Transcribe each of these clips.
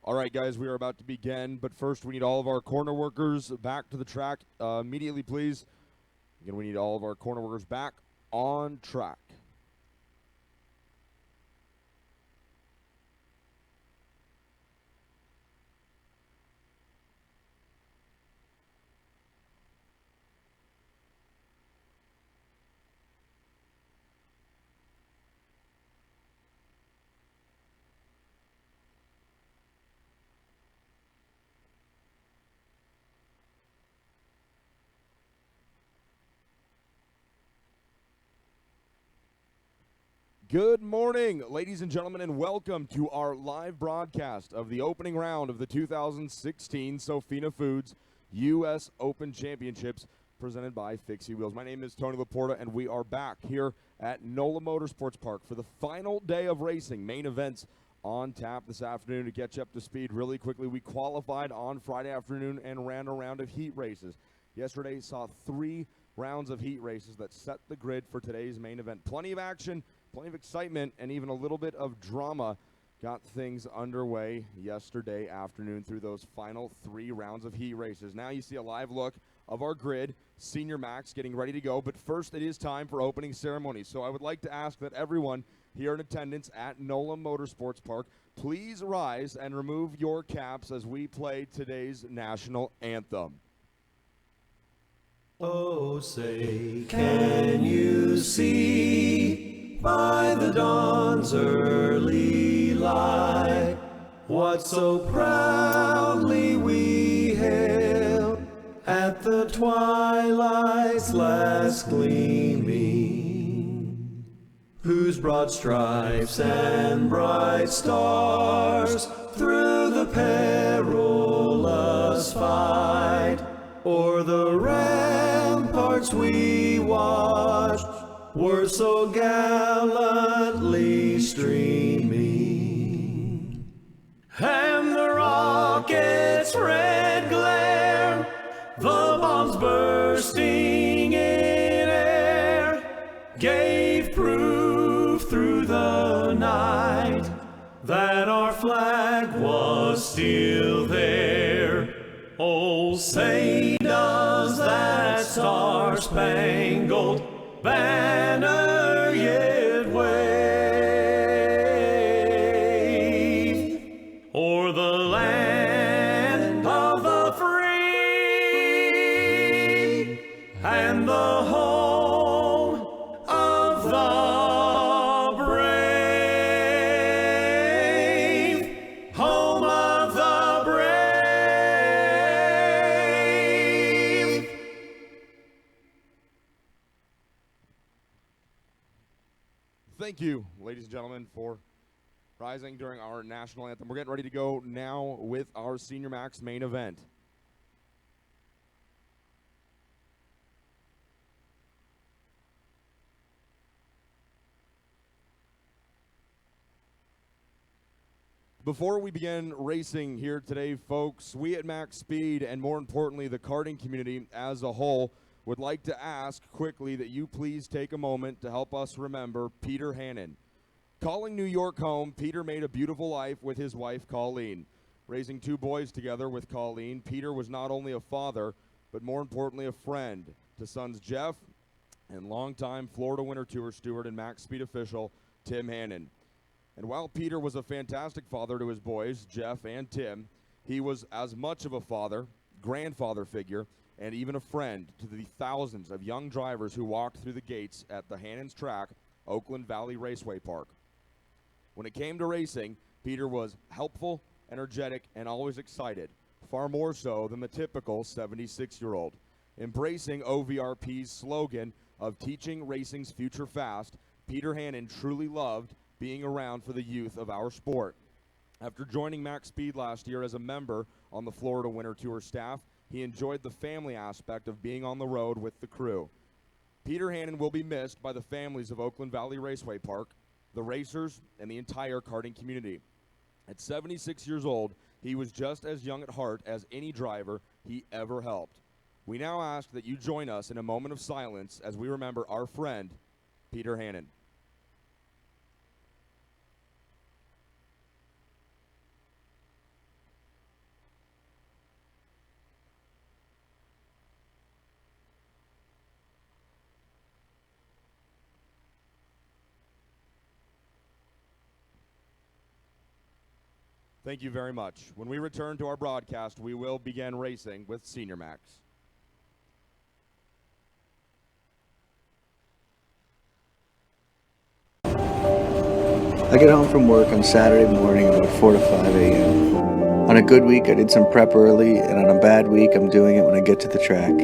All right, guys, we are about to begin, but first we need all of our corner workers back to the track immediately, please. Again, we need all of our corner workers back on track. Good morning, ladies and gentlemen, and welcome to our live broadcast of the opening round of the 2016 Sofina Foods U.S. Open Championships presented by Fixie Wheels. My name is Tony Laporta, and we are back here at NOLA Motorsports Park for the final day of racing. Main events on tap this afternoon. To get you up to speed really quickly, we qualified on Friday afternoon and ran a round of heat races. Yesterday saw 3 rounds of heat races that set the grid for today's main event. Plenty of action, plenty of excitement, and even a little bit of drama got things underway yesterday afternoon through those final 3 rounds of heat races. Now you see a live look of our grid, Senior Max getting ready to go, but first it is time for opening ceremony. So I would like to ask that everyone here in attendance at NOLA Motorsports Park please rise and remove your caps as we play today's national anthem. Oh, say, can you see by the dawn's early light what so proudly we hailed at the twilight's last gleaming, whose broad stripes and bright stars through the perilous fight o'er the ramparts we watched were so gallantly streaming, and the rocket's red glare, the bombs bursting in air, gave proof through the night that our flag was still there. Oh, say does that star-spangled banner yet wave o'er the land of the free and the home of the brave, home of the brave. Thank you, ladies and gentlemen, for rising during our national anthem. We're getting ready to go now with our Senior Max main event. Before we begin racing here today, folks, we at Max Speed, and more importantly, the karting community as a whole, would like to ask quickly that you please take a moment to help us remember Peter Hannon. Calling New York home, Peter made a beautiful life with his wife, Colleen. Raising 2 boys together with Colleen, Peter was not only a father, but more importantly, a friend to sons Jeff and longtime Florida Winter Tour steward and Max Speed official, Tim Hannon. And while Peter was a fantastic father to his boys, Jeff and Tim, he was as much of a father, grandfather figure, and even a friend to the thousands of young drivers who walked through the gates at the Hannon's track, Oakland Valley Raceway Park. When it came to racing, Peter was helpful, energetic, and always excited, far more so than the typical 76-year-old. Embracing OVRP's slogan of teaching racing's future fast, Peter Hannon truly loved being around for the youth of our sport. After joining Max Speed last year as a member on the Florida Winter Tour staff, he enjoyed the family aspect of being on the road with the crew. Peter Hannon will be missed by the families of Oakland Valley Raceway Park, the racers, and the entire karting community. At 76 years old, he was just as young at heart as any driver he ever helped. We now ask that you join us in a moment of silence as we remember our friend, Peter Hannon. Thank you very much. When we return to our broadcast, we will begin racing with Senior Max. I get home from work on Saturday morning about 4 to 5 a.m. On a good week, I did some prep early, and on a bad week, I'm doing it when I get to the track.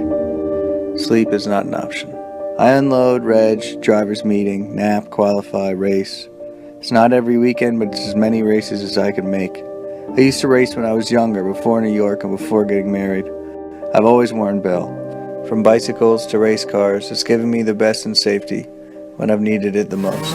Sleep is not an option. I unload, reg, driver's meeting, nap, qualify, race. It's not every weekend, but it's as many races as I can make. I used to race when I was younger, before New York and before getting married. I've always worn Bell. From bicycles to race cars, it's given me the best in safety when I've needed it the most.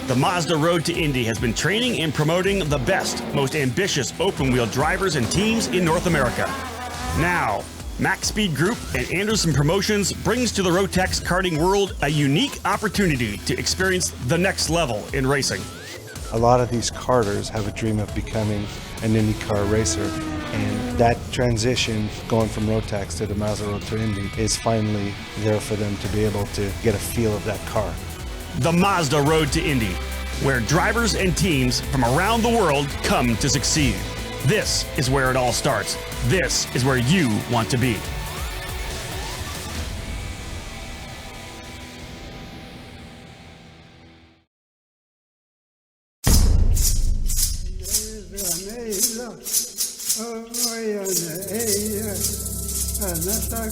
The Mazda Road to Indy has been training and promoting the best, most ambitious open-wheel drivers and teams in North America. Now, Max Speed Group and Anderson Promotions brings to the Rotex karting world a unique opportunity to experience the next level in racing. A lot of these karters have a dream of becoming an IndyCar racer, and that transition going from Rotex to the Mazda Road to Indy is finally there for them to be able to get a feel of that car. The Mazda Road to Indy, where drivers and teams from around the world come to succeed. This is where it all starts. This is where you want to be.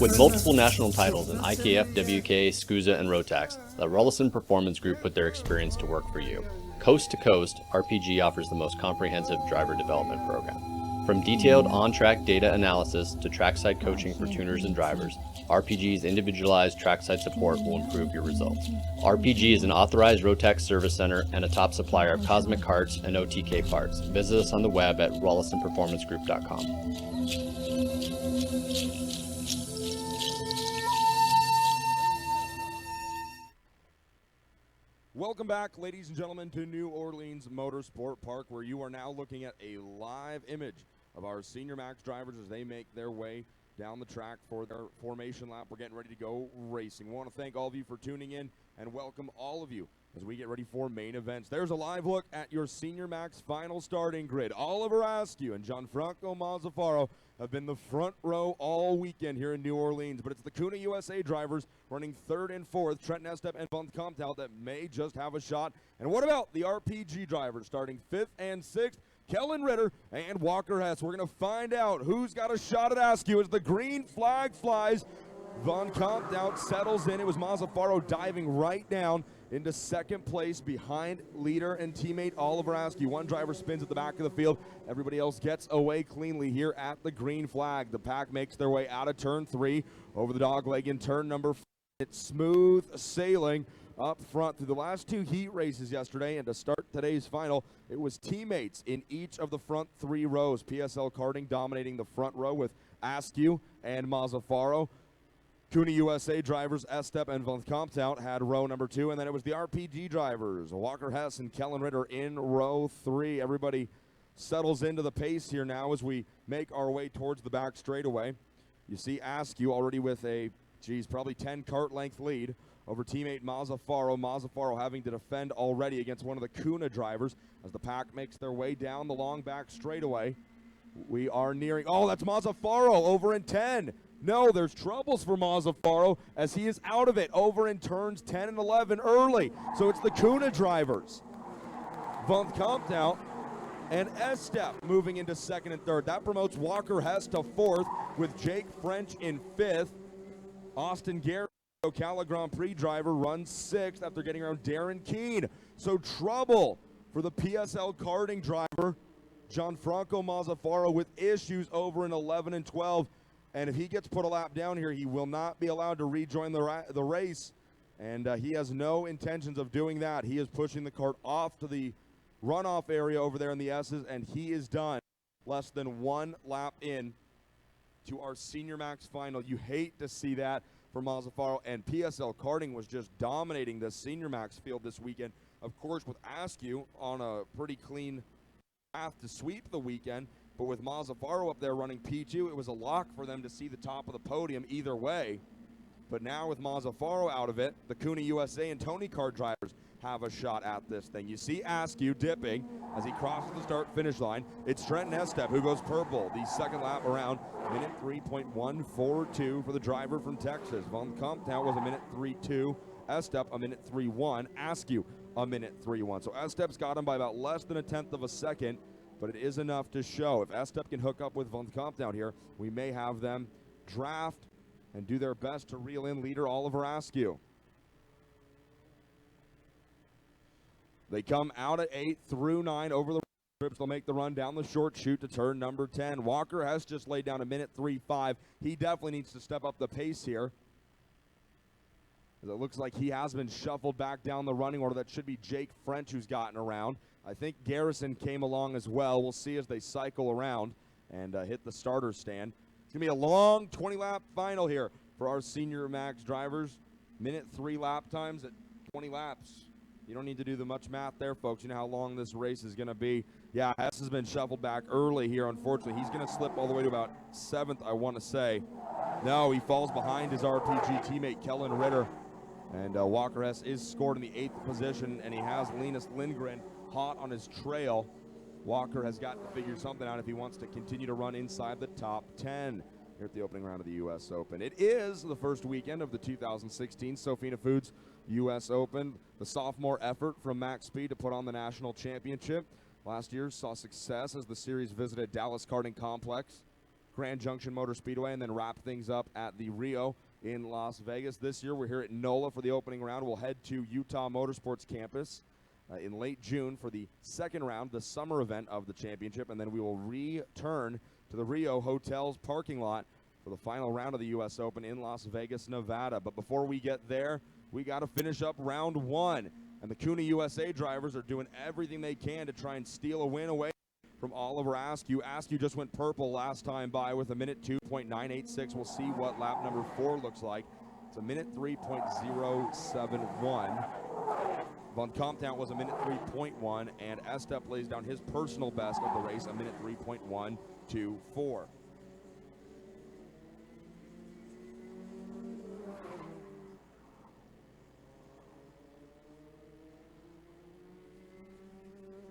With multiple national titles in IKF, WK, SCUSA, and Rotax, the Rullison Performance Group put their experience to work for you. Coast to coast, RPG offers the most comprehensive driver development program. From detailed on-track data analysis to trackside coaching for tuners and drivers, RPG's individualized trackside support will improve your results. RPG is an authorized Rotax service center and a top supplier of Cosmic Carts and OTK parts. Visit us on the web at RullisonPerformanceGroup.com. Welcome back, ladies and gentlemen, to New Orleans Motorsport Park, where you are now looking at a live image of our Senior Max drivers as they make their way down the track for their formation lap. We're getting ready to go racing. We want to thank all of you for tuning in and welcome all of you as we get ready for main events. There's a live look at your Senior Max final starting grid. Oliver Askew and Gianfranco Mazzafaro have been the front row all weekend here in New Orleans, but it's the Kuna USA drivers running third and fourth, Trent Nestep and Von Comtout, that may just have a shot. And what about the RPG drivers starting fifth and sixth? Kellen Ritter and Walker Hess. We're going to find out who's got a shot at Askew as the green flag flies. Von Comtout settles in. It was Mazzafaro diving right down into second place behind leader and teammate Oliver Askew. One driver spins at the back of the field. Everybody else gets away cleanly here at the green flag. The pack makes their way out of turn 3 over the dog leg in turn number 4. It's smooth sailing up front through the last 2 heat races yesterday, and to start today's final, it was teammates in each of the front 3 rows. PSL Karting dominating the front row with Askew and Mazzafaro. Kuna USA drivers Estep and Von Comtout had row number 2, and then it was the RPG drivers, Walker Hess and Kellen Ritter in row 3. Everybody settles into the pace here now as we make our way towards the back straightaway. You see Askew already with a, probably 10 kart length lead over teammate Mazzafaro. Mazzafaro having to defend already against one of the Kuna drivers as the pack makes their way down the long back straightaway. We are nearing, oh, that's Mazzafaro over in 10. No, there's troubles for Mazzafaro as he is out of it over in turns 10 and 11 early. So it's the Kuna drivers. Von Comtout and Estep moving into second and third. That promotes Walker Hess to fourth with Jake French in fifth. Austin Garrett, Ocala Grand Prix driver, runs 6th after getting around Darren Keene. So trouble for the PSL karting driver, Gianfranco Mazzafaro, with issues over in 11 and 12. And if he gets put a lap down here, he will not be allowed to rejoin the race. And he has no intentions of doing that. He is pushing the kart off to the runoff area over there in the S's, and he is done less than 1 lap in to our Senior Max final. You hate to see that for Mazzafaro, and PSL Karting was just dominating the Senior Max field this weekend. Of course, with Askew on a pretty clean path to sweep the weekend, but with Mazzafaro up there running P2, it was a lock for them to see the top of the podium either way. But now with Mazzafaro out of it, the Cooney USA and Tony Kart drivers have a shot at this thing. You see Askew dipping as he crosses the start-finish line. It's Trenton Estep who goes purple the second lap around. Minute 3.142 for the driver from Texas. Von Comptown was a minute 3.2. Estep a minute 3.1. Askew a minute 3.1. So Estep's got him by about less than 1/10 of a second, but it is enough to show. If Estep can hook up with Von Comptown here, we may have them draft and do their best to reel in leader Oliver Askew. They come out at 8 through 9 over the strips. They'll make the run down the short chute to turn number 10. Walker has just laid down a minute 3.5. He definitely needs to step up the pace here, as it looks like he has been shuffled back down the running order. That should be Jake French who's gotten around. I think Garrison came along as well. We'll see as they cycle around and hit the starter stand. It's going to be a long 20-lap final here for our Senior Max drivers. Minute 3 lap times at 20 laps. You don't need to do the much math there, folks. You know how long this race is going to be. Yeah, Hess has been shuffled back early here, unfortunately. He's going to slip all the way to about 7th, I want to say. No, he falls behind his RPG teammate, Kellen Ritter. And Walker Hess is scored in the 8th position, and he has Linus Lindgren hot on his trail. Walker has got to figure something out if he wants to continue to run inside the top 10 here at the opening round of the U.S. Open. It is the first weekend of the 2016 Sofina Foods U.S. Open, the sophomore effort from Max Speed to put on the national championship. Last year saw success as the series visited Dallas Karting Complex, Grand Junction Motor Speedway, and then wrapped things up at the Rio in Las Vegas. This year we're here at NOLA for the opening round. We'll head to Utah Motorsports Campus in late June for the second round, the summer event of the championship, and then we will return to the Rio Hotel's parking lot for the final round of the U.S. Open in Las Vegas, Nevada. But before we get there, we got to finish up round 1, and the Cooney USA drivers are doing everything they can to try and steal a win away from Oliver Askew. Askew just went purple last time by with a minute 2.986. We'll see what lap number 4 looks like. It's a minute 3.071. Von Comptown was a minute 3.1, and Estep lays down his personal best of the race, a minute 3.124.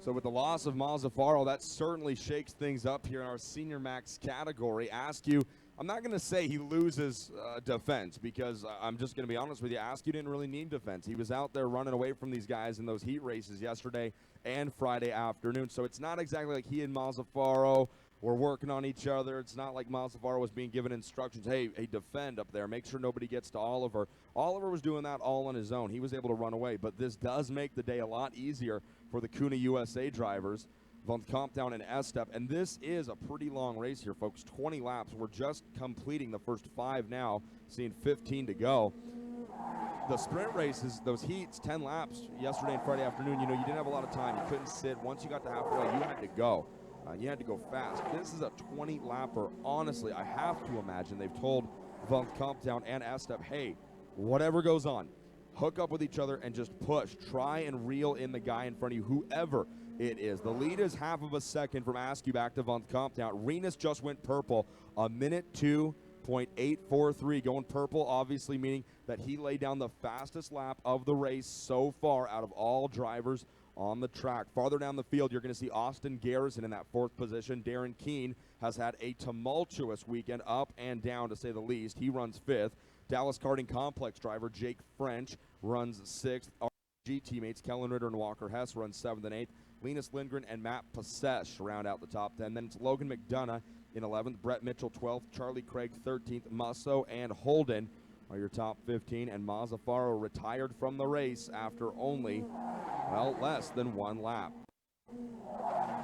So with the loss of Mazzafaro, that certainly shakes things up here in our Senior Max category. Askew, I'm not going to say he loses defense, because I'm just going to be honest with you, Askew didn't really need defense. He was out there running away from these guys in those heat races yesterday and Friday afternoon. So it's not exactly like he and Mazzafaro were working on each other. It's not like Mazzafaro was being given instructions, hey, defend up there, make sure nobody gets to Oliver. Oliver was doing that all on his own. He was able to run away, but this does make the day a lot easier for the Cooney USA drivers, Von Comptown and Estep. And this is a pretty long race here, folks. 20 laps. We're just completing the first 5 now, seeing 15 to go. The sprint races, those heats, 10 laps yesterday and Friday afternoon, you know, you didn't have a lot of time. You couldn't sit. Once you got to halfway, you had to go. You had to go fast. This is a 20-lapper. Honestly, I have to imagine they've told Von Comptown and Estep, hey, whatever goes on, hook up with each other and just push. Try and reel in the guy in front of you, whoever it is. The lead is half of a second from Askew back to Von Comptown. Renus just went purple, a minute 2.843. Going purple, obviously meaning that he laid down the fastest lap of the race so far out of all drivers on the track. Farther down the field, you're going to see Austin Garrison in that 4th position. Darren Keene has had a tumultuous weekend, up and down to say the least. He runs 5th. Dallas Karting Complex driver Jake French runs 6th. RG teammates Kellen Ritter and Walker Hess run 7th and 8th. Linus Lindgren and Matt Pasesh round out the top 10. Then it's Logan McDonough in 11th, Brett Mitchell 12th, Charlie Craig 13th, Musso and Holden are your top 15, and Mazzafaro retired from the race after only, well, less than one lap.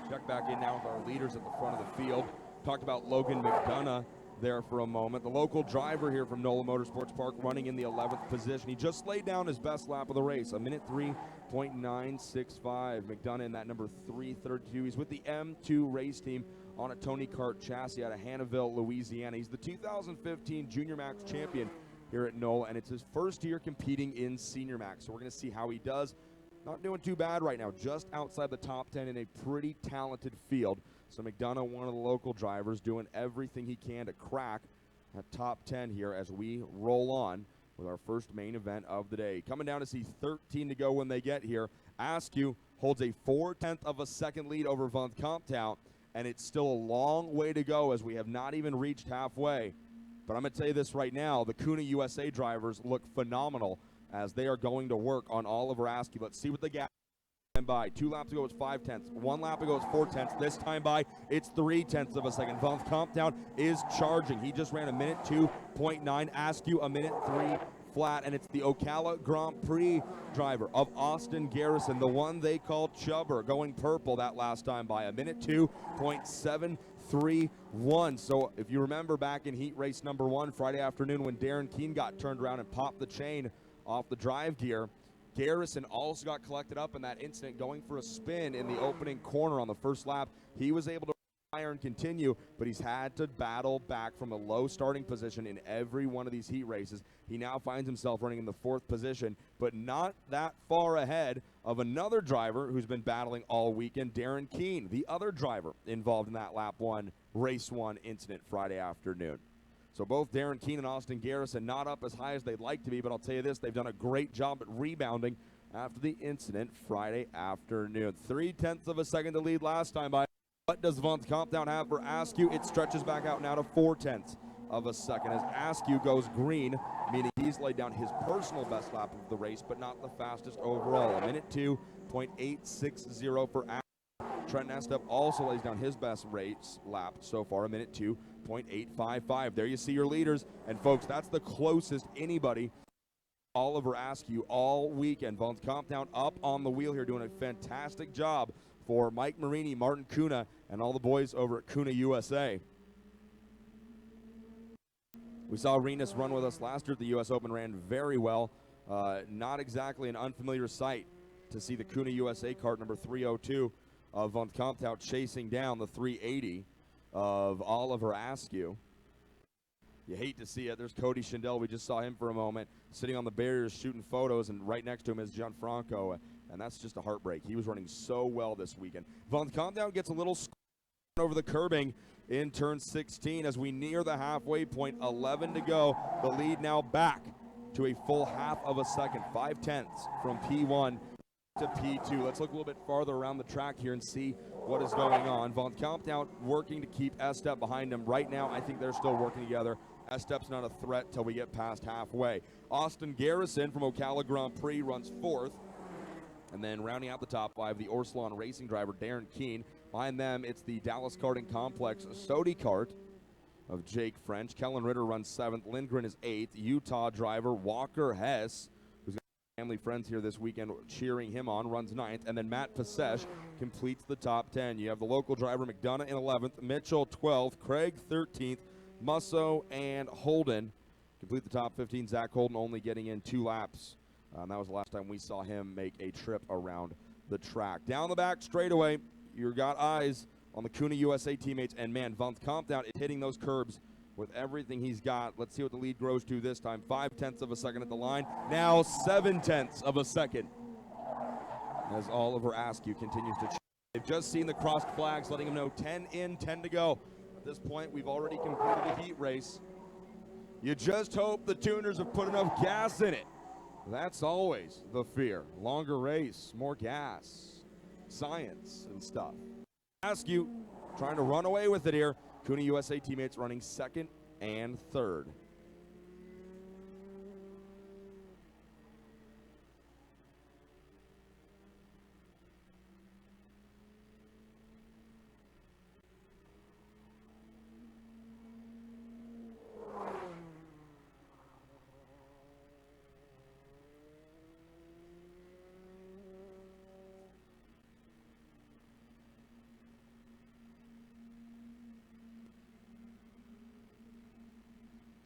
Check back in now with our leaders at the front of the field. Talked about Logan McDonough there for a moment. The local driver here from NOLA Motorsports Park running in the 11th position. He just laid down his best lap of the race, a minute 3.965. McDonough in that number 332. He's with the M2 race team on a Tony Kart chassis out of Hannahville, Louisiana. He's the 2015 Junior Max champion here at NOLA, and it's his first year competing in Senior Max. So we're going to see how he does. Not doing too bad right now, just outside the top 10 in a pretty talented field. So McDonough, one of the local drivers, doing everything he can to crack that top 10 here as we roll on with our first main event of the day. Coming down to see 13 to go when they get here. Askew holds a 0.4 of a second lead over Van Comptown, and it's still a long way to go as we have not even reached halfway. But I'm going to tell you this right now, the Kuna USA drivers look phenomenal as they are going to work on Oliver Askew. Let's see what the gap by. 2 laps ago, it's 0.5. 1 lap ago, it's 0.4. This time by, it's 0.3 of a second. Van Comptown is charging. He just ran a minute 2.9. Askew a minute 3 flat, and it's the Ocala Grand Prix driver of Austin Garrison, the one they called Chubber, going purple that last time by a minute 2.731. So if you remember back in heat race number 1 Friday afternoon when Darren Keene got turned around and popped the chain off the drive gear, Garrison also got collected up in that incident going for a spin in the opening corner on the first lap. He was able to fire and continue, but he's had to battle back from a low starting position in every one of these heat races. He now finds himself running in the 4th position, but not that far ahead of another driver who's been battling all weekend, Darren Keene, the other driver involved in that lap 1, race 1 incident Friday afternoon. So both Darren Keene and Austin Garrison not up as high as they'd like to be, but I'll tell you this, they've done a great job at rebounding after the incident Friday afternoon. 0.3 of a second to lead last time by. What does Van Comptown have for Askew? It stretches back out now to 0.4 of a second as Askew goes green, meaning he's laid down his personal best lap of the race, but not the fastest overall. A minute 2.860 for Askew. Trent Estep also lays down his best race lap so far, a minute 2.855. There you see your leaders. And folks, that's the closest anybody Oliver Askew all weekend. Van Comptown up on the wheel here, doing a fantastic job for Mike Marini, Martin Kuna, and all the boys over at Kuna USA. We saw Renus run with us last year at the U.S. Open, ran very well. Not exactly an unfamiliar sight to see the Kuna USA kart number 302 of Van Comptown chasing down the 380 of Oliver Askew. You hate to see it. There's Cody Schindel. We just saw him for a moment sitting on the barriers shooting photos, and right next to him is Gianfranco, and that's just a heartbreak. He was running so well this weekend. Van Comptown gets a little over the curbing in turn 16 as we near the halfway point. 11 to go. The lead now back to a full half of a second. 0.5 from P1 to P2. Let's look a little bit farther around the track here and see what is going on. Van Comptown working to keep Estep behind him. Right now, I think they're still working together. Estep's not a threat till we get past halfway. Austin Garrison from Ocala Grand Prix runs 4th. And then rounding out the top 5, the Orslon Racing driver, Darren Keene. Behind them, it's the Dallas Karting Complex Sodi Kart of Jake French. Kellen Ritter runs 7th. Lindgren is 8th. Utah driver Walker Hess, who's got family friends here this weekend cheering him on, runs 9th. And then Matt Pasesh completes the top 10. You have the local driver McDonough in 11th, Mitchell 12th, Craig 13th, Musso and Holden complete the top 15. Zach Holden only getting in 2 laps. That was the last time we saw him make a trip around the track. Down the back straightaway, you've got eyes on the Kuna USA teammates, and man, Van Comptown is hitting those curbs with everything he's got. Let's see what the lead grows to this time. 0.5 of a second at the line. Now 0.7 of a second as Oliver Askew continues to. They've just seen the crossed flags letting him know 10 in, 10 to go. At this point, we've already completed the heat race. You just hope the tuners have put enough gas in it. That's always the fear. Longer race, more gas, science and stuff. Askew trying to run away with it here. Kuna USA teammates running 2nd and 3rd.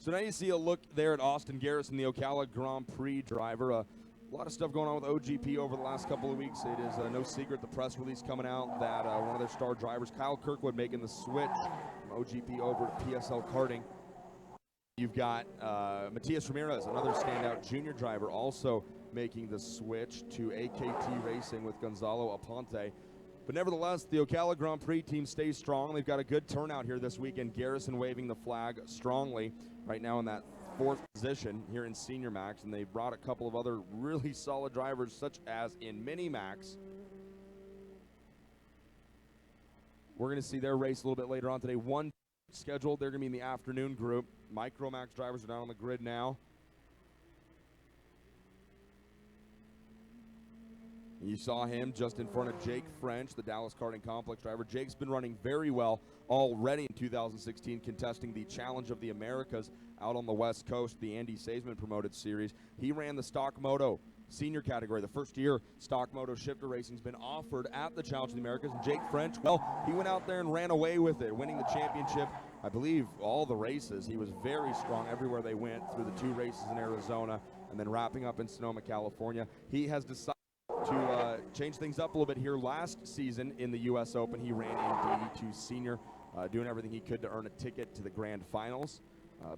So now you see a look there at Austin Garrison, the Ocala Grand Prix driver. A lot of stuff going on with OGP over the last couple of weeks. It is no secret, the press release coming out that one of their star drivers, Kyle Kirkwood, making the switch from OGP over to PSL Karting. You've got Matias Ramirez, another standout junior driver, also making the switch to AKT Racing with Gonzalo Aponte. But nevertheless, the Ocala Grand Prix team stays strong. They've got a good turnout here this weekend. Garrison waving the flag strongly right now in that 4th position here in Senior Max, and they brought a couple of other really solid drivers, such as in Mini Max. We're going to see their race a little bit later on today. One scheduled, they're going to be in the afternoon group. Micro Max drivers are down on the grid now. You saw him just in front of Jake French, the Dallas Karting Complex driver. Jake's been running very well already in 2016, contesting the Challenge of the Americas out on the West Coast, the Andy Seisman promoted series. He ran the Stock Moto senior category. The first year Stock Moto shifter racing's been offered at the Challenge of the Americas. And Jake French, well, he went out there and ran away with it, winning the championship, I believe, all the races. He was very strong everywhere they went through the 2 races in Arizona and then wrapping up in Sonoma, California. He has decided to change things up a little bit here. Last season in the U.S. Open, he ran in DD2 Senior, doing everything he could to earn a ticket to the Grand Finals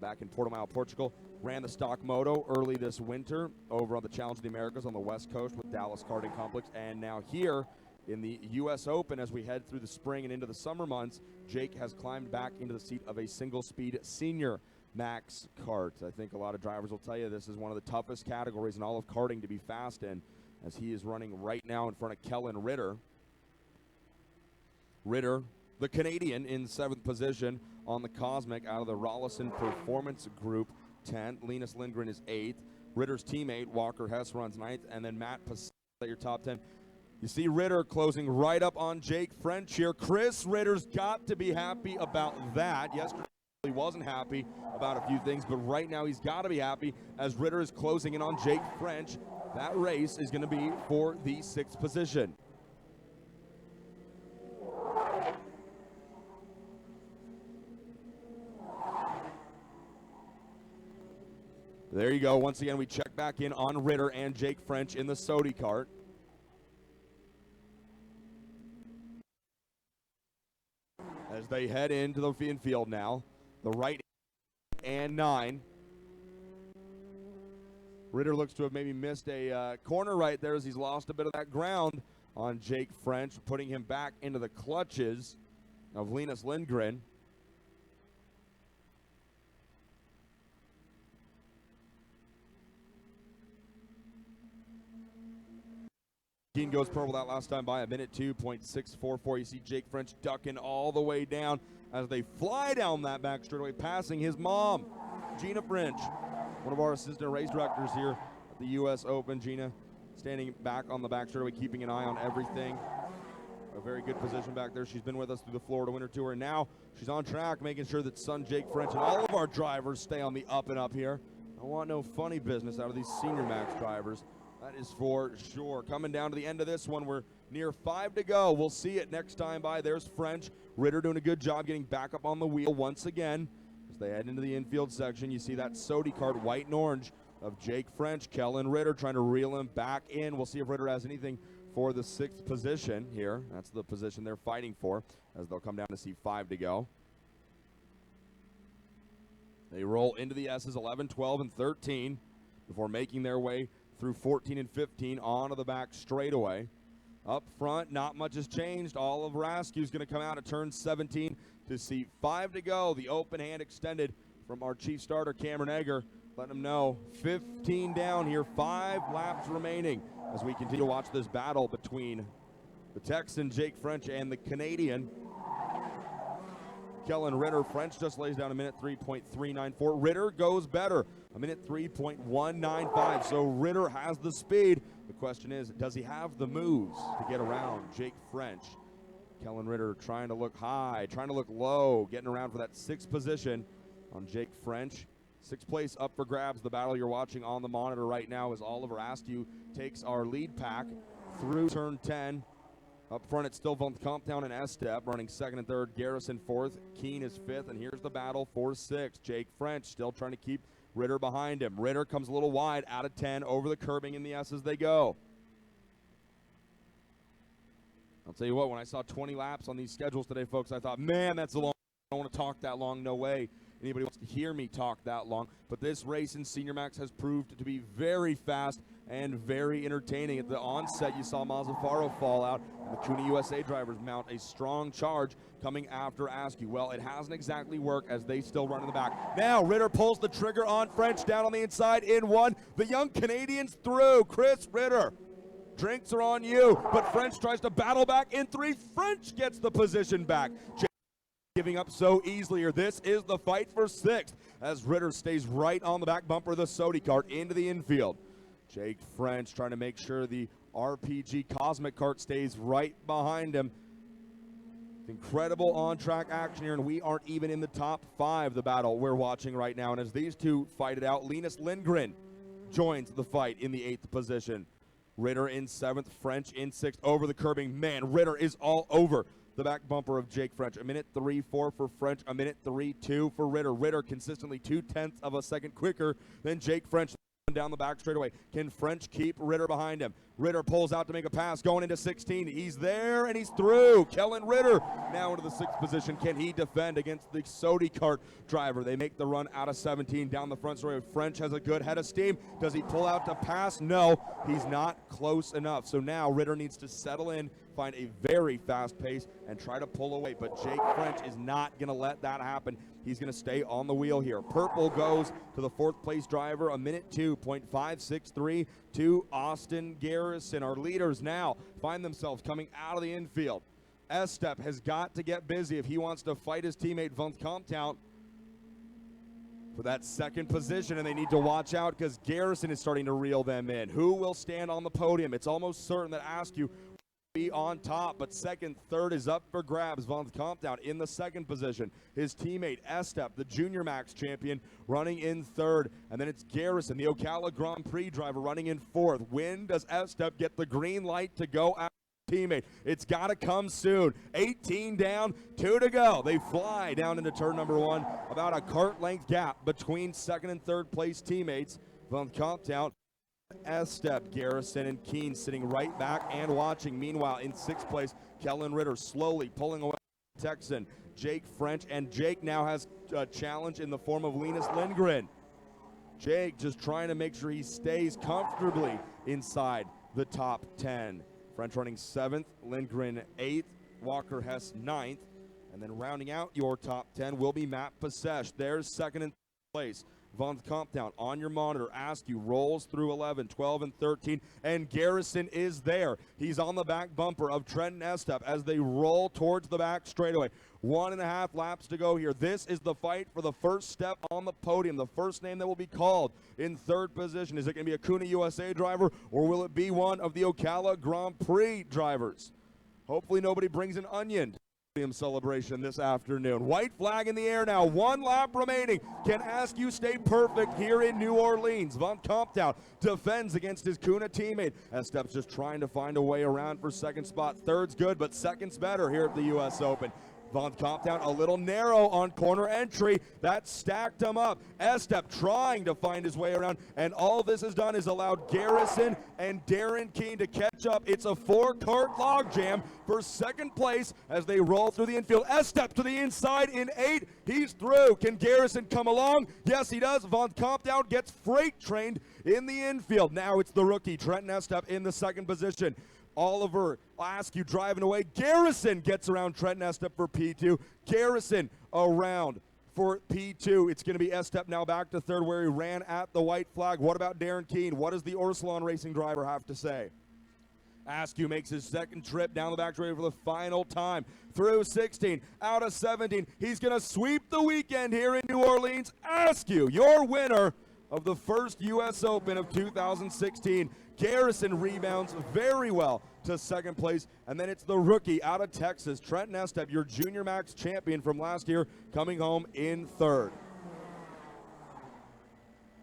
back in Portimao, Portugal. Ran the Stock Moto early this winter over on the Challenge of the Americas on the West Coast with Dallas Karting Complex. And now here in the U.S. Open, as we head through the spring and into the summer months, Jake has climbed back into the seat of a single-speed senior max kart. I think a lot of drivers will tell you this is one of the toughest categories in all of karting to be fast in, as he is running right now in front of Kellen Ritter. Ritter, the Canadian, in 7th position on the Cosmic out of the Rollison Performance Group 10th. Linus Lindgren is 8th. Ritter's teammate, Walker Hess, runs 9th. And then Matt Pascal at your top 10. You see Ritter closing right up on Jake French here. Chris Ritter's got to be happy about that. Yesterday he wasn't happy about a few things, but right now he's got to be happy as Ritter is closing in on Jake French. That race is going to be for the 6th position. There you go. Once again, we check back in on Ritter and Jake French in the Sodi kart. As they head into the infield now, the right and 9. Ritter looks to have maybe missed a corner right there as he's lost a bit of that ground on Jake French, putting him back into the clutches of Linus Lindgren. Keen goes purple that last time by a minute 2.644. You see Jake French ducking all the way down as they fly down that back straightaway, passing his mom, Gina French, one of our assistant race directors here at the U.S. Open. Gina standing back on the back straightaway, keeping an eye on everything. A very good position back there. She's been with us through the Florida Winter Tour, and now she's on track, making sure that son Jake French and all of our drivers stay on the up and up here. I want no funny business out of these senior max drivers. That is for sure. Coming down to the end of this one, we're near 5 to go. We'll see it next time by. There's French. Ritter doing a good job getting back up on the wheel once again. As they head into the infield section, you see that Sodi kart, white and orange, of Jake French. Kellen Ritter trying to reel him back in. We'll see if Ritter has anything for the 6th position here. That's the position they're fighting for, as they'll come down to see 5 to go. They roll into the S's 11, 12, and 13 before making their way through 14 and 15 onto the back straightaway. Up front, not much has changed. Oliver Raskew's going to come out at turn 17 to see 5 to go. The open hand extended from our chief starter, Cameron Egger, letting him know 15 down here, 5 laps remaining as we continue to watch this battle between the Texan Jake French and the Canadian Kellen Ritter. French just lays down a minute 3.394. Ritter goes better, a minute 3.195. So Ritter has the speed. The question is, does he have the moves to get around Jake French? Kellen Ritter trying to look high, trying to look low, getting around for that 6th position on Jake French. 6th place up for grabs. The battle you're watching on the monitor right now as Oliver Askew takes our lead pack through turn 10. Up front, it's still Von Comptown and Estep running second and third. Garrison fourth. Keen is fifth. And here's the battle for sixth. Jake French still trying to keep Ritter behind him. Ritter comes a little wide, out of 10, over the curbing in the S as they go. I'll tell you what, when I saw 20 laps on these schedules today, folks, I thought, man, that's a long. I don't want to talk that long. No way anybody wants to hear me talk that long. But this race in Senior Max has proved to be very fast and very entertaining. At the onset, you saw Mazzafaro fall out, and the Kuna USA drivers mount a strong charge coming after Askew. Well, it hasn't exactly worked as they still run in the back. Now, Ritter pulls the trigger on French down on the inside in one. The young Canadian's through. Chris Ritter. Drinks are on you, but French tries to battle back in three. French gets the position back. Giving up so easily here. This is the fight for sixth as Ritter stays right on the back bumper of the Sodi cart into the infield. Jake French trying to make sure the RPG Cosmic cart stays right behind him. Incredible on-track action here, and we aren't even in the top 5, the battle we're watching right now. And as these two fight it out, Linus Lindgren joins the fight in the 8th position. Ritter in 7th, French in 6th, over the curbing. Man, Ritter is all over the back bumper of Jake French. A minute 3.4 for French, a minute 3.2 for Ritter. Ritter consistently 0.2 of a second quicker than Jake French down the back straightaway. Can French keep Ritter behind him? Ritter pulls out to make a pass, going into 16. He's there, and he's through. Kellen Ritter now into the 6th position. Can he defend against the Sodi cart driver? They make the run out of 17 down the front straightaway. French has a good head of steam. Does he pull out to pass? No, he's not close enough. So now Ritter needs to settle in, find a very fast pace, and try to pull away. But Jake French is not going to let that happen. He's going to stay on the wheel here. Purple goes to the 4th place driver, a minute 2.563 to Austin Garrison. Our leaders now find themselves coming out of the infield. Estep has got to get busy if he wants to fight his teammate Von Comptown for that 2nd position, and they need to watch out because Garrison is starting to reel them in. Who will stand on the podium? It's almost certain that Askew be on top, but 2nd, 3rd is up for grabs. Von Comptown in the 2nd position. His teammate Estep, the Junior Max champion, running in 3rd, and then it's Garrison, the Ocala Grand Prix driver, running in 4th. When does Estep get the green light to go out? Teammate, it's got to come soon. 18 down, 2 to go. They fly down into turn number 1, about a cart length gap between 2nd and 3rd place teammates. Von Comptown, Estep, Garrison, and Keen sitting right back and watching. Meanwhile, in 6th place, Kellen Ritter slowly pulling away Texan, Jake French, and Jake now has a challenge in the form of Linus Lindgren. Jake just trying to make sure he stays comfortably inside the top 10. French running 7th, Lindgren 8th, Walker Hess 9th, and then rounding out your top 10 will be Matt Pasesh. There's 2nd and 3rd place. Von Comptown on your monitor. Askew rolls through 11, 12, and 13, and Garrison is there. He's on the back bumper of Trenton Estep as they roll towards the back straightaway. 1.5 laps to go here. This is the fight for the first step on the podium, the first name that will be called in 3rd position. Is it going to be a Kuna USA driver, or will it be one of the Ocala Grand Prix drivers? Hopefully nobody brings an onion celebration this afternoon. White flag in the air now. 1 lap remaining. Can Askew stay perfect here in New Orleans? Von Comptown defends against his Kuna teammate. Estep's just trying to find a way around for 2nd spot. 3rd's good, but 2nd's better here at the U.S. Open. Von Comptown a little narrow on corner entry. That stacked him up. Estep trying to find his way around, and all this has done is allowed Garrison and Darren Keene to catch up. It's a 4-cart logjam for 2nd place as they roll through the infield. Estep to the inside in 8. He's through. Can Garrison come along? Yes, he does. Von Comptown gets freight trained in the infield. Now it's the rookie, Trenton Estep, in the 2nd position. Oliver Askew driving away. Garrison gets around Trenton Estep for P2. Garrison around for P2. It's going to be Estep now back to 3rd where he ran at the white flag. What about Darren Keene? What does the Orsalon Racing driver have to say? Askew makes his 2nd trip down the back straight for the final time. Through 16, out of 17. He's going to sweep the weekend here in New Orleans. Askew, your winner of the first U.S. Open of 2016. Garrison rebounds very well to 2nd place, and then it's the rookie out of Texas, Trenton Estep, your Junior Max champion from last year, coming home in 3rd.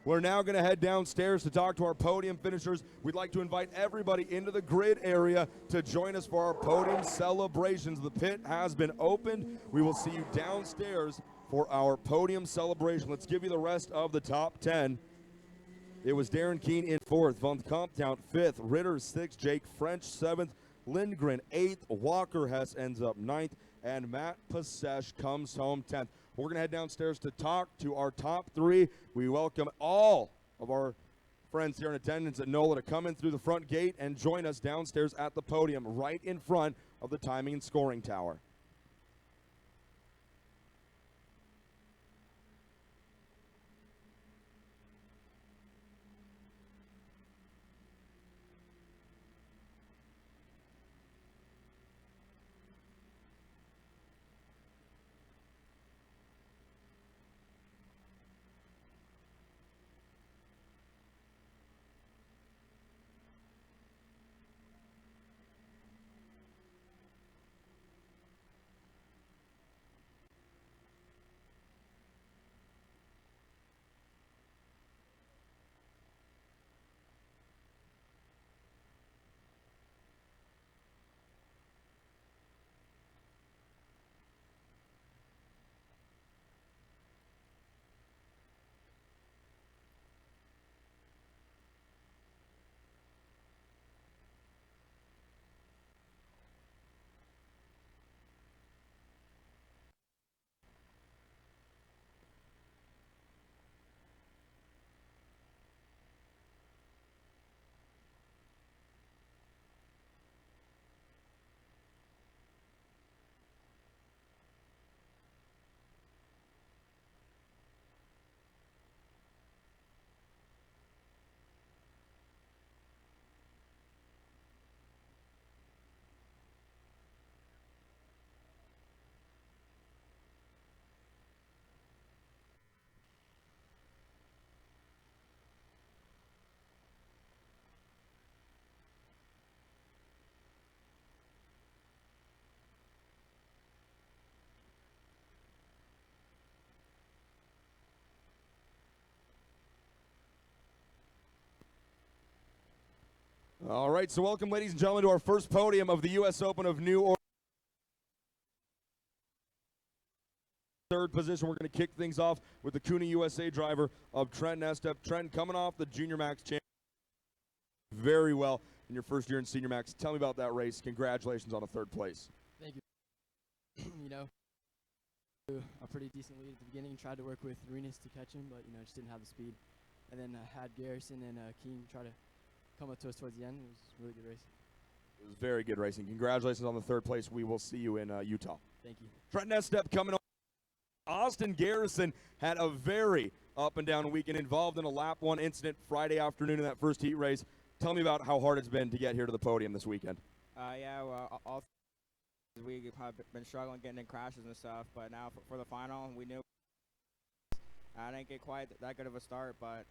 We're now going to head downstairs to talk to our podium finishers. We'd like to invite everybody into the grid area to join us for our podium celebrations. The pit has been opened. We will see you downstairs for our podium celebration. Let's give you the rest of the top 10. It was Darren Keene in 4th, Van Kamptown 5th, Ritter 6th, Jake French 7th, Lindgren 8th, Walker Hess ends up 9th, and Matt Pasesh comes home 10th. We're going to head downstairs to talk to our top 3. We welcome all of our friends here in attendance at NOLA to come in through the front gate and join us downstairs at the podium right in front of the timing and scoring tower. All right, so welcome, ladies and gentlemen, to our first podium of the U.S. Open of New Orleans. Third position, we're going to kick things off with the CUNY USA driver of Trent Nestep. Trent, coming off the Junior Max Championship very well in your first year in Senior Max. Tell me about that race. Congratulations on a third place. Thank you. You know, a pretty decent lead at the beginning. Tried to work with Renus to catch him, but, you know, just didn't have the speed. And then had Garrison and Keene try to come up to us towards the end. It was a really good race. It was very good racing. Congratulations on the third place. We will see you in Utah. Thank you. Trent Nestep coming on. Austin Garrison had a very up and down weekend, involved in a lap 1 incident Friday afternoon in that first heat race. Tell me about how hard it's been to get here to the podium this weekend. Yeah, well, all we have been struggling getting in crashes and stuff, but now for the final, we knew I didn't get quite that good of a start, but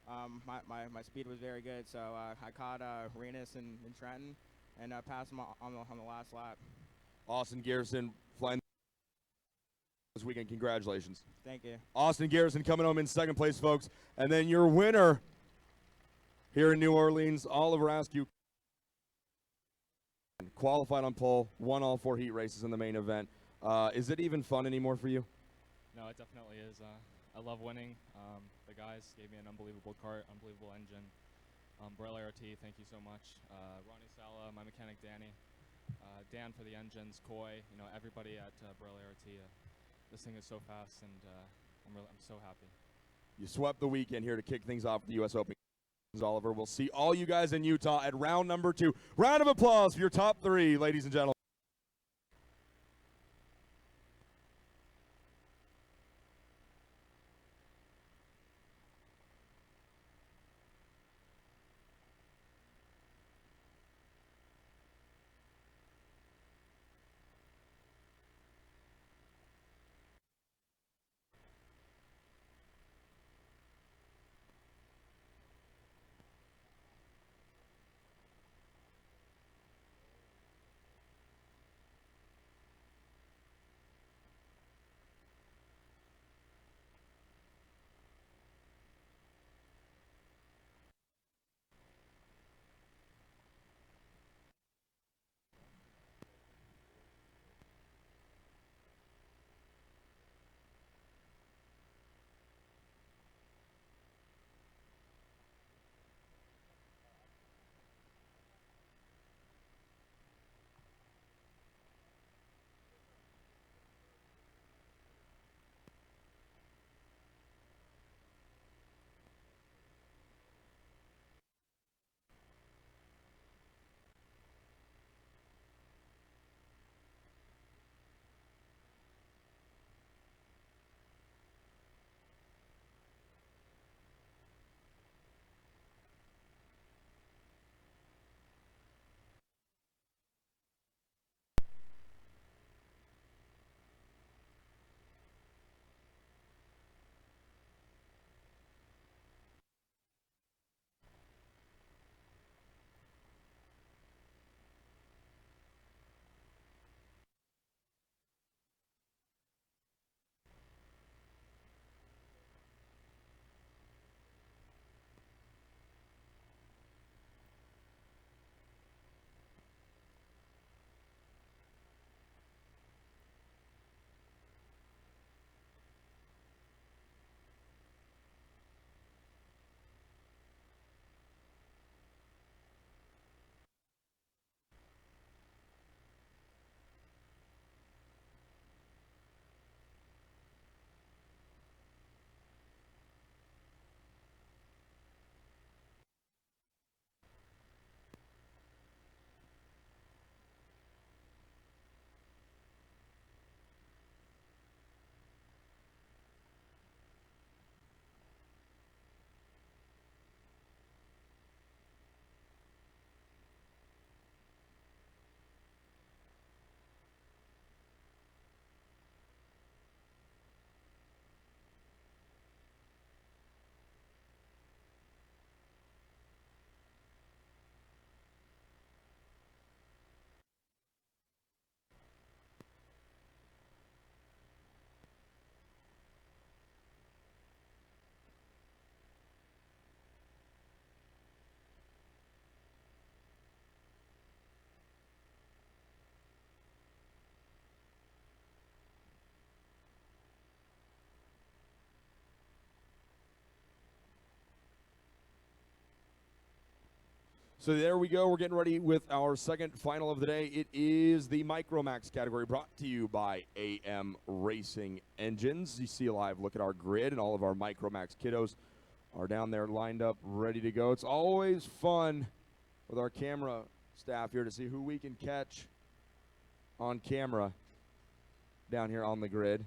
my speed was very good, so I caught Renus and Trenton and passed him on the last lap. Austin Garrison flying this weekend. Congratulations. Thank you. Austin Garrison coming home in second place, folks. And then your winner here in New Orleans, Oliver Askew, qualified on pole, won all 4 heat races in the main event. Is it even fun anymore for you? No, it definitely is. I love winning. The guys gave me an unbelievable kart, unbelievable engine. Borelli RT, thank you so much. Ronnie Sala, my mechanic Danny, Dan for the engines, Coy, you know, everybody at Borelli RT. This thing is so fast, and I'm so happy. You swept the weekend here to kick things off with the U.S. Open. Oliver, we'll see all you guys in Utah at round number 2. Round of applause for your top 3, ladies and gentlemen. So there we go. We're getting ready with our second final of the day. It is the Micromax category, brought to you by AM Racing Engines. You see a live look at our grid, and all of our Micromax kiddos are down there lined up, ready to go. It's always fun with our camera staff here to see who we can catch on camera down here on the grid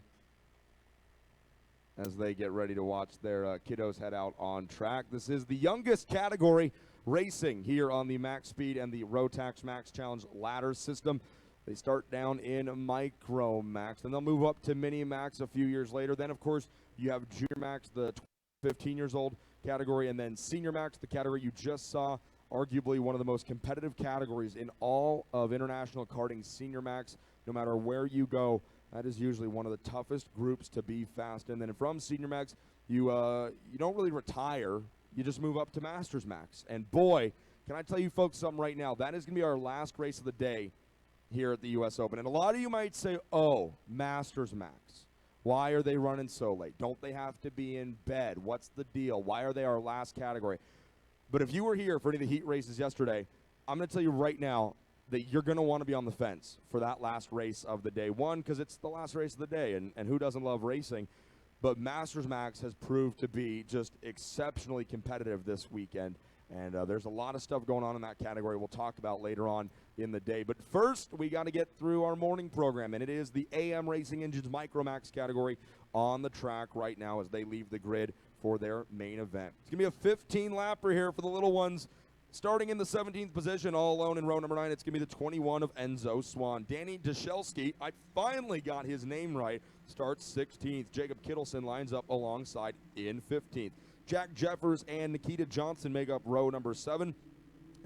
as they get ready to watch their kiddos head out on track. This is the youngest category racing here on the Max Speed and the Rotax Max Challenge ladder system. They start down in Micro Max, then they'll move up to Mini Max a few years later. Then, of course, you have Junior Max, the 15 years old category, and then Senior Max, the category you just saw, arguably one of the most competitive categories in all of international karting. Senior Max, no matter where you go, that is usually one of the toughest groups to be fast in. Then from Senior Max, you don't really retire. You just move up to Masters Max. And boy, can I tell you folks something right now, that is going to be our last race of the day here at the U.S. Open. And a lot of you might say, oh, Masters Max. Why are they running so late? Don't they have to be in bed? What's the deal? Why are they our last category? But if you were here for any of the heat races yesterday, I'm going to tell you right now that you're going to want to be on the fence for that last race of the day. One, because it's the last race of the day, and who doesn't love racing? But Masters Max has proved to be just exceptionally competitive this weekend, and there's a lot of stuff going on in that category we'll talk about later on in the day. But first, we got to get through our morning program, and it is the AM Racing Engines Micromax category on the track right now as they leave the grid for their main event. It's going to be a 15-lapper here for the little ones. Starting in the 17th position, all alone in row number 9, it's going to be the 21 of Enzo Swan. Danny Dashelski, I finally got his name right, starts 16th. Jacob Kittleson lines up alongside in 15th. Jack Jeffers and Nikita Johnson make up row number 7.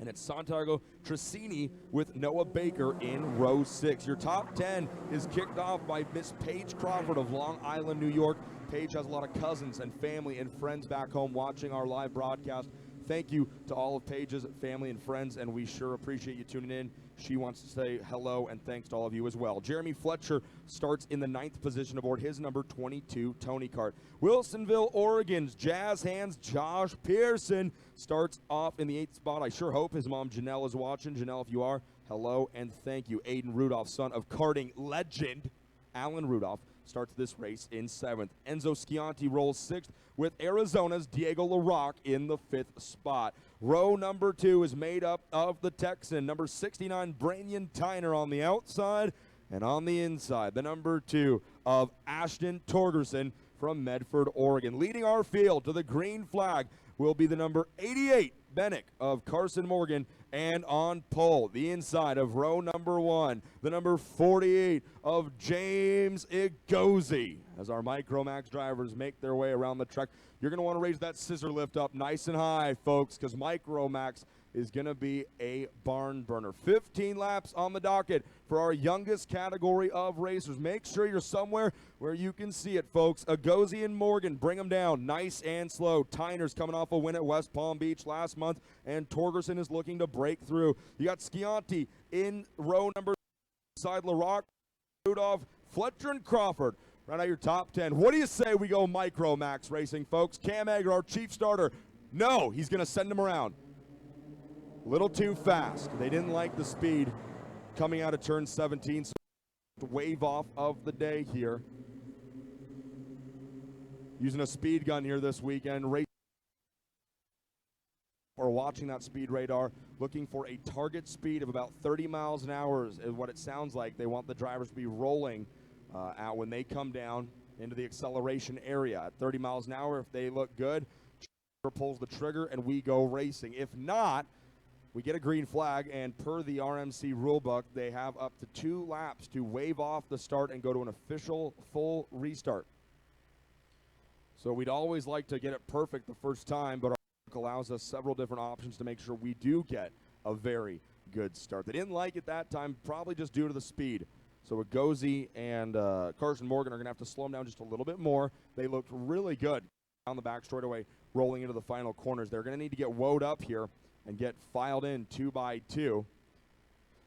And it's Santiago Trissini with Noah Baker in row 6. Your top 10 is kicked off by Miss Paige Crawford of Long Island, New York. Paige has a lot of cousins and family and friends back home watching our live broadcast. Thank you to all of Paige's family and friends, and we sure appreciate you tuning in. She wants to say hello and thanks to all of you as well. Jeremy Fletcher starts in the 9th position aboard his number 22 Tony Kart. Wilsonville, Oregon's jazz hands Josh Pearson starts off in the 8th spot. I sure hope his mom Janelle is watching. Janelle, if you are, hello and thank you. Aiden Rudolph, son of karting legend Alan Rudolph, starts this race in 7th. Enzo Schianti rolls 6th with Arizona's Diego LaRocque in the 5th spot. Row number 2 is made up of the Texan, number 69, Branyan Tyner on the outside, and on the inside, the number 2 of Ashton Torgerson from Medford, Oregon. Leading our field to the green flag will be the number 88, Bennick of Carson Morgan, and on pole, the inside of row number 1, the number 48 of James Igozi. As our Micromax drivers make their way around the track, you're going to want to raise that scissor lift up nice and high, folks, because Micromax is going to be a barn burner. 15 laps on the docket for our youngest category of racers. Make sure you're somewhere where you can see it, folks. Agozi and Morgan, bring them down nice and slow. Tyner's coming off a win at West Palm Beach last month, and Torgerson is looking to break through. You got Schianti in row number side, LaRocque, Rudolph, Fletcher, and Crawford. Right out your top 10. What do you say we go Micromax racing, folks? Cam Egger, our chief starter. No, he's going to send him around. A little too fast. They didn't like the speed coming out of turn 17, so wave off of the day here. Using a speed gun here this weekend. Or watching that speed radar, looking for a target speed of about 30 miles an hour is what it sounds like. They want the drivers to be rolling out when they come down into the acceleration area. At 30 miles an hour, if they look good, pulls the trigger and we go racing. If not, we get a green flag, and per the RMC rulebook, they have up to 2 laps to wave off the start and go to an official full restart. So we'd always like to get it perfect the first time, but our book allows us several different options to make sure we do get a very good start. They didn't like it that time, probably just due to the speed. So Agozi and Carson Morgan are going to have to slow them down just a little bit more. They looked really good down the back straightaway, rolling into the final corners. They're going to need to get woed up here and get filed in 2 by 2.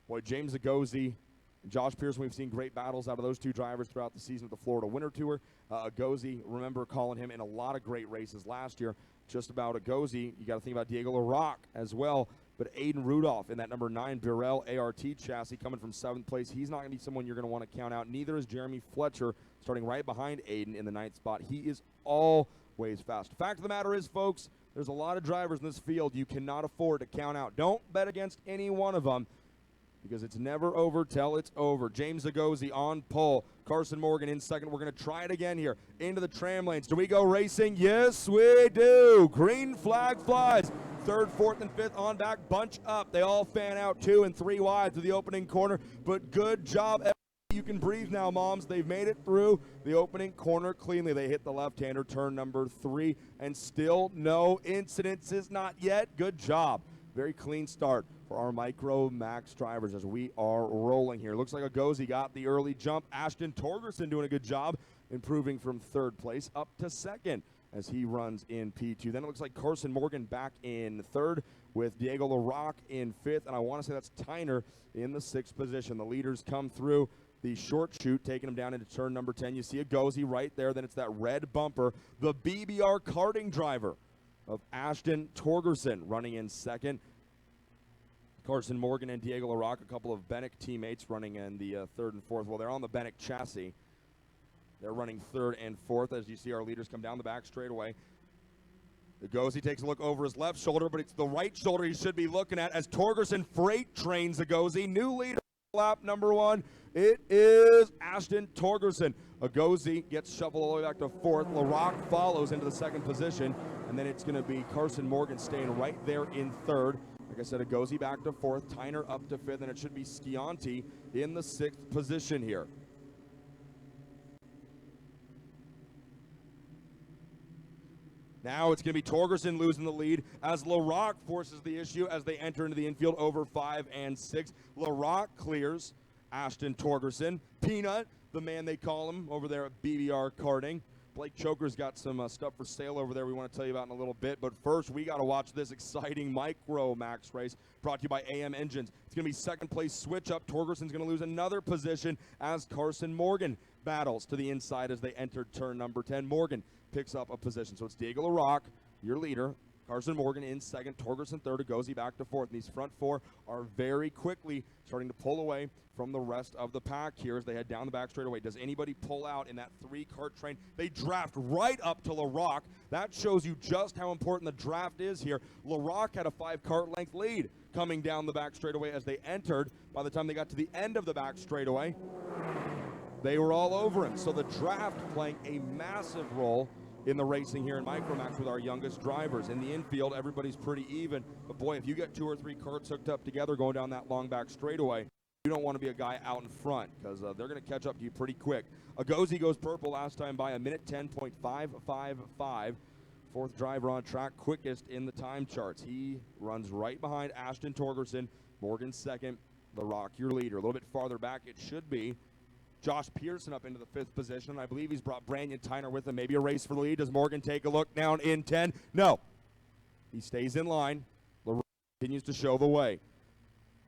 Boy, James Agozi and Josh Pearson, we've seen great battles out of those two drivers throughout the season at the Florida Winter Tour. Agozi, remember calling him in a lot of great races last year. Just about Agozi, you got to think about Diego LaRocque as well. But Aiden Rudolph in that number 9 Burrell ART chassis coming from 7th place. He's not going to be someone you're going to want to count out. Neither is Jeremy Fletcher, starting right behind Aiden in the 9th spot. He is always fast. Fact of the matter is, folks, there's a lot of drivers in this field you cannot afford to count out. Don't bet against any one of them, because it's never over till it's over. James Zagozi on pole. Carson Morgan in second. We're going to try it again here. Into the tram lanes. Do we go racing? Yes, we do. Green flag flies. 3rd, 4th, and 5th on back. Bunch up. They all fan out 2 and 3 wide to the opening corner. But good job. You can breathe now, moms. They've made it through the opening corner cleanly. They hit the left-hander, turn number 3, and still no incidences. Not yet. Good job. Very clean start for our Micro Max drivers as we are rolling here. Looks like Agozi got the early jump. Ashton Torgerson doing a good job, improving from 3rd place up to 2nd as he runs in P2. Then it looks like Carson Morgan back in 3rd with Diego LaRocque in 5th, and I want to say that's Tyner in the 6th position. The leaders come through the short chute, taking him down into turn number 10. You see Agozi right there. Then it's that red bumper. The BBR karting driver of Ashton Torgerson running in 2nd. Carson Morgan and Diego LaRocque, a couple of Bennick teammates, running in the 3rd and 4th. Well, they're on the Bennick chassis. They're running 3rd and 4th as you see our leaders come down the back straightaway. Agozi takes a look over his left shoulder, but it's the right shoulder he should be looking at as Torgerson freight trains Agozi. New leader lap number 1. It is Ashton Torgerson. Agozi gets shuffled all the way back to 4th. LaRocque follows into the 2nd position, and then it's going to be Carson Morgan staying right there in 3rd. Like I said, Agozi back to 4th, Tyner up to 5th, and it should be Schianti in the 6th position here. Now it's going to be Torgerson losing the lead as LaRocque forces the issue as they enter into the infield over 5 and 6. LaRocque clears Ashton Torgerson. Peanut, the man they call him over there at BBR Karting. Blake Choker's got some stuff for sale over there we want to tell you about in a little bit. But first, we got to watch this exciting Micro Max race brought to you by AM Engines. It's going to be 2nd place switch up. Torgerson's going to lose another position as Carson Morgan battles to the inside as they enter turn number 10. Morgan picks up a position. So it's Diego LaRocque, your leader. Carson Morgan in 2nd, Torgerson 3rd, Agozi back to 4th. And these front 4 are very quickly starting to pull away from the rest of the pack here as they head down the back straightaway. Does anybody pull out in that 3-cart train? They draft right up to LaRocque. That shows you just how important the draft is here. LaRocque had a 5-cart length lead coming down the back straightaway as they entered. By the time they got to the end of the back straightaway, they were all over him. So the draft playing a massive role in the racing here in Micromax with our youngest drivers. In the infield, everybody's pretty even. But boy, if you get 2 or 3 carts hooked up together going down that long back straightaway, you don't want to be a guy out in front because they're going to catch up to you pretty quick. Agozi goes purple last time by a minute 10.555. 4th driver on track, quickest in the time charts. He runs right behind Ashton Torgerson. Morgan 2nd, LaRocque your leader. A little bit farther back it should be Josh Pearson up into the 5th position. I believe he's brought Brandon Tyner with him. Maybe a race for the lead. Does Morgan take a look down in 10? No. He stays in line. LaRocque continues to show the way.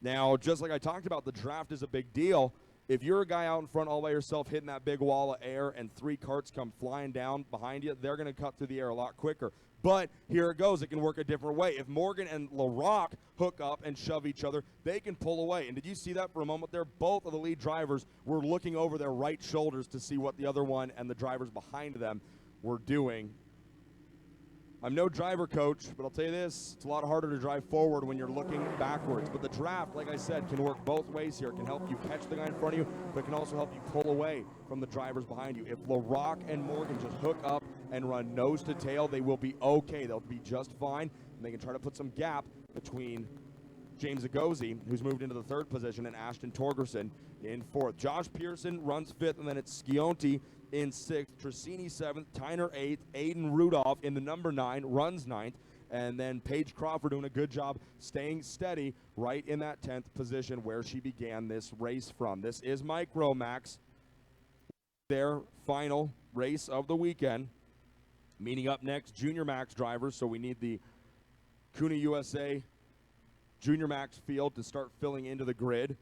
Now, just like I talked about, the draft is a big deal. If you're a guy out in front all by yourself hitting that big wall of air and 3 carts come flying down behind you, they're going to cut through the air a lot quicker. But here it goes. It can work a different way. If Morgan and LaRocque hook up and shove each other, they can pull away. And did you see that for a moment there? Both of the lead drivers were looking over their right shoulders to see what the other one and the drivers behind them were doing. I'm no driver coach, but I'll tell you this, it's a lot harder to drive forward when you're looking backwards. But the draft, like I said, can work both ways here. It can help you catch the guy in front of you, but it can also help you pull away from the drivers behind you. If LaRocque and Morgan just hook up and run nose to tail, they will be okay. They'll be just fine, and they can try to put some gap between James Agozi, who's moved into the 3rd position, and Ashton Torgerson in 4th. Josh Pearson runs 5th, and then it's Schianti in 6th, Trissini 7th, Tyner 8th, Aiden Rudolph in the number 9, runs 9th, and then Paige Crawford doing a good job staying steady right in that 10th position where she began this race from. This is Micro Max, their final race of the weekend. Meeting up next, Junior Max drivers, so we need the Kuna USA Junior Max field to start filling into the grid.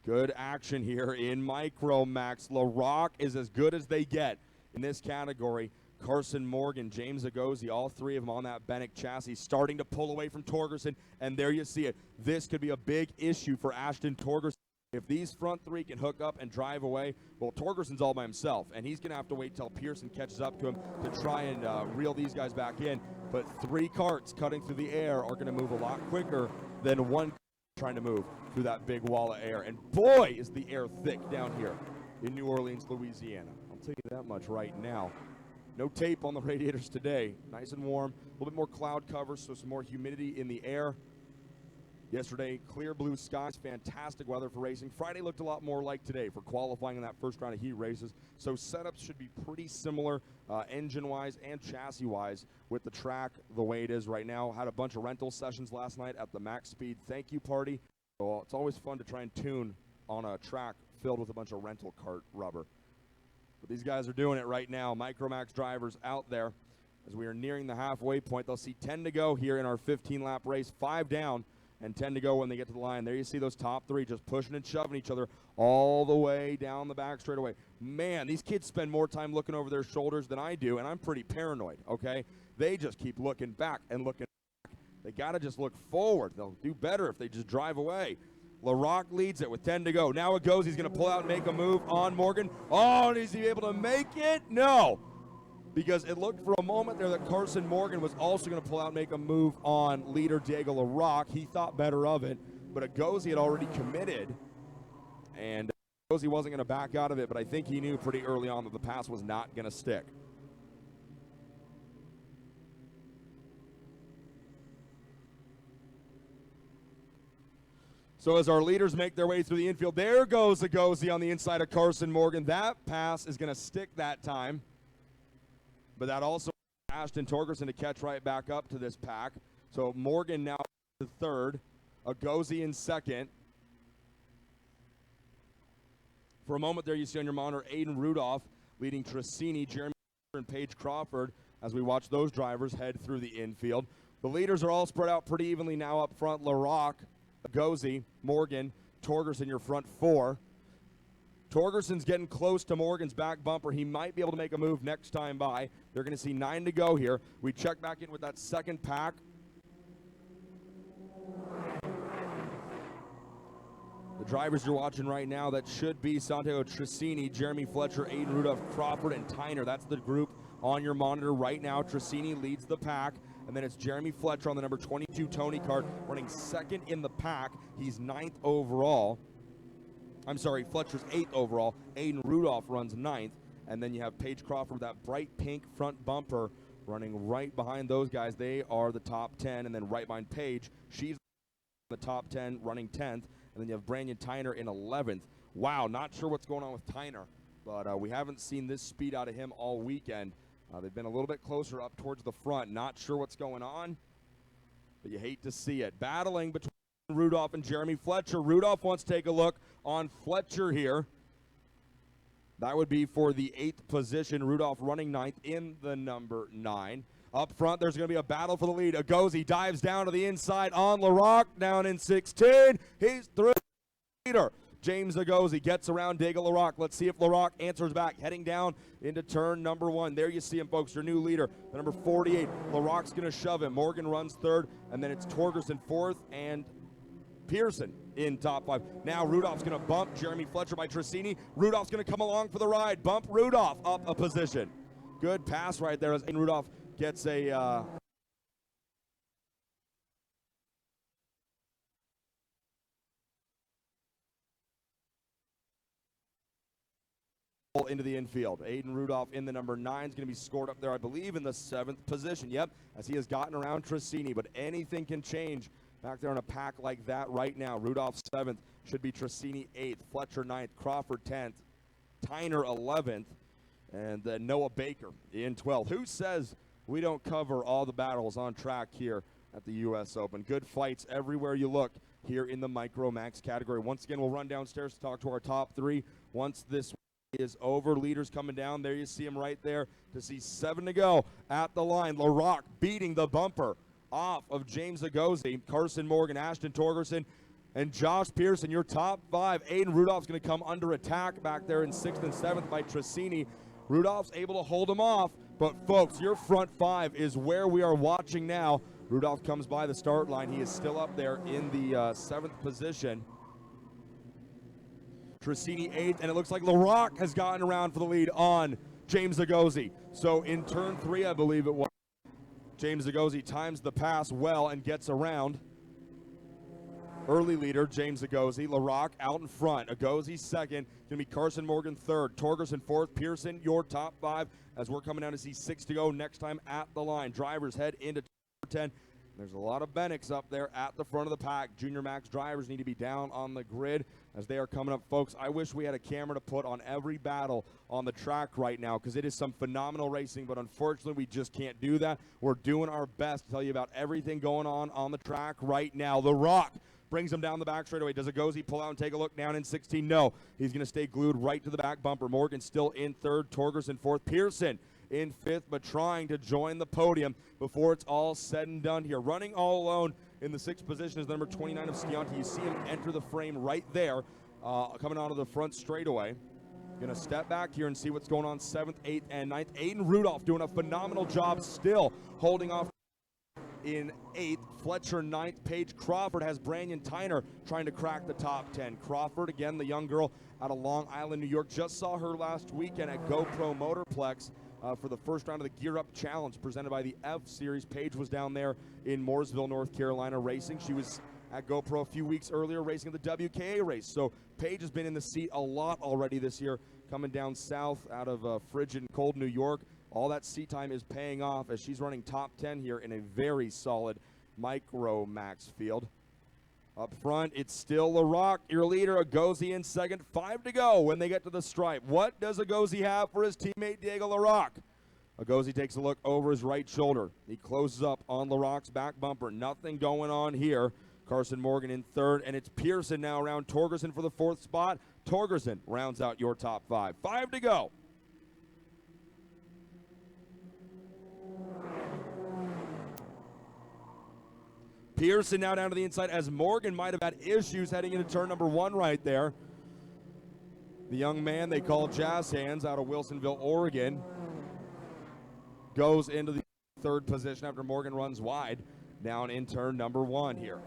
Good action here in Micro Max. LaRocque is as good as they get in this category. Carson Morgan, James Agozi, all three of them on that Bennick chassis, starting to pull away from Torgerson, and there you see it. This could be a big issue for Ashton Torgerson. If these front three can hook up and drive away, well, Torgerson's all by himself, and he's going to have to wait till Pearson catches up to him to try and reel these guys back in. But three carts cutting through the air are going to move a lot quicker than one trying to move through that big wall of air. And boy, is the air thick down here in New Orleans, Louisiana. I'll tell you that much right now. No tape on the radiators today. Nice and warm. A little bit more cloud cover, so some more humidity in the air. Yesterday, clear blue skies, fantastic weather for racing. Friday looked a lot more like today for qualifying in that first round of heat races. So setups should be pretty similar engine-wise and chassis-wise with the track the way it is right now. Had a bunch of rental sessions last night at the Max Speed thank you party. So it's always fun to try and tune on a track filled with a bunch of rental cart rubber. But these guys are doing it right now. Micromax drivers out there. As we are nearing the halfway point, they'll see 10 to go here in our 15-lap race. 5 down and 10 to go when they get to the line. There you see those top three just pushing and shoving each other all the way down the back straightaway. Man, these kids spend more time looking over their shoulders than I do, and I'm pretty paranoid, okay? They just keep looking back and looking back. They got to just look forward. They'll do better if they just drive away. LaRock leads it with 10 to go. Now it goes. He's going to pull out and make a move on Morgan. Oh, and is he able to make it? No, because it looked for a moment there that Carson Morgan was also going to pull out and make a move on leader Diego LaRock. He thought better of it, but Agozi had already committed, and Agozi wasn't going to back out of it, but I think he knew pretty early on that the pass was not going to stick. So as our leaders make their way through the infield, there goes Agozi on the inside of Carson Morgan. That pass is going to stick that time. But that also Ashton Torgerson to catch right back up to this pack. So Morgan now to third, Agozi in second. For a moment there you see on your monitor Aiden Rudolph leading Trissini, Jeremy and Paige Crawford as we watch those drivers head through the infield. The leaders are all spread out pretty evenly now up front. LaRock, Agozi, Morgan, Torgerson, your front four. Torgerson's getting close to Morgan's back bumper. He might be able to make a move next time by. They're going to see 9 to go here. We check back in with that second pack. The drivers you're watching right now, that should be Santiago Trissini, Jeremy Fletcher, Aiden Rudolph, Crawford, and Tyner. That's the group on your monitor right now. Trissini leads the pack. And then it's Jeremy Fletcher on the number 22 Tony cart running second in the pack. He's 9th overall. I'm sorry, Fletcher's 8th overall. Aiden Rudolph runs 9th. And then you have Paige Crawford with that bright pink front bumper running right behind those guys. They are the top 10. And then right behind Paige, she's the top 10 running 10th. And then you have Brandon Tyner in 11th. Wow, not sure what's going on with Tyner. But we haven't seen this speed out of him all weekend. They've been a little bit closer up towards the front. Not sure what's going on, but you hate to see it. Battling between Rudolph and Jeremy Fletcher. Rudolph wants to take a look on Fletcher here. That would be for the 8th position. Rudolph running 9th in the number 9. Up front, there's going to be a battle for the lead. Agozi dives down to the inside on LaRock, down in 16. He's through the leader. James Agozi gets around Diego LaRock. Let's see if LaRock answers back, heading down into turn number 1. There you see him, folks, your new leader, the number 48. LaRock's going to shove him. Morgan runs 3rd, and then it's Torgerson 4th, and Pearson in top 5. Now Rudolph's going to bump Jeremy Fletcher by Trissini. Rudolph's going to come along for the ride. Bump Rudolph up a position. Good pass right there as Rudolph gets a... into the infield. Aiden Rudolph in the number 9 is going to be scored up there, I believe, in the 7th position. Yep, as he has gotten around Trissini, but anything can change back there on a pack like that right now. Rudolph 7th, should be Trissini 8th, Fletcher 9th, Crawford 10th, Tyner 11th, and then Noah Baker in 12th. Who says we don't cover all the battles on track here at the U.S. Open? Good fights everywhere you look here in the Micromax category. Once again, we'll run downstairs to talk to our top 3 once this is over. Leaders coming down. There you see him right there to see 7 to go at the line. LaRock beating the bumper off of James Agozi, Carson Morgan, Ashton Torgerson, and Josh Pearson. Your top 5. Aiden Rudolph's going to come under attack back there in 6th and 7th by Trissini. Rudolph's able to hold him off, But, folks, your front five is where we are watching now. Rudolph comes by the start line. He is still up there in the 7th position. Trissini 8th, and it looks like LaRock has gotten around for the lead on James Zagosi. So in turn 3, I believe it was, James Zagosi times the pass well and gets around. Early leader, James Zagosi. LaRock out in front. Agosi second. Going to be Carson Morgan third. Torgerson fourth. Pearson, your top 5 as we're coming down to see 6 to go next time at the line. Drivers head into 10. There's a lot of Bennecks up there at the front of the pack. Junior Max drivers need to be down on the grid as they are coming up. Folks, I wish we had a camera to put on every battle on the track right now because it is some phenomenal racing, but unfortunately we just can't do that. We're doing our best to tell you about everything going on the track right now. The Rock brings him down the back straightaway. Does Agosi pull out and take a look down in 16? No. He's going to stay glued right to the back bumper. Morgan still in third. Torgerson fourth. Pearson in 5th, but trying to join the podium before it's all said and done here. Running all alone in the 6th position is number 29 of Schianti. You see him enter the frame right there, coming onto the front straightaway. Going to step back here and see what's going on 7th, 8th, and 9th. Aiden Rudolph doing a phenomenal job still holding off in 8th. Fletcher 9th. Paige Crawford has Branyan Tyner trying to crack the top 10. Crawford, again, the young girl out of Long Island, New York. Just saw her last weekend at GoPro Motorplex for the first round of the Gear Up Challenge presented by the F Series. Paige was down there in Mooresville, North Carolina racing. She was at GoPro a few weeks earlier racing the WKA race. So Paige has been in the seat a lot already this year, coming down south out of frigid and cold New York. All that seat time is paying off as she's running top 10 here in a very solid Micro Max field. Up front, it's still LaRock, your leader. Agosi in second. 5 to go when they get to the stripe. What does Agosi have for his teammate Diego LaRock? Agosi takes a look over his right shoulder. He closes up on LaRock's back bumper. Nothing going on here. Carson Morgan in third, and it's Pearson now around Torgerson for the 4th spot. Torgerson rounds out your top 5. 5 to go. Pearson now down to the inside as Morgan might have had issues heading into turn number 1 right there. The young man they call Jazz Hands out of Wilsonville, Oregon, goes into the 3rd position after Morgan runs wide down in turn number 1 here.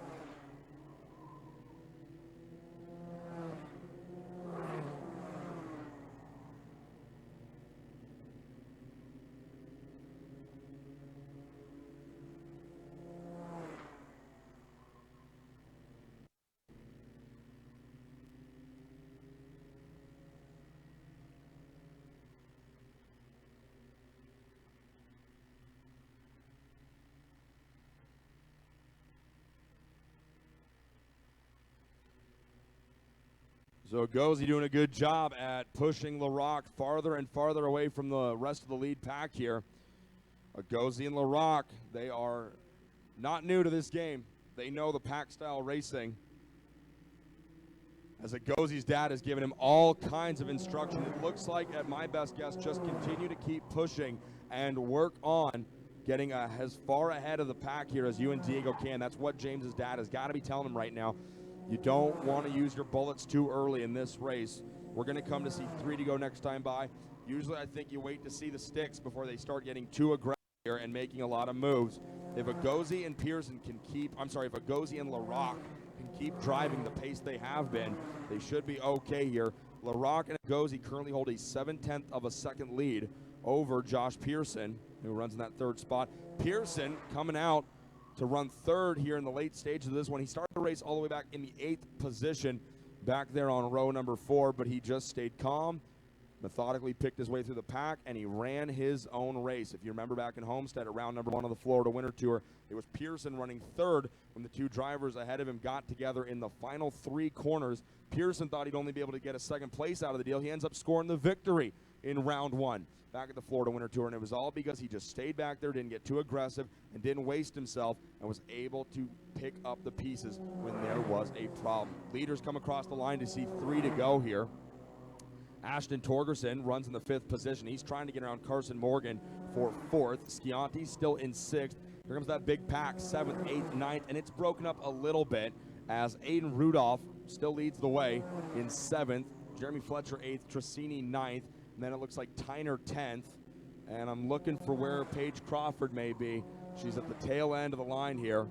So Agosi doing a good job at pushing LaRock farther and farther away from the rest of the lead pack here. Agosi and LaRock, they are not new to this game. They know the pack style racing. As Agosi's dad has given him all kinds of instruction. It looks like, at my best guess, just continue to keep pushing and work on getting as far ahead of the pack here as you and Diego can. That's what James's dad has got to be telling him right now. You don't want to use your bullets too early in this race. We're going to come to see 3 to go next time by. Usually I think you wait to see the sticks before they start getting too aggressive here and making a lot of moves. If Agosi and Pearson can keep, if Agosi and LaRock can keep driving the pace they have been, they should be okay here. LaRock and Agosi currently hold a 7/10 of a second lead over Josh Pearson, who runs in that 3rd spot. Pearson coming out to run 3rd here in the late stages of this one. He started the race all the way back in the 8th position back there on row number 4, but he just stayed calm, methodically picked his way through the pack, and he ran his own race. If you remember back in Homestead at round number 1 of the Florida Winter Tour, it was Pearson running 3rd when the 2 drivers ahead of him got together in the final 3 corners. Pearson thought he'd only be able to get a 2nd place out of the deal. He ends up scoring the victory in round 1 back at the Florida Winter Tour, and it was all because he just stayed back there, didn't get too aggressive, and didn't waste himself, and was able to pick up the pieces when there was a problem. Leaders come across the line to see 3 to go here. Ashton Torgerson runs in the 5th position. He's trying to get around Carson Morgan for 4th. Schianti still in 6th. Here comes that big pack, 7th, 8th, 9th, and it's broken up a little bit as Aiden Rudolph still leads the way in 7th. Jeremy Fletcher 8th, Trissini 9th, and then it looks like Tyner 10th, and I'm looking for where Paige Crawford may be. She's at the tail end of the line here.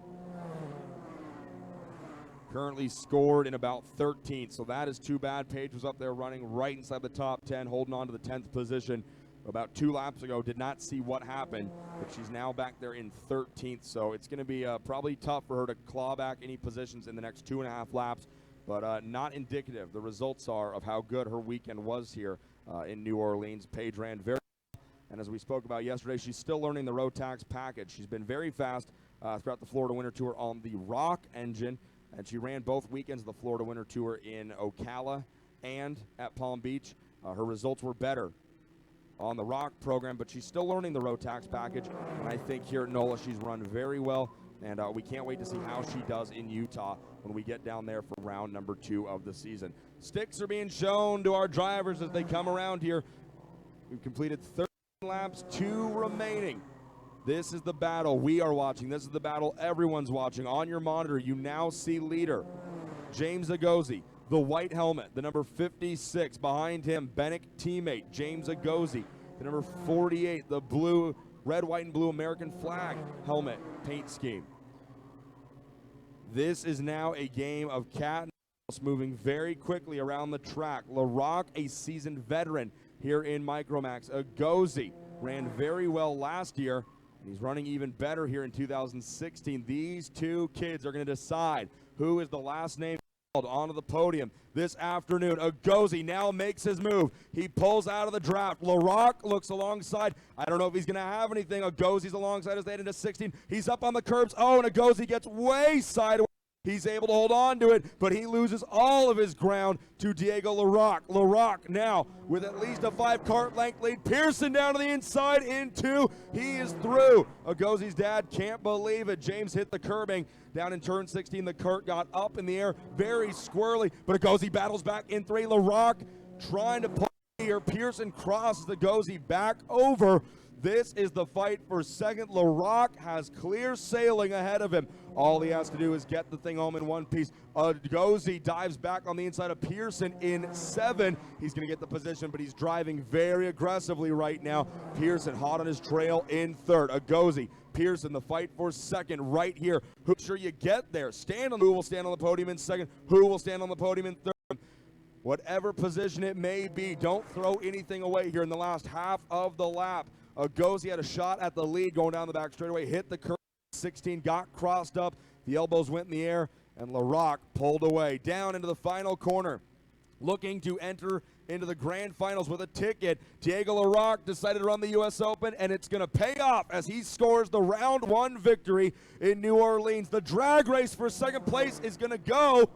Currently scored in about 13th, so that is too bad. Paige was up there running right inside the top 10, holding on to the 10th position about 2 laps ago. Did not see what happened, but she's now back there in 13th, so it's going to be probably tough for her to claw back any positions in the next 2.5 laps, but not indicative. The results are of how good her weekend was here in New Orleans. Paige ran very well, and as we spoke about yesterday, she's still learning the road tax package. She's been very fast throughout the Florida Winter Tour on the Rock engine, and she ran both weekends of the Florida Winter Tour in Ocala and at Palm Beach. Her results were better on the Rock program, but she's still learning the road tax package, and I think here at NOLA she's run very well, and we can't wait to see how she does in Utah when we get down there for round number 2 of the season. Sticks are being shown to our drivers as they come around here. We've completed 13 laps, 2 remaining. This is the battle we are watching. This is the battle everyone's watching. On your monitor, you now see leader James Agozi, the white helmet, the number 56. Behind him, Bennick teammate James Agozi, the number 48, the blue, red, white, and blue American flag helmet paint scheme. This is now a game of cat and mouse, moving very quickly around the track. LaRock, a seasoned veteran here in Micromax. Agozi ran very well last year, and he's running even better here in 2016. These two kids are going to decide who is the last name onto the podium this afternoon. Agozi now makes his move. He pulls out of the draft. LaRock looks alongside. I don't know if he's going to have anything. Agozi's alongside as they head into 16. He's up on the curbs. Oh, and Agozi gets way sideways. He's able to hold on to it, but he loses all of his ground to Diego LaRock. LaRock now with at least a 5-car length lead. Pearson down to the inside in 2. He is through. Agozi's dad can't believe it. James hit the curbing down in turn 16. The cart got up in the air, very squirrely, but Agozi battles back in 3. LaRock trying to pull here. Pearson crosses Agozi back over. This is the fight for second. LaRock has clear sailing ahead of him. All he has to do is get the thing home in one piece. Agozi dives back on the inside of Pearson in 7. He's going to get the position, but he's driving very aggressively right now. Pearson hot on his trail in 3rd. Agozi, Pearson, the fight for second right here. Who's sure you get there? Who will stand on the podium in 2nd? Who will stand on the podium in 3rd? Whatever position it may be, don't throw anything away here in the last half of the lap. Agozi had a shot at the lead going down the back straightaway, hit the curb, 16, got crossed up, the elbows went in the air, and LaRock pulled away. Down into the final corner, looking to enter into the grand finals with a ticket. Diego LaRock decided to run the U.S. Open, and it's going to pay off as he scores the round 1 victory in New Orleans. The drag race for 2nd place is going to go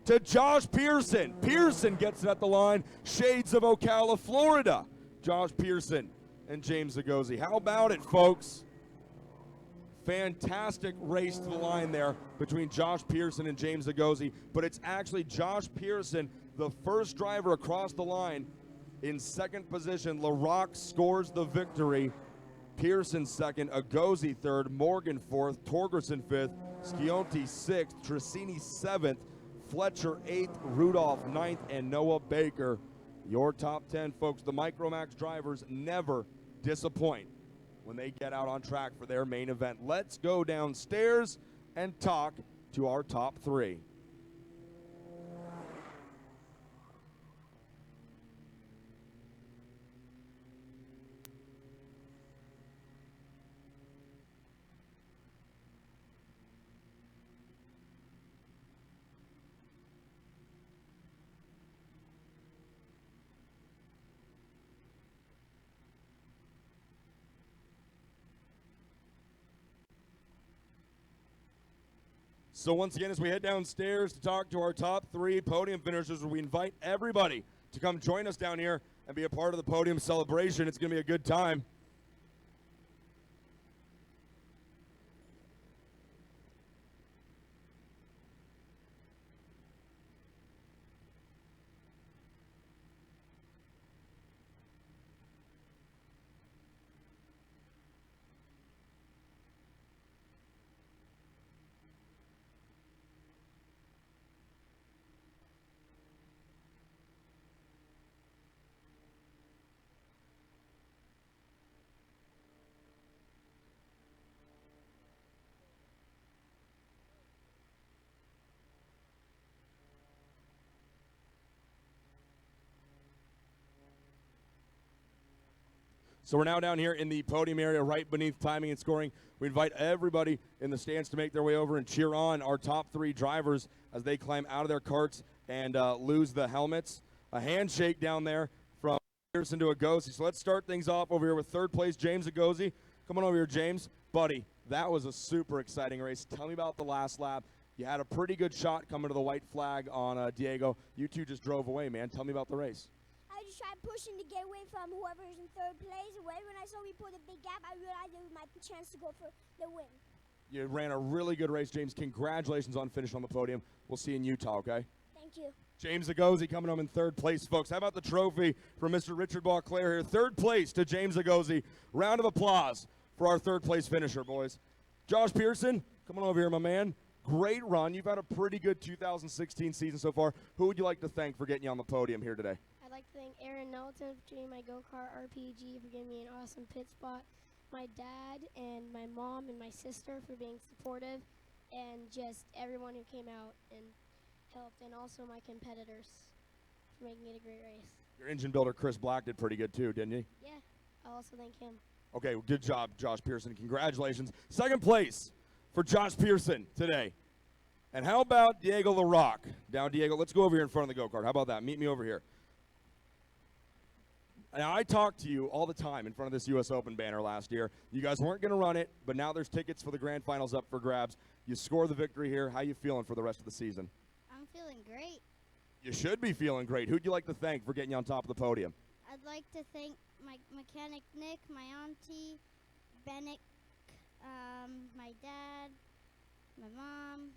to Josh Pearson. Pearson gets it at the line, shades of Ocala, Florida. Josh Pearson and James Agozi. How about it, folks? Fantastic race to the line there between Josh Pearson and James Agozi, but it's actually Josh Pearson, the first driver across the line in 2nd position. LaRock scores the victory. Pearson 2nd, Agozi 3rd, Morgan 4th, Torgerson 5th, Schionti 6th, Trissini 7th, Fletcher 8th, Rudolph 9th, and Noah Baker your top 10, folks. The Micromax drivers never disappoint when they get out on track for their main event. Let's go downstairs and talk to our top 3. So once again, as we head downstairs to talk to our top 3 podium finishers, we invite everybody to come join us down here and be a part of the podium celebration. It's going to be a good time. So we're now down here in the podium area right beneath timing and scoring. We invite everybody in the stands to make their way over and cheer on our top 3 drivers as they climb out of their carts and lose the helmets. A handshake down there from Pearson to Agosi. So let's start things off over here with third place, James Agosi. Come on over here, James. Buddy, that was a super exciting race. Tell me about the last lap. You had a pretty good shot coming to the white flag on Diego. You two just drove away, man. Tell me about the race. I just tried pushing to get away from whoever is in third place. When I saw we put a big gap, I realized it was my chance to go for the win. You ran a really good race, James. Congratulations on finishing on the podium. We'll see you in Utah, okay? Thank you. James Agosi coming home in third place, folks. How about the trophy from Mr. Richard Beauclair here? Third place to James Agosi. Round of applause for our third place finisher, boys. Josh Pearson, come on over here, my man. Great run. You've had a pretty good 2016 season so far. Who would you like to thank for getting you on the podium here today? I'd like to thank Aaron Knowlton for treating my go-kart RPG, for giving me an awesome pit spot, my dad and my mom and my sister for being supportive, and just everyone who came out and helped, and also my competitors for making it a great race. Your engine builder, Chris Black, did pretty good too, didn't he? Yeah, I'll also thank him. Okay, well, good job, Josh Pearson. Congratulations. Second place for Josh Pearson today. And how about Diego LaRock? Down, Diego. Let's go over here in front of the go-kart. How about that? Meet me over here. Now, I talked to you all the time in front of this U.S. Open banner last year. You guys weren't going to run it, but now there's tickets for the grand finals up for grabs. You score the victory here. How you feeling for the rest of the season? I'm feeling great. You should be feeling great. Who'd you like to thank for getting you on top of the podium? I'd like to thank my mechanic Nick, my auntie, Bennett, my dad, my mom,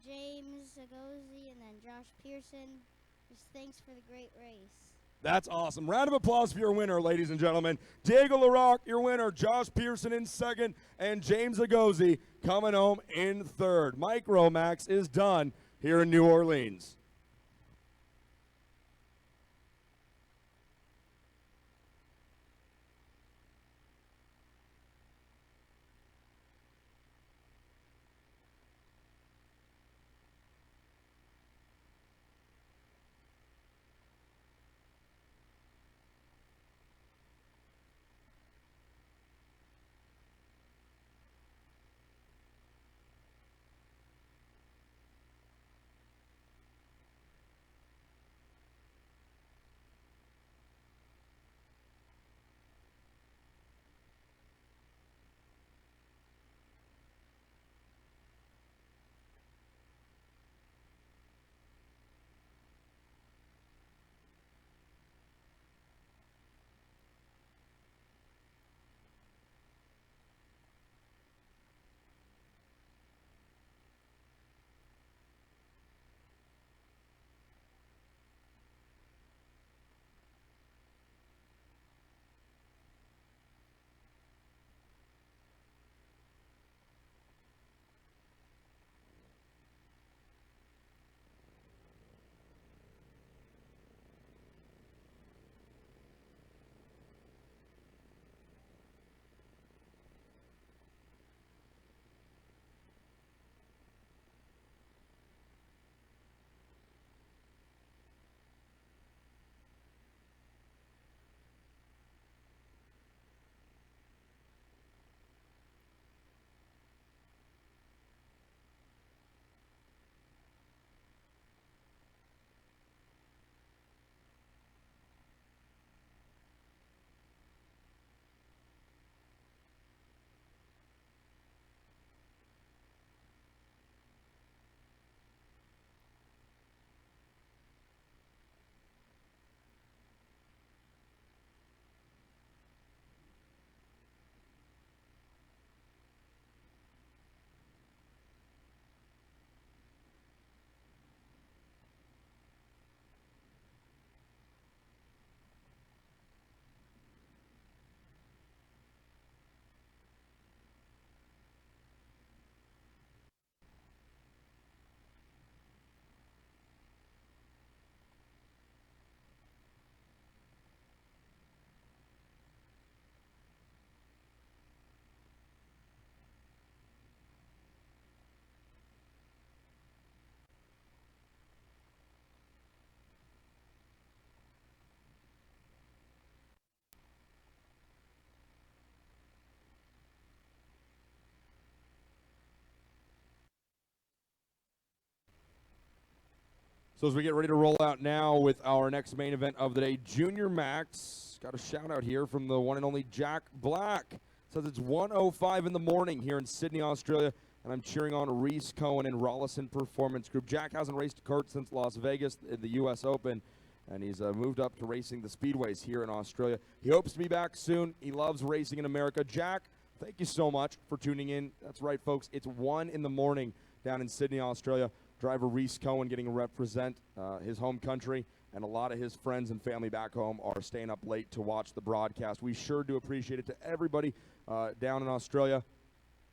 James Agosi, and then Josh Pearson. Just thanks for the great race. That's awesome. Round of applause for your winner, ladies and gentlemen. Diego LaRock, your winner. Josh Pearson in second, and James Agosi coming home in third. Micromax is done here in New Orleans. So as we get ready to roll out now with our next main event of the day, Junior Max, got a shout out here from the one and only Jack Black. Says it's 1:05 in the morning here in Sydney, Australia, and I'm cheering on Reese Cohen and Rollison Performance Group. Jack hasn't raced a kart since Las Vegas in the U.S. Open, and he's moved up to racing the speedways here in Australia. He hopes to be back soon. He loves racing in America. Jack, thank you so much for tuning in. That's right, folks. It's 1 in the morning down in Sydney, Australia. Driver Reese Cohen getting to represent his home country, and a lot of his friends and family back home are staying up late to watch the broadcast. We sure do appreciate it. To everybody down in Australia,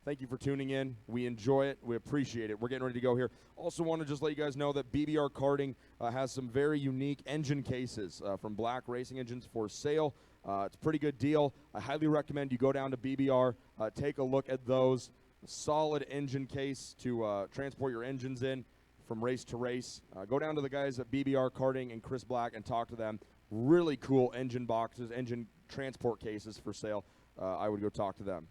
thank you for tuning in. We enjoy it. We appreciate it. We're getting ready to go here. Also want to just let you guys know that BBR Karting has some very unique engine cases from Black Racing Engines for sale. It's a pretty good deal. I highly recommend you go down to BBR, take a look at those. A solid engine case to transport your engines in from race to race. Go down to the guys at BBR Karting and Chris Black and talk to them. Really cool engine boxes, engine transport cases for sale. I would go talk to them.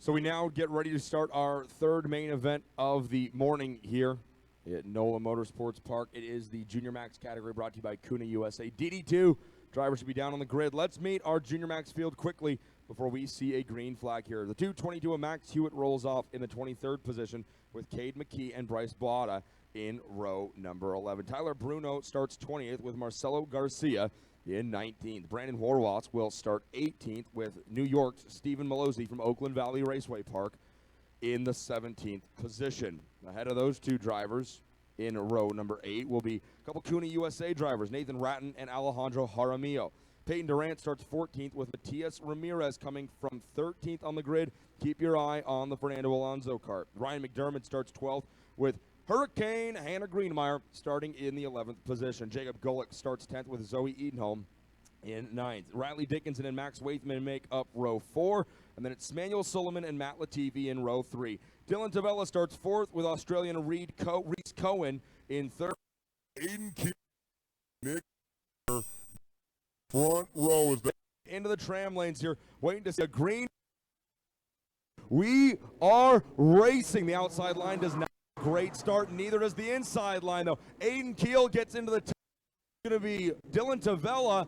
So we now get ready to start our third main event of the morning here at NOLA Motorsports Park. It is the Junior Max category brought to you by Kuna USA. DD2 drivers should be down on the grid. Let's meet our Junior Max field quickly before we see a green flag here. The 222 of Max Hewitt rolls off in the 23rd position with Cade McKee and Bryce Botta in row number 11. Tyler Bruno starts 20th with Marcelo Garcia in 19th. Brandon Horwatz will start 18th with New York's Stephen Malozzi from Oakland Valley Raceway Park in the 17th position. Ahead of those two drivers in row number 8 will be a couple Kuna USA drivers, Nathan Ratton and Alejandro Jaramillo. Peyton Durant starts 14th with Matias Ramirez coming from 13th on the grid. Keep your eye on the Fernando Alonso kart. Ryan McDermott starts 12th with Hurricane Hannah Greenmeyer starting in the 11th position. Jacob Golick starts 10th with Zoe Edenholm in 9th. Riley Dickinson and Max Waithman make up row 4. And then it's Manuel Sullivan and Matt Latifi in row 3. Dylan Tavella starts 4th with Australian Reese Cohen in 3rd. Aiden Key, Nick, front row is into the tram lanes here, waiting to see a green. We are racing. The outside line does not. Great start, neither does the inside line, though. Aiden Keel gets into the It's going to be Dylan Tavella,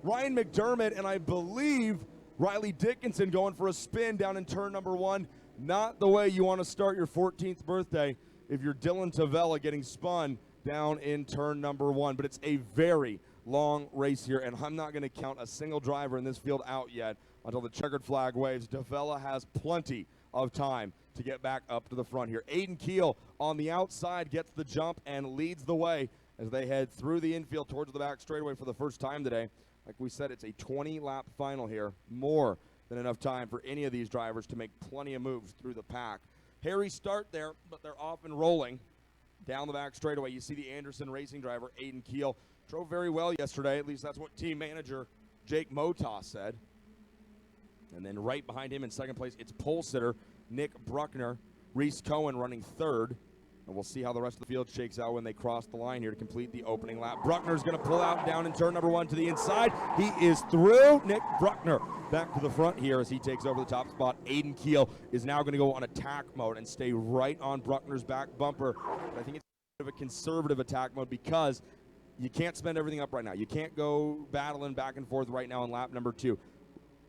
Ryan McDermott, and I believe Riley Dickinson going for a spin down in turn number 1. Not the way you want to start your 14th birthday if you're Dylan Tavella getting spun down in turn number 1. But it's a very long race here, and I'm not going to count a single driver in this field out yet until the checkered flag waves. Tavella has plenty of time to get back up to the front here. Aiden Keel on the outside gets the jump and leads the way as they head through the infield towards the back straightaway for the first time today. Like we said, it's a 20-lap final here. More than enough time for any of these drivers to make plenty of moves through the pack. Hairy start there, but they're off and rolling down the back straightaway. You see the Anderson Racing driver, Aiden Keel, drove very well yesterday. At least that's what team manager Jake Motas said. And then right behind him in second place, it's pole sitter Nick Bruckner. Reese Cohen running 3rd. And we'll see how the rest of the field shakes out when they cross the line here to complete the opening lap. Bruckner's going to pull out down in turn number 1 to the inside. He is through. Nick Bruckner back to the front here as he takes over the top spot. Aiden Keel is now going to go on attack mode and stay right on Bruckner's back bumper. But I think it's a bit of a conservative attack mode because you can't spend everything up right now. You can't go battling back and forth right now in lap number 2.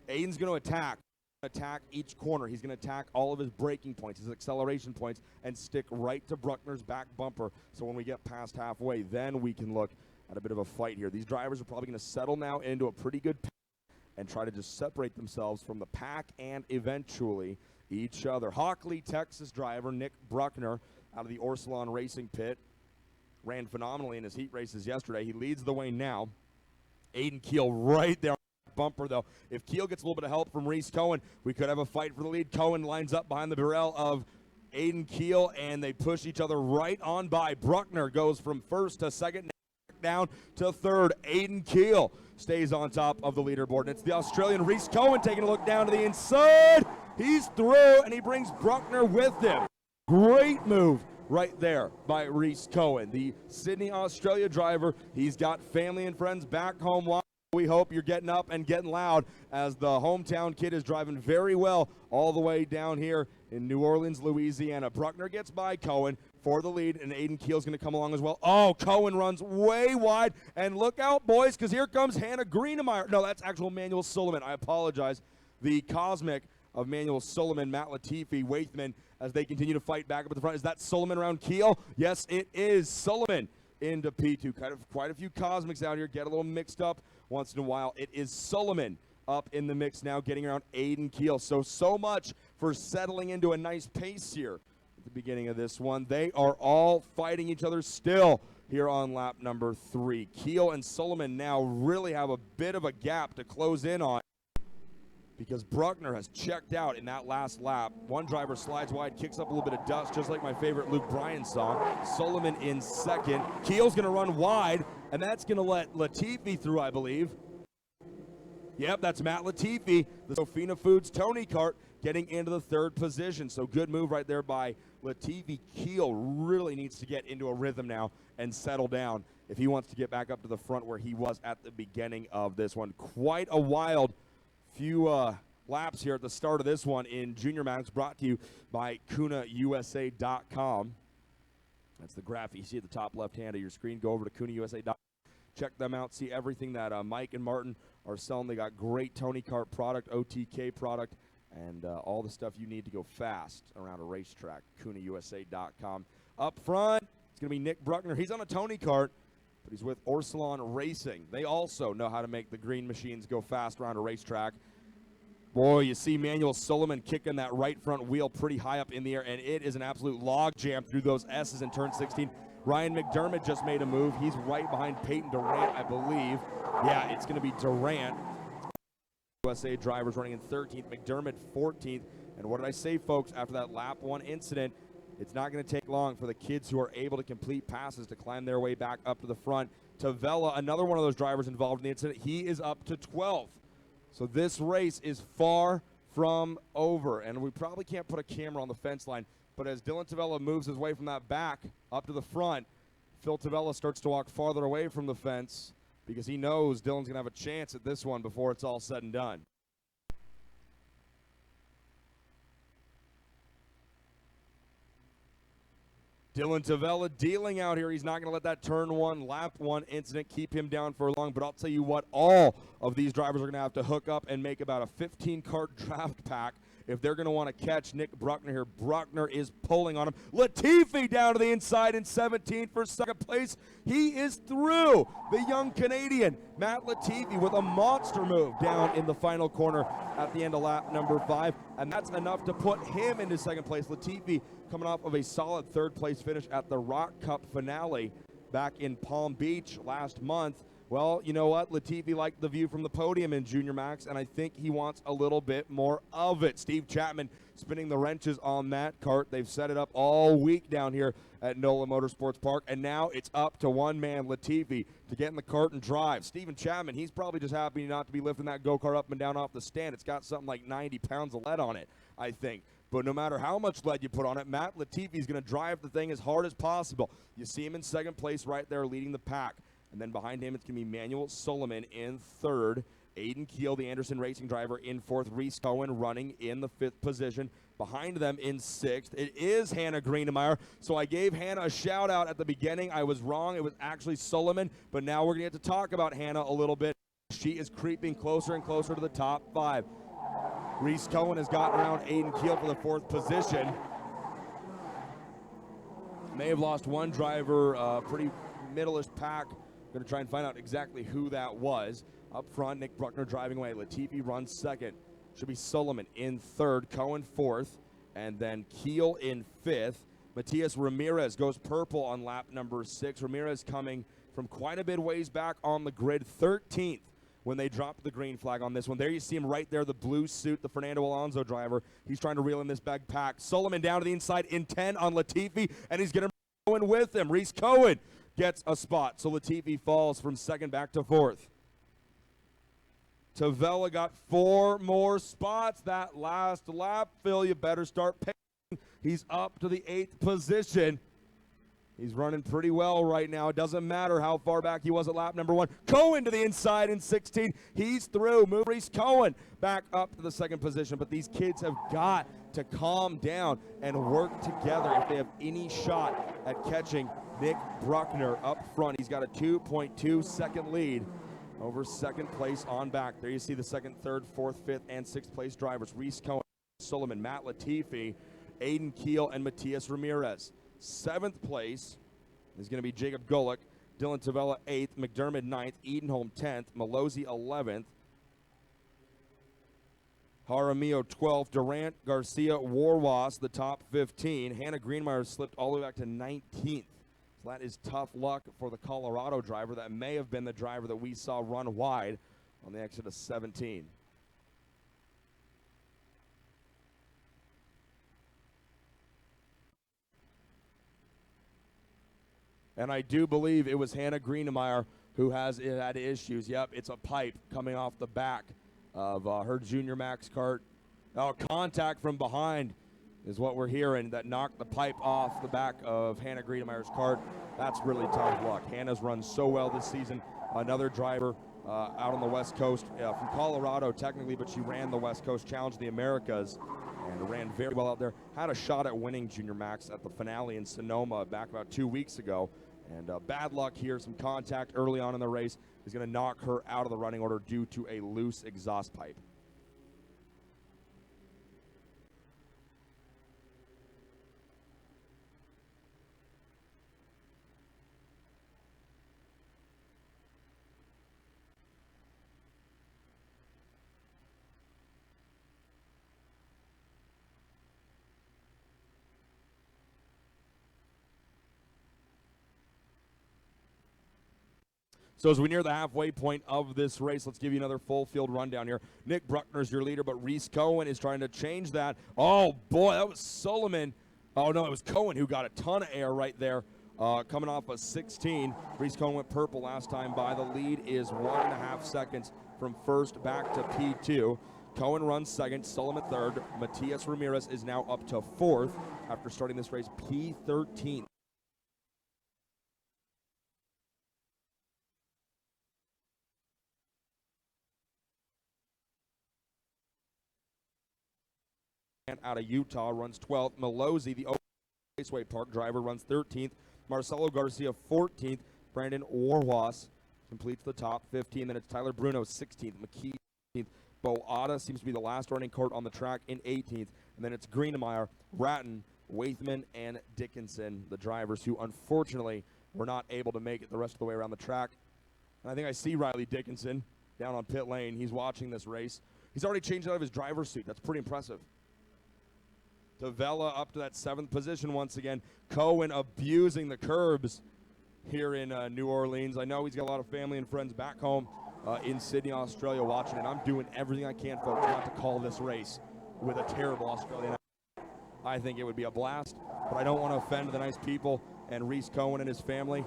Aiden's going to attack attack each corner. He's going to attack all of his braking points, his acceleration points, and stick right to Bruckner's back bumper. So when we get past halfway, then we can look at a bit of a fight here. These drivers are probably going to settle now into a pretty good pack and try to just separate themselves from the pack and eventually each other. Hockley, Texas driver Nick Bruckner out of the Orsalon Racing pit ran phenomenally in his heat races yesterday. He leads the way now. Aiden Keel right there on the bumper, though. If Keel gets a little bit of help from Reese Cohen, we could have a fight for the lead. Cohen lines up behind the barrel of Aiden Keel, and they push each other right on by. Bruckner goes from first to second, down to third. Aiden Keel stays on top of the leaderboard, and it's the Australian Reese Cohen taking a look down to the inside. He's through, and he brings Bruckner with him. Great move right there by Reese Cohen, the Sydney, Australia driver. He's got family and friends back home. We hope you're getting up and getting loud as the hometown kid is driving very well all the way down here in New Orleans, Louisiana. Bruckner gets by Cohen for the lead, and Aiden Keel's going to come along as well. Oh, Cohen runs way wide, and look out, boys, because here comes Hannah Greenemeyer. No, that's actual Manuel Sullivan. I apologize. The Cosmic of Manuel Sullivan, Matt Latifi, Waithman, as they continue to fight back up at the front. Is that Sullivan around Keel? Yes, it is. Sullivan into P2. Quite a few Cosmics out here. Get a little mixed up once in a while. It is Sullivan up in the mix now, getting around Aiden Keel. So much for settling into a nice pace here at the beginning of this one. They are all fighting each other still here on lap number 3. Keel and Sullivan now really have a bit of a gap to close in on, because Bruckner has checked out in that last lap. One driver slides wide, kicks up a little bit of dust, just like my favorite Luke Bryan song. Sullivan in second. Keel's going to run wide, and that's going to let Latifi through, I believe. Yep, that's Matt Latifi, the Sofina Foods Tony Kart, getting into the third position. So good move right there by Latifi. Keel really needs to get into a rhythm now and settle down if he wants to get back up to the front where he was at the beginning of this one. Quite a wild few laps here at the start of this one in Junior Max, brought to you by KunaUSA.com. That's the graphic you see at the top left hand of your screen. Go over to KunaUSA.com. Check them out. See everything that Mike and Martin are selling. They got great Tony Kart product, OTK product, and all the stuff you need to go fast around a racetrack. KunaUSA.com. Up front, it's going to be Nick Bruckner. He's on a Tony Kart, but he's with Orsalon Racing. They also know how to make the green machines go fast around a racetrack. Boy, you see Manuel Sullivan kicking that right front wheel pretty high up in the air, and it is an absolute log jam through those S's in turn 16. Ryan McDermott just made a move. He's right behind Peyton Durant, I believe. Yeah, it's going to be Durant. USA drivers running in 13th, McDermott 14th. And what did I say, folks, after that lap 1 incident? It's not going to take long for the kids who are able to complete passes to climb their way back up to the front. Tavella, another one of those drivers involved in the incident, he is up to 12th. So this race is far from over, and we probably can't put a camera on the fence line, but as Dylan Tavella moves his way from that back up to the front, Phil Tavella starts to walk farther away from the fence because he knows Dylan's going to have a chance at this one before it's all said and done. Dylan Tavella dealing out here. He's not going to let that turn 1, lap 1 incident keep him down for long, but I'll tell you what, all of these drivers are going to have to hook up and make about a 15-cart draft pack if they're going to want to catch Nick Bruckner here. Bruckner is pulling on him. Latifi down to the inside in 17th for second place. He is through. The young Canadian, Matt Latifi, with a monster move down in the final corner at the end of lap number 5, and that's enough to put him into second place. Latifi coming off of a solid third-place finish at the Rock Cup finale back in Palm Beach last month. Well, you know what? Latifi liked the view from the podium in Junior Max, and I think he wants a little bit more of it. Steve Chapman spinning the wrenches on that kart. They've set it up all week down here at NOLA Motorsports Park, and now it's up to one man, Latifi, to get in the kart and drive. Steven Chapman, he's probably just happy not to be lifting that go-kart up and down off the stand. It's got something like 90 pounds of lead on it, I think. But no matter how much lead you put on it, Matt Latifi is going to drive the thing as hard as possible. You see him in second place right there leading the pack. And then behind him, it's going to be Manuel Sullivan in third. Aiden Keel, the Anderson Racing driver, in fourth. Reese Cohen running in the 5th position. Behind them in 6th, it is Hannah Greenemeyer. So I gave Hannah a shout-out at the beginning. I was wrong. It was actually Sullivan. But now we're going to get to talk about Hannah a little bit. She is creeping closer and closer to the top 5. Reese Cohen has gotten around Aiden Keel for the 4th position. May have lost one driver, pretty middle-ish pack. Going to try and find out exactly who that was. Up front, Nick Bruckner driving away. Latifi runs 2nd. Should be Solomon in 3rd, Cohen 4th, and then Keel in 5th. Matias Ramirez goes purple on lap number 6. Ramirez coming from quite a bit ways back on the grid, 13th when they dropped the green flag on this one. There you see him right there, the blue suit, the Fernando Alonso driver. He's trying to reel in this bag pack. Solomon down to the inside in 10 on Latifi, and he's going to go in with him. Reese Cohen gets a spot, so Latifi falls from 2nd back to 4th. Tavella got 4 more spots that last lap. Phil, you better start paying. He's up to the 8th position. He's running pretty well right now. It doesn't matter how far back he was at lap number 1. Cohen to the inside in 16. He's through. Maurice Cohen back up to the 2nd position. But these kids have got to calm down and work together if they have any shot at catching Nick Bruckner up front. He's got a 2.2 second lead over 2nd place on back. There you see the 2nd, 3rd, 4th, 5th, and 6th place drivers. Reese Cohen, Solomon, Matt Latifi, Aiden Keel, and Matias Ramirez. 7th place is going to be Jacob Golick, Dylan Tavella 8th, McDermott 9th, Edenholm 10th, Malozzi 11th, Jaramillo 12th, Durant, Garcia, Warwas, the top 15. Hannah Greenmeyer slipped all the way back to 19th. So that is tough luck for the Colorado driver. That may have been the driver that we saw run wide on the exit of 17. And I do believe it was Hannah Greenmeyer who has had issues. Yep, it's a pipe coming off the back of her Junior Max kart. Oh, contact from behind is what we're hearing that knocked the pipe off the back of Hannah Greenmeyer's kart. That's really tough luck. Hannah's run so well this season. Another driver out on the West Coast from Colorado technically, but she ran the West Coast Challenge of the Americas and ran very well out there. Had a shot at winning Junior Max at the finale in Sonoma back about 2 weeks ago. And bad luck here, some contact early on in the race is going to knock her out of the running order due to a loose exhaust pipe. So as we near the halfway point of this race, let's give you another full field rundown here. Nick Bruckner's your leader, but Reese Cohen is trying to change that. Oh, boy, that was Solomon. Oh, no, it was Cohen who got a ton of air right there coming off a 16. Reese Cohen went purple last time by. The lead is 1.5 seconds from 1st back to P2. Cohen runs 2nd, Solomon 3rd. Matias Ramirez is now up to 4th after starting this race P13. Out of Utah runs 12th. Malozzi, the Raceway Park driver, runs 13th. Marcelo Garcia 14th. Brandon Warwas completes the top 15. Then it's Tyler Bruno 16th. McKee 18th. Bo Otta seems to be the last running kart on the track in 18th. And then it's Greenemeyer, Ratton, Waithman, and Dickinson, the drivers who unfortunately were not able to make it the rest of the way around the track. And I think I see Riley Dickinson down on pit lane. He's watching this race. He's already changed out of his driver's suit. That's pretty impressive. Tavella up to that 7th position once again. Cohen abusing the curbs here in New Orleans. I know he's got a lot of family and friends back home in Sydney, Australia watching it. I'm doing everything I can, folks, not to call this race with a terrible Australian. I think it would be a blast, but I don't want to offend the nice people and Reese Cohen and his family.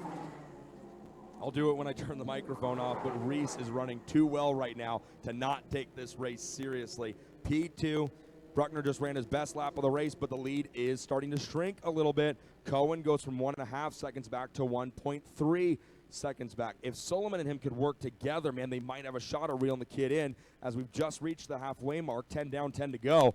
I'll do it when I turn the microphone off, but Reese is running too well right now to not take this race seriously. P2. Bruckner just ran his best lap of the race, but the lead is starting to shrink a little bit. Cohen goes from 1.5 seconds back to 1.3 seconds back. If Solomon and him could work together, man, they might have a shot at reeling the kid in. As we've just reached the halfway mark, 10 down, 10 to go.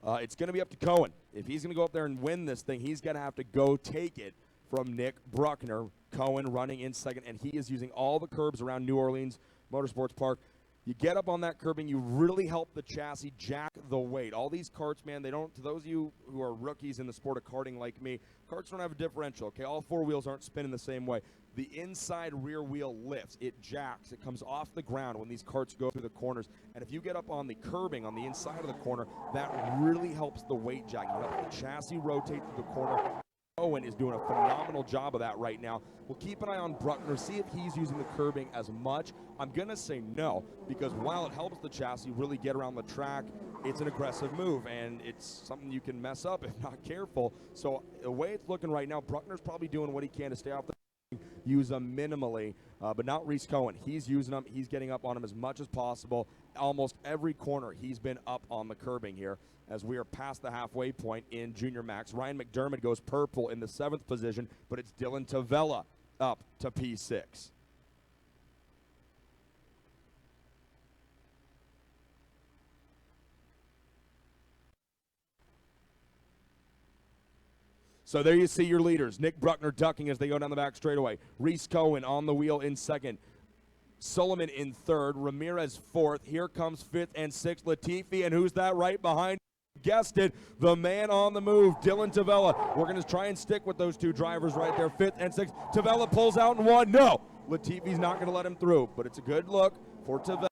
It's going to be up to Cohen. If he's going to go up there and win this thing, he's going to have to go take it from Nick Bruckner. Cohen running in 2nd, and he is using all the curbs around New Orleans Motorsports Park. You get up on that curbing, you really help the chassis jack the weight. All these karts, man, they don't, to those of you who are rookies in the sport of karting like me, karts don't have a differential, okay? All four wheels aren't spinning the same way. The inside rear wheel lifts, it jacks, it comes off the ground when these karts go through the corners. And if you get up on the curbing on the inside of the corner, that really helps the weight jack. You help the chassis rotate through the corner. Owen is doing a phenomenal job of that right now. We'll keep an eye on Bruckner, see if he's using the curbing as much. I'm going to say no, because while it helps the chassis really get around the track, it's an aggressive move, and it's something you can mess up if not careful. So the way it's looking right now, Bruckner's probably doing what he can to stay off the use them minimally, but not Reese Cohen. He's using them. He's getting up on them as much as possible. Almost every corner he's been up on the curbing here as we are past the halfway point in Junior Max. Ryan McDermott goes purple in the 7th position, but it's Dylan Tavella up to P6. So there you see your leaders. Nick Bruckner ducking as they go down the back straightaway. Reese Cohen on the wheel in 2nd. Sullivan in 3rd. Ramirez 4th. Here comes 5th and 6th. Latifi, and who's that right behind? Guessed it, the man on the move, Dylan Tavella. We're going to try and stick with those two drivers right there, 5th and 6th. Tavella pulls out in 1. No, Latifi's not going to let him through, but it's a good look for Tavella.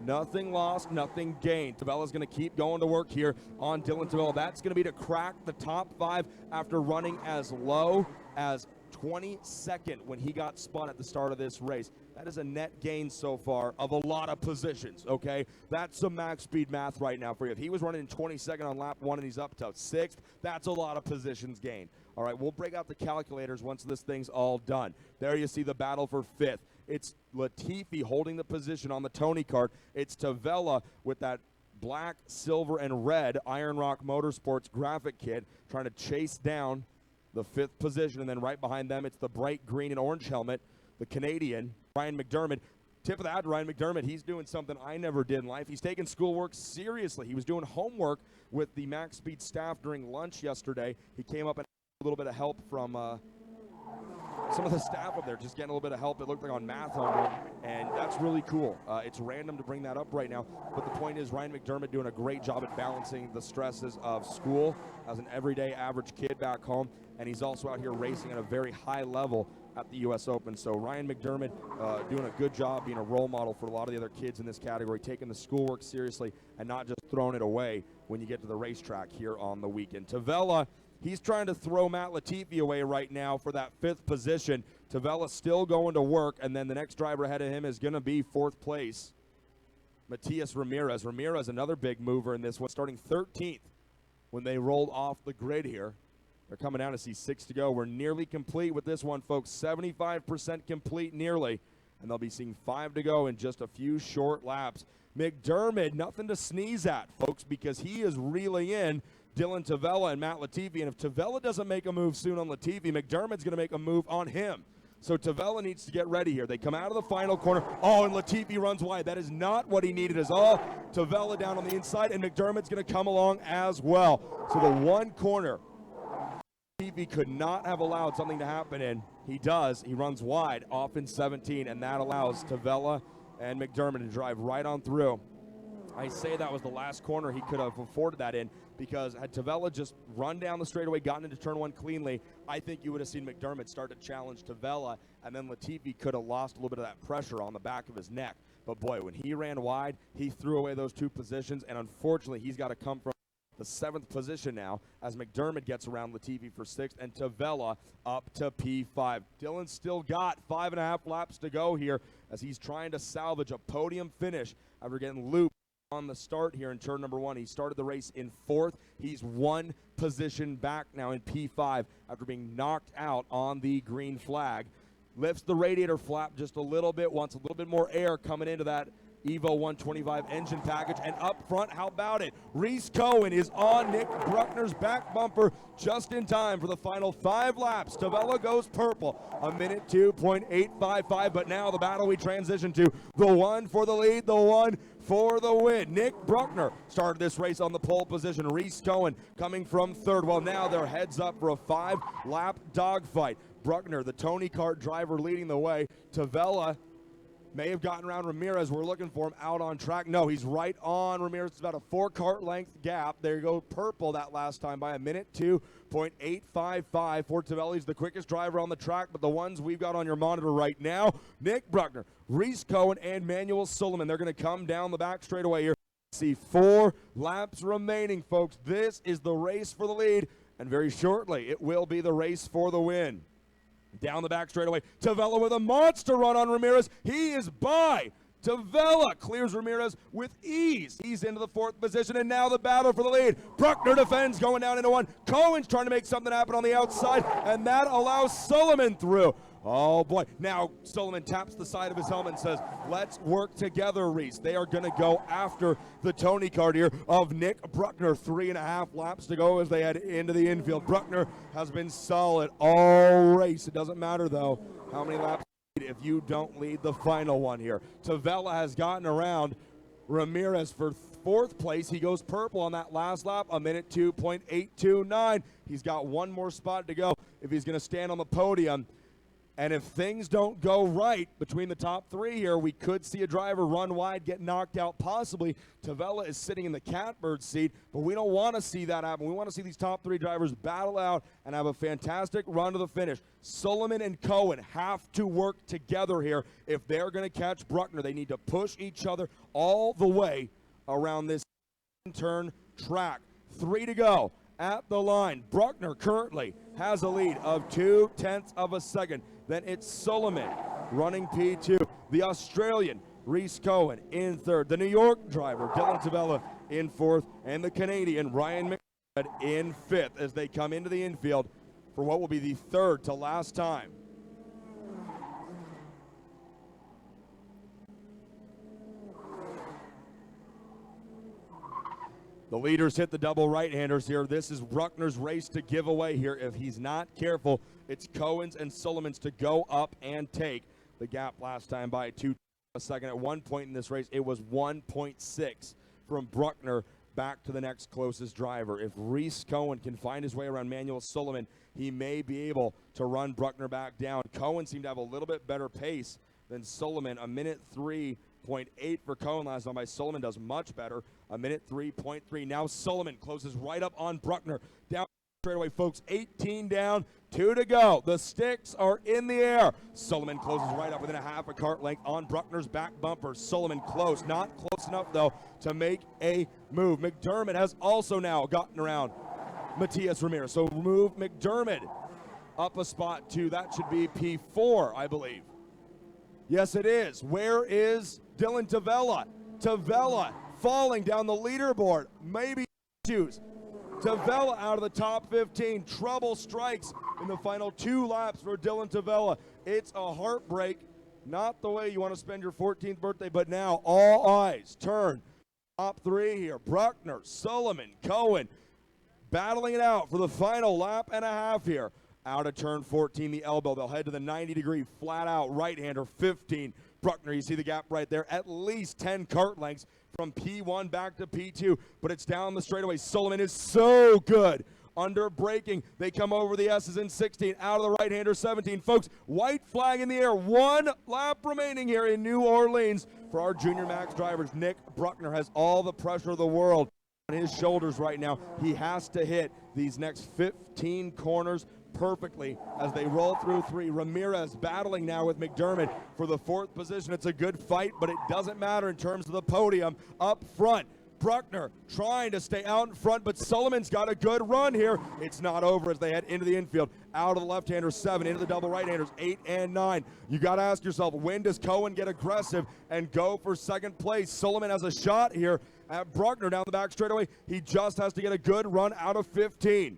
Nothing lost, nothing gained. Tavella's going to keep going to work here on Dylan Tavella. That's going to be to crack the top 5 after running as low as 22nd when he got spun at the start of this race. That is a net gain so far of a lot of positions, okay? That's some max speed math right now for you. If he was running in 22nd on lap 1 and he's up to 6th, that's a lot of positions gained. All right, we'll break out the calculators once this thing's all done. There you see the battle for 5th. It's Latifi holding the position on the Tony kart. It's Tavella with that black, silver, and red Iron Rock Motorsports graphic kit trying to chase down the 5th position. And then right behind them, it's the bright green and orange helmet, the Canadian, Ryan McDermott. Tip of the hat to Ryan McDermott. He's doing something I never did in life. He's taking schoolwork seriously. He was doing homework with the Max Speed staff during lunch yesterday. He came up and had a little bit of help from some of the staff up there, just getting a little bit of help. It looked like on math homework, and that's really cool. It's random to bring that up right now, but the point is Ryan McDermott doing a great job at balancing the stresses of school as an everyday average kid back home, and he's also out here racing at a very high level at the U.S. Open. So Ryan McDermott doing a good job being a role model for a lot of the other kids in this category, taking the schoolwork seriously and not just throwing it away when you get to the racetrack here on the weekend. Tavella, he's trying to throw Matt Latifi away right now for that 5th position. Tavella still going to work, and then the next driver ahead of him is going to be 4th place, Matias Ramirez. Ramirez, another big mover in this one, starting 13th when they rolled off the grid here. They're coming down to see 6 to go. We're nearly complete with this one, folks. 75% complete nearly, and they'll be seeing 5 to go in just a few short laps. McDermott, nothing to sneeze at, folks, because he is reeling in Dylan Tavella and Matt Latifi, and if Tavella doesn't make a move soon on Latifi, McDermott's going to make a move on him. So Tavella needs to get ready here. They come out of the final corner. Oh, and Latifi runs wide. That is not what he needed at all. Tavella down on the inside, and McDermott's going to come along as well. So the one corner Latifi could not have allowed something to happen in. He does. He runs wide off in 17, and that allows Tavella and McDermott to drive right on through. I say that was the last corner he could have afforded that in, because had Tavella just run down the straightaway, gotten into turn 1 cleanly, I think you would have seen McDermott start to challenge Tavella, and then Latifi could have lost a little bit of that pressure on the back of his neck. But boy, when he ran wide, he threw away those 2 positions, and unfortunately, he's got to come from the 7th position now as McDermott gets around Latifi for 6th, and Tavella up to P5. Dylan's still got 5.5 laps to go here as he's trying to salvage a podium finish after getting looped on the start here in turn number 1. He started the race in 4th. He's 1 position back now in P5 after being knocked out on the green flag. Lifts the radiator flap just a little bit, wants a little bit more air coming into that Evo 125 engine package, and up front, how about it? Reese Cohen is on Nick Bruckner's back bumper just in time for the final 5 laps. Tavella goes purple, a minute 2.855, but now the battle we transition to, the one for the lead, the one for the win. Nick Bruckner started this race on the pole position. Reese Cohen coming from 3rd. Well, now they're heads up for a 5-lap dogfight. Bruckner, the Tony kart driver, leading the way. Tavella May have gotten around Ramirez. We're looking for him out on track. No, he's right on Ramirez. It's about a 4-car length gap. There you go, purple that last time by a minute, 2.855. Fortavelli's the quickest driver on the track, but the ones we've got on your monitor right now, Nick Bruckner, Reese Cohen, and Manuel Sullivan. They're going to come down the back straightaway here. See 4 laps remaining, folks. This is the race for the lead, and very shortly it will be the race for the win. Down the back straightaway, Tavella with a monster run on Ramirez. He is by. Tavella clears Ramirez with ease. He's into the 4th position, and now the battle for the lead. Bruckner defends, going down into 1. Cohen's trying to make something happen on the outside, and that allows Sullivan through. Oh, boy. Now Sullivan taps the side of his helmet and says, let's work together, Reese. They are going to go after the Tony card here of Nick Bruckner. 3.5 laps to go as they head into the infield. Bruckner has been solid all race. It doesn't matter, though, how many laps if you don't lead the final one here. Tavella has gotten around Ramirez for 4th place. He goes purple on that last lap, a minute 2.829. He's got one more spot to go if he's going to stand on the podium. And if things don't go right between the top 3 here, we could see a driver run wide, get knocked out possibly. Tavella is sitting in the catbird seat, but we don't want to see that happen. We want to see these top 3 drivers battle out and have a fantastic run to the finish. Sullivan and Cohen have to work together here. If they're going to catch Bruckner, they need to push each other all the way around this turn track. 3 to go at the line. Bruckner currently has a lead of 0.2 of a second. Then it's Sullivan running P2. The Australian, Reese Cohen, in 3rd. The New York driver, Dylan Tavella, in 4th. And the Canadian, Ryan McDermott, in 5th as they come into the infield for what will be the 3rd to last time. The leaders hit the double right-handers here. This is Bruckner's race to give away here. If he's not careful, it's Cohen's and Sullivan's to go up and take the gap last time by 2 a second. At one point in this race, it was 1.6 from Bruckner back to the next closest driver. If Reese Cohen can find his way around Manuel Sullivan, he may be able to run Bruckner back down. Cohen seemed to have a little bit better pace than Sullivan. A minute 3.8 for Cohen last time by Sullivan does much better. A minute 3.3. Now Sullivan closes right up on Bruckner. Down straightaway, folks. 18 down, 2 to go. The sticks are in the air. Sullivan closes right up within a half a cart length on Bruckner's back bumper. Sullivan close. Not close enough, though, to make a move. McDermott has also now gotten around Matias Ramirez. So move McDermott up a spot to, that should be P4, I believe. Yes, it is. Where is Dylan Tavella? Tavella falling down the leaderboard. Maybe issues. Tavella out of the top 15. Trouble strikes in the final 2 laps for Dylan Tavella. It's a heartbreak. Not the way you want to spend your 14th birthday, but now all eyes turn. Top 3 here. Bruckner, Sullivan, Cohen battling it out for the final lap and a half here. Out of turn 14, the elbow. They'll head to the 90-degree flat-out right-hander, 15. Bruckner, you see the gap right there. At least 10 cart lengths from P1 back to P2, but it's down the straightaway. Sullivan is so good under braking. They come over the S's in 16, out of the right-hander, 17. Folks, white flag in the air. 1 lap remaining here in New Orleans for our Junior Max drivers. Nick Bruckner has all the pressure of the world on his shoulders right now. He has to hit these next 15 corners perfectly as they roll through 3. Ramirez battling now with McDermott for the 4th position. It's a good fight, but it doesn't matter in terms of the podium. Up front, Bruckner trying to stay out in front, but Sullivan's got a good run here. It's not over as they head into the infield. Out of the left-hander, 7, into the double right-handers, 8 and 9. You got to ask yourself, when does Cohen get aggressive and go for 2nd place? Sullivan has a shot here at Bruckner down the back straightaway. He just has to get a good run out of 15.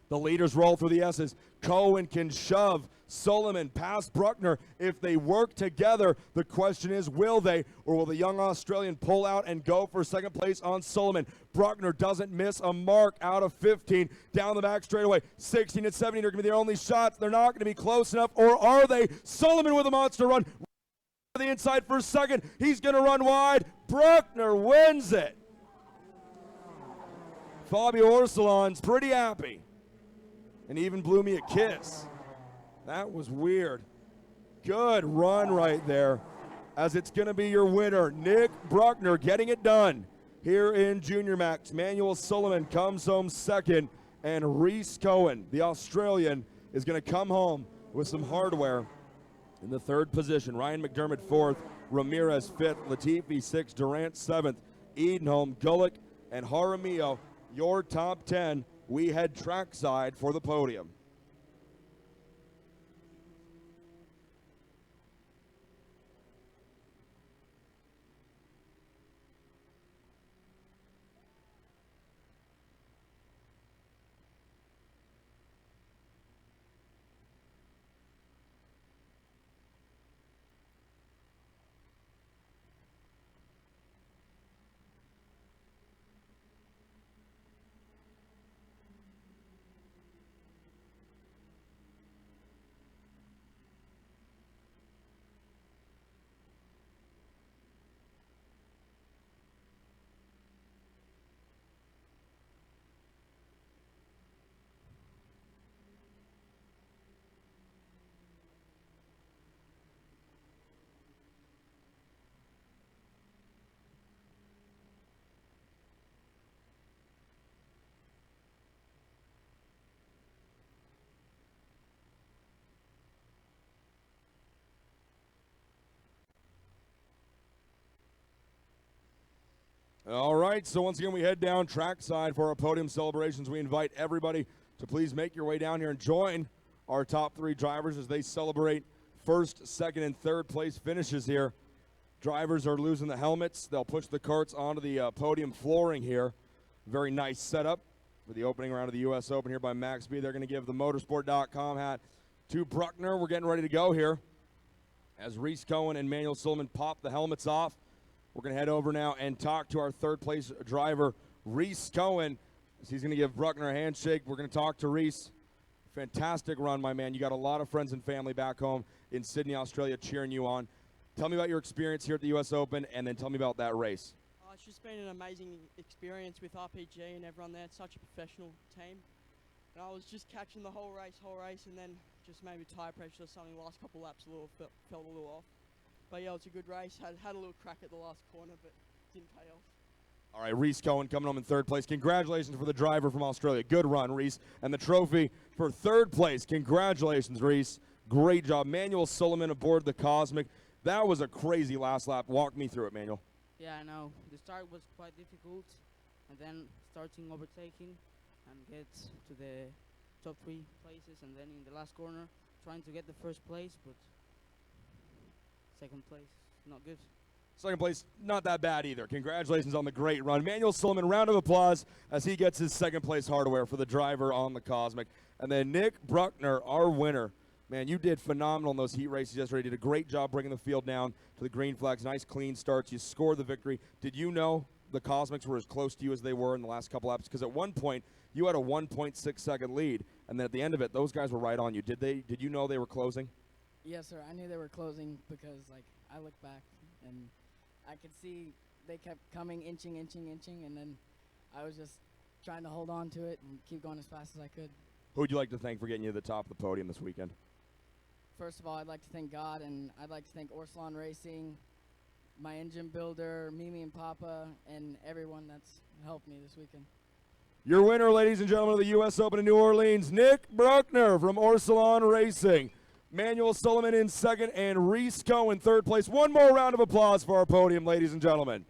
The leaders roll through the S's. Cohen can shove Sullivan past Bruckner. If they work together, the question is, will they, or will the young Australian pull out and go for 2nd place on Sullivan? Bruckner doesn't miss a mark out of 15. Down the back straightaway, 16 and 17 are going to be their only shots. They're not going to be close enough, or are they? Sullivan with a monster run. The inside for 2nd. He's going to run wide. Bruckner wins it. Fabio Orsolon's pretty happy and even blew me a kiss. That was weird. Good run right there. as it's going to be your winner, Nick Bruckner, getting it done here in Junior Max. Manuel Sullivan comes home second, and Reese Cohen, the Australian, is going to come home with some hardware in the third position. Ryan McDermott fourth, Ramirez fifth, Latifi sixth, Durant seventh, Edenholm, Gullick, and Jaramillo. Your top 10. We head trackside for the podium. All right, so once again, we head down trackside for our podium celebrations. We invite everybody to please make your way down here and join our top 3 drivers as they celebrate first, second, and third place finishes here. Drivers are losing the helmets. They'll push the carts onto the podium flooring here. Very nice setup for the opening round of the U.S. Open here by Max Speed. They're going to give the motorsport.com hat to Bruckner. We're getting ready to go here as Reese Cohen and Manuel Sullivan pop the helmets off. We're going to head over now and talk to our third place driver, Reese Cohen, as he's going to give Bruckner a handshake. We're going to talk to Reese. Fantastic run, my man. You got a lot of friends and family back home in Sydney, Australia cheering you on. Tell me about your experience here at the U.S. Open, and then tell me about that race. It's just been an amazing experience with RPG and everyone there. It's such a professional team. And I was just catching the whole race, and then just maybe tire pressure or something. The last couple laps felt a little off. But yeah, it was a good race. Had a little crack at the last corner, but didn't pay off. All right, Reese Cohen coming home in third place. Congratulations for the driver from Australia. Good run, Reese. And the trophy for third place. Congratulations, Reese. Great job. Manuel Sullivan aboard the Cosmic. That was a crazy last lap. Walk me through it, Manuel. Yeah, I know. The start was quite difficult, and then starting overtaking and get to the top 3 places, and then in the last corner trying to get the first place, but second place, not good. Second place, not that bad either. Congratulations on the great run. Manuel Sullivan, round of applause as he gets his second place hardware for the driver on the Cosmic. And then Nick Bruckner, our winner. Man, you did phenomenal in those heat races yesterday. You did a great job bringing the field down to the green flags. Nice clean starts. You scored the victory. Did you know the Cosmics were as close to you as they were in the last couple laps? Because at one point, you had a 1.6 second lead, and then at the end of it, those guys were right on you. Did you know they were closing? Yes, sir. I knew they were closing because, I looked back and I could see they kept coming, inching, and then I was just trying to hold on to it and keep going as fast as I could. Who would you like to thank for getting you to the top of the podium this weekend? First of all, I'd like to thank God, and I'd like to thank Orsalon Racing, my engine builder, Mimi and Papa, and everyone that's helped me this weekend. Your winner, ladies and gentlemen, of the U.S. Open in New Orleans, Nick Bruckner from Orsalon Racing. Manuel Sullivan in second, and Reese Cohen third place. One more round of applause for our podium, ladies and gentlemen.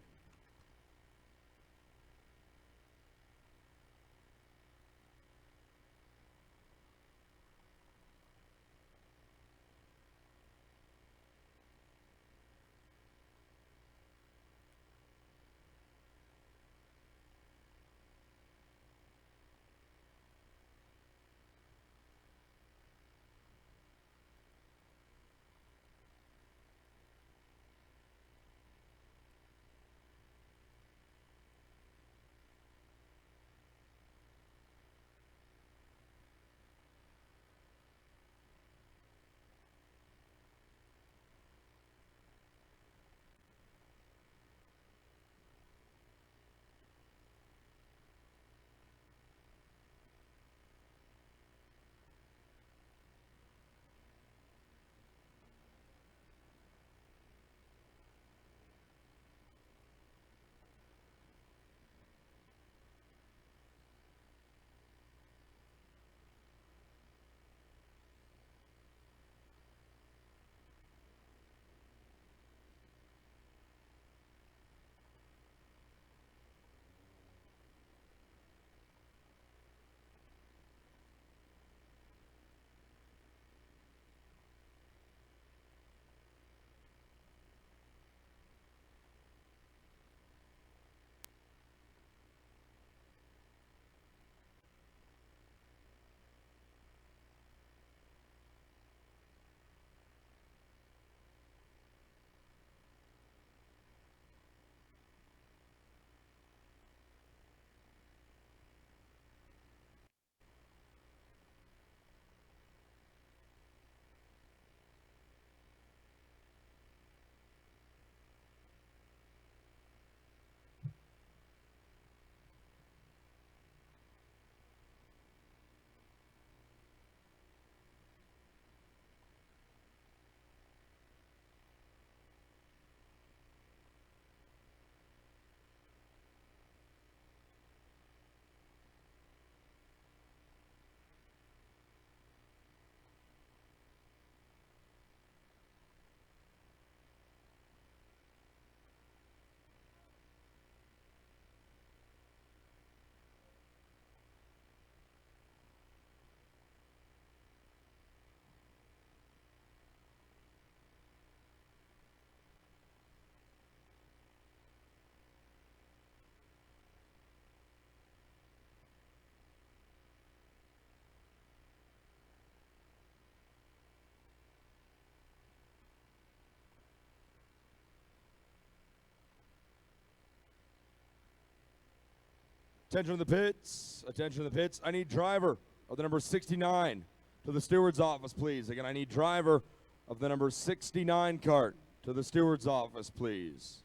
Attention to the pits. Attention to the pits. I need driver of the number 69 to the steward's office, please. Again, I need driver of the number 69 cart to the steward's office, please.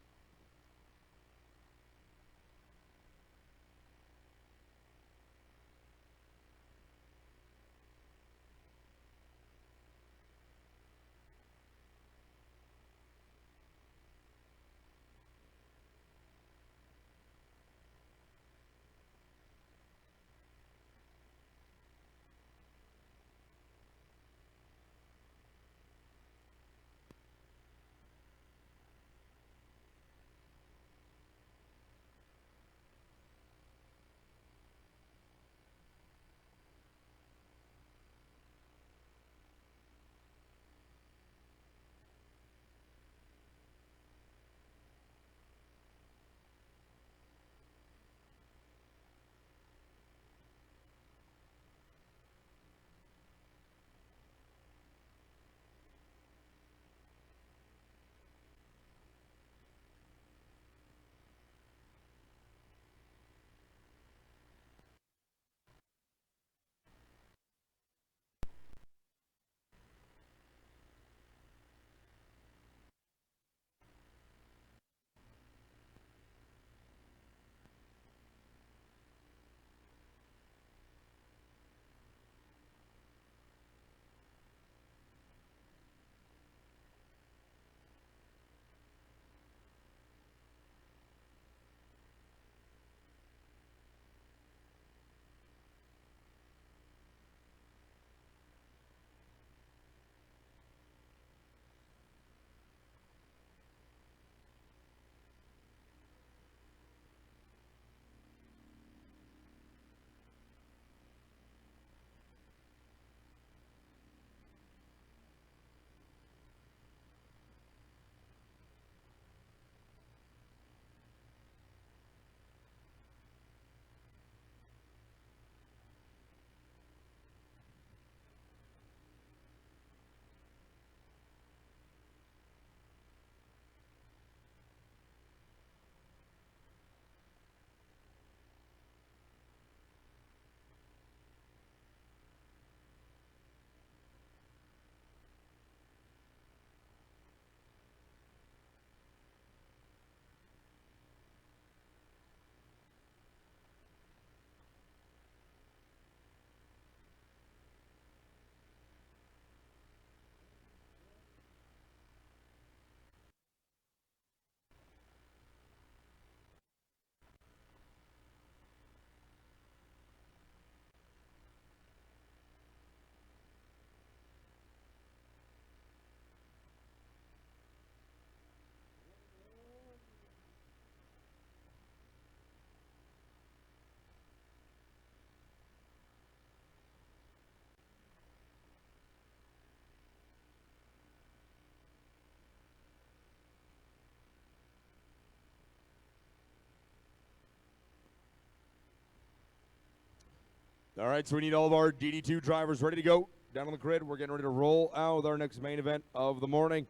All right, so we need all of our DD2 drivers ready to go down on the grid. We're getting ready to roll out with our next main event of the morning.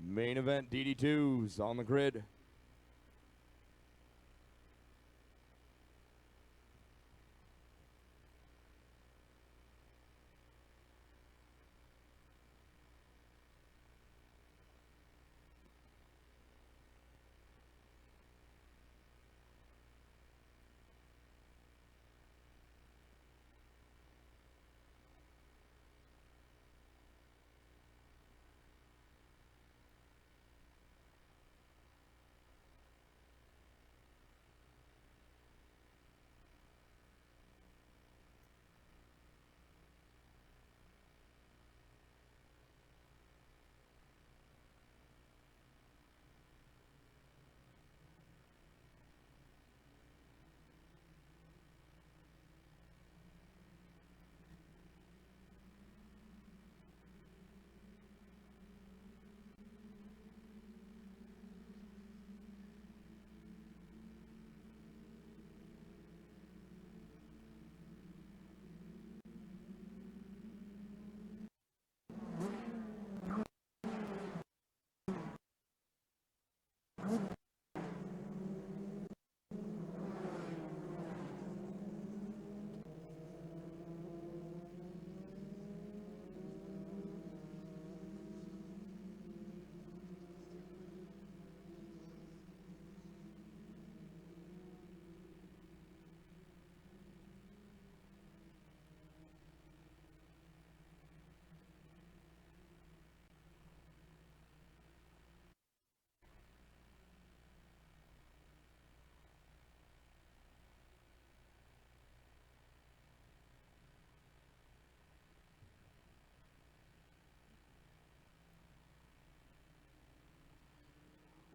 Main event DD2s on the grid.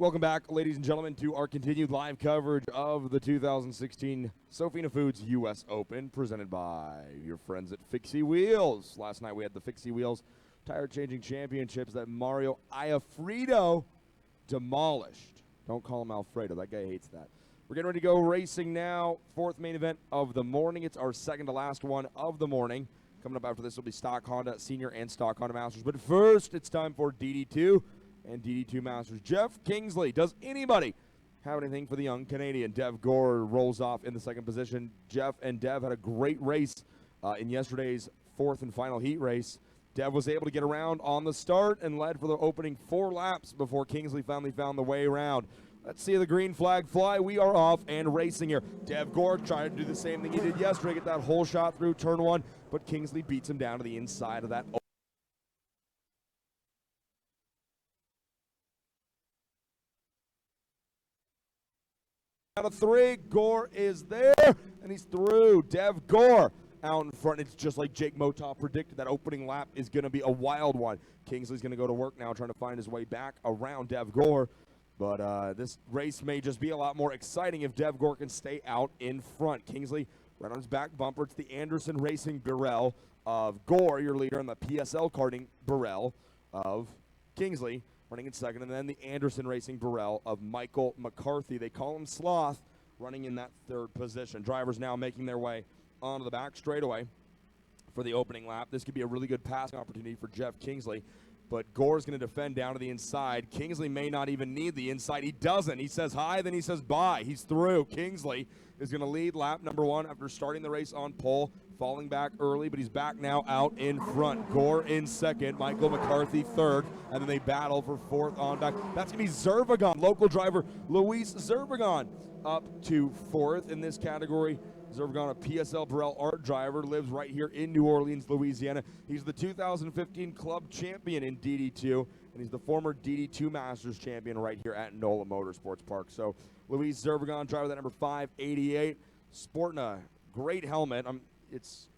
Welcome back, ladies and gentlemen, to our continued live coverage of the 2016 Sofina Foods U.S. Open, presented by your friends at Fixie Wheels. Last night we had the Fixie Wheels Tire Changing Championships that Mario Iafrido demolished. Don't call him Alfredo. That guy hates that. We're getting ready to go racing now. Fourth main event of the morning. It's our second to last one of the morning. Coming up after this will be Stock Honda Senior and Stock Honda Masters. But first, it's time for DD2 and DD2 Masters. Jeff Kingsley, does anybody have anything for the young Canadian? Dev Gore rolls off in the second position. Jeff and Dev had a great race in yesterday's fourth and final heat race. Dev was able to get around on the start and led for the opening 4 laps before Kingsley finally found the way around. Let's see the green flag fly. We are off and racing here. Dev Gore trying to do the same thing he did yesterday, get that whole shot through turn 1, but Kingsley beats him down to the inside of that. Out of 3, Gore is there, and he's through. Dev Gore out in front. It's just like Jake Motov predicted. That opening lap is going to be a wild one. Kingsley's going to go to work now trying to find his way back around Dev Gore. But this race may just be a lot more exciting if Dev Gore can stay out in front. Kingsley right on his back bumper. It's the Anderson Racing Burrell of Gore, your leader, and the PSL karting Burrell of Kingsley running in second, and then the Anderson Racing Burrell of Michael McCarthy. They call him Sloth, running in that third position. Drivers now making their way onto the back straightaway for the opening lap. This could be a really good passing opportunity for Jeff Kingsley, but Gore's going to defend down to the inside. Kingsley may not even need the inside. He doesn't. He says hi, then he says bye. He's through. Kingsley is going to lead lap number 1 after starting the race on pole, falling back early, but he's back now out in front. Gore in second, Michael McCarthy third, and then they battle for 4th on back. That's going to be Zervagon, local driver Luis Zervagon, up to 4th in this category. Zervagon, a PSL Burrell art driver, lives right here in New Orleans, Louisiana. He's the 2015 club champion in DD2, and he's the former DD2 Masters champion right here at NOLA Motorsports Park. So Luis Zervagon, driver that number 588, sporting a great helmet. It's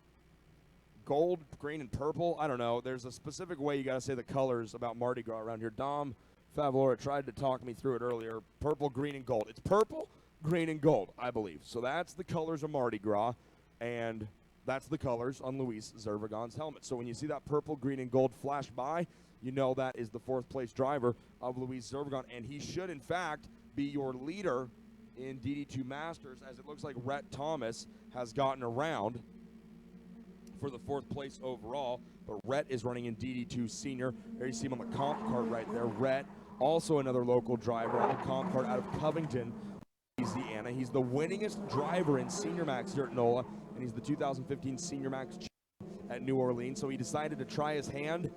gold, green, and purple. I don't know. There's a specific way you got to say the colors about Mardi Gras around here. Dom Favalora tried to talk me through it earlier. Purple, green, and gold. It's purple, green, and gold, I believe. So that's the colors of Mardi Gras, and that's the colors on Luis Zervagon's helmet. So when you see that purple, green, and gold flash by, you know that is the 4th place driver of Luis Zervagon, and he should, in fact, be your leader in DD2 Masters, as it looks like Rhett Thomas has gotten around for the 4th place overall, but Rhett is running in DD2 Senior. There you see him on the comp cart right there. Rhett, also another local driver on the comp cart out of Covington, Louisiana. He's the winningest driver in Senior Max here at NOLA, and he's the 2015 Senior Max champion at New Orleans. So he decided to try his hand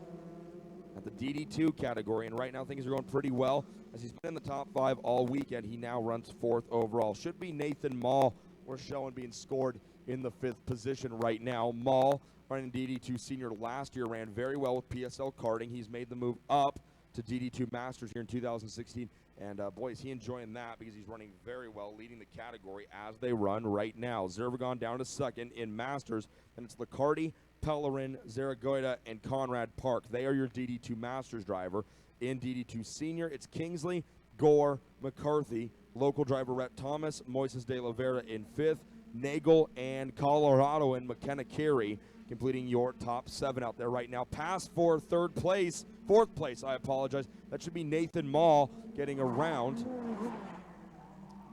at the DD2 category, and right now things are going pretty well. As he's been in the top 5 all weekend, he now runs 4th overall. Should be Nathan Mall, we're showing being scored in the 5th position right now. Mall, running DD2 Senior last year, ran very well with PSL karting. He's made the move up to DD2 Masters here in 2016. And boy, is he enjoying that, because he's running very well, leading the category as they run right now. Zervagon down to 2nd in Masters, and it's Licardi, Pellerin, Zaragoza, and Conrad Park. They are your DD2 Masters driver. In DD2 Senior, it's Kingsley, Gore, McCarthy, local driver Rhett Thomas, Moises de la Vera in 5th, Nagel, and Colorado and McKenna Carey completing your top 7 out there right now. Pass for 4th place, I apologize. That should be Nathan Mall getting around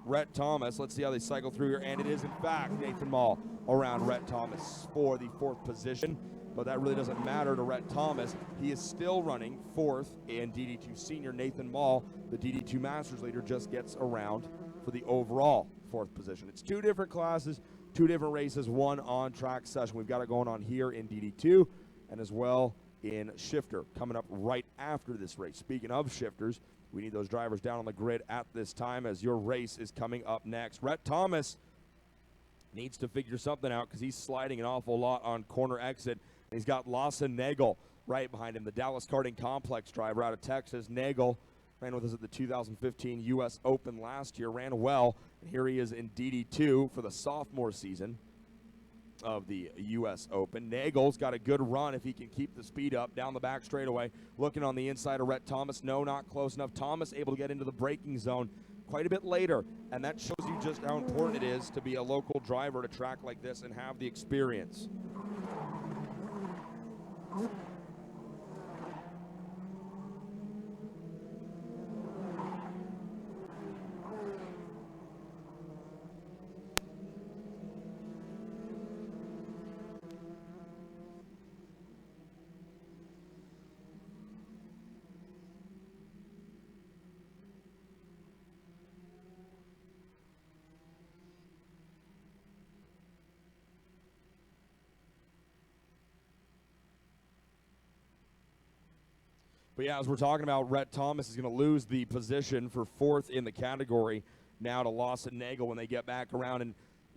Rhett Thomas. Let's see how they cycle through here, and it is in fact Nathan Mall around Rhett Thomas for the 4th position, but that really doesn't matter to Rhett Thomas. He is still running 4th in DD2 Senior. Nathan Mall, the DD2 Masters leader, just gets around for the overall 4th position. It's 2 different classes, 2 different races, 1 on-track session. We've got it going on here in DD2 and as well in Shifter coming up right after this race. Speaking of shifters, we need those drivers down on the grid at this time as your race is coming up next. Rhett Thomas needs to figure something out because he's sliding an awful lot on corner exit. And he's got Lawson Nagel right behind him, the Dallas Karting Complex driver out of Texas. Nagel ran with us at the 2015 U.S. Open last year, ran well. And here he is in DD2 for the sophomore season. of the U.S. Open. Nagel's got a good run if he can keep the speed up down the back straightaway. Looking on the inside of Rhett Thomas. No, not close enough. Thomas able to get into the braking zone quite a bit later, and that shows you just how important it is to be a local driver at a track like this and have the experience. But yeah, as we're talking about, Rhett Thomas is going to lose the position for fourth in the category now to Lawson Nagel when they get back around. And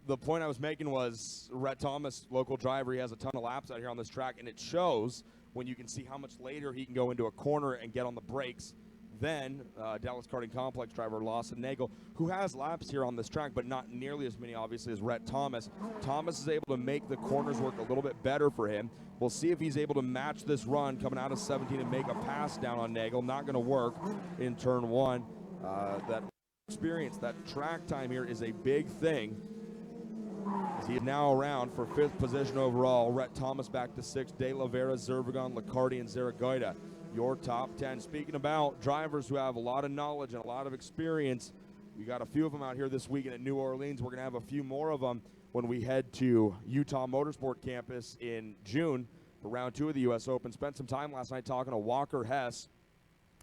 the point I was making was Rhett Thomas, local driver, he has a ton of laps out here on this track, and it shows when you can see how much later he can go into a corner and get on the brakes than Dallas Karting Complex driver Lawson Nagel, who has laps here on this track, but not nearly as many, obviously, as Rhett Thomas. Thomas is able to make the corners work a little bit better for him. We'll see if he's able to match this run coming out of 17 and make a pass down on Nagel. Not going to work in turn one. That experience, that track time here is a big thing. As he is now around for fifth position overall. Rhett Thomas back to sixth. De La Vera, Zervigon, Licardi, and Zaragoza. Your top 10. Speaking about drivers who have a lot of knowledge and a lot of experience, we got a few of them out here this weekend at New Orleans. We're going to have a few more of them when we head to Utah Motorsport Campus in June for round 2 of the U.S. Open. Spent some time last night talking to Walker Hess.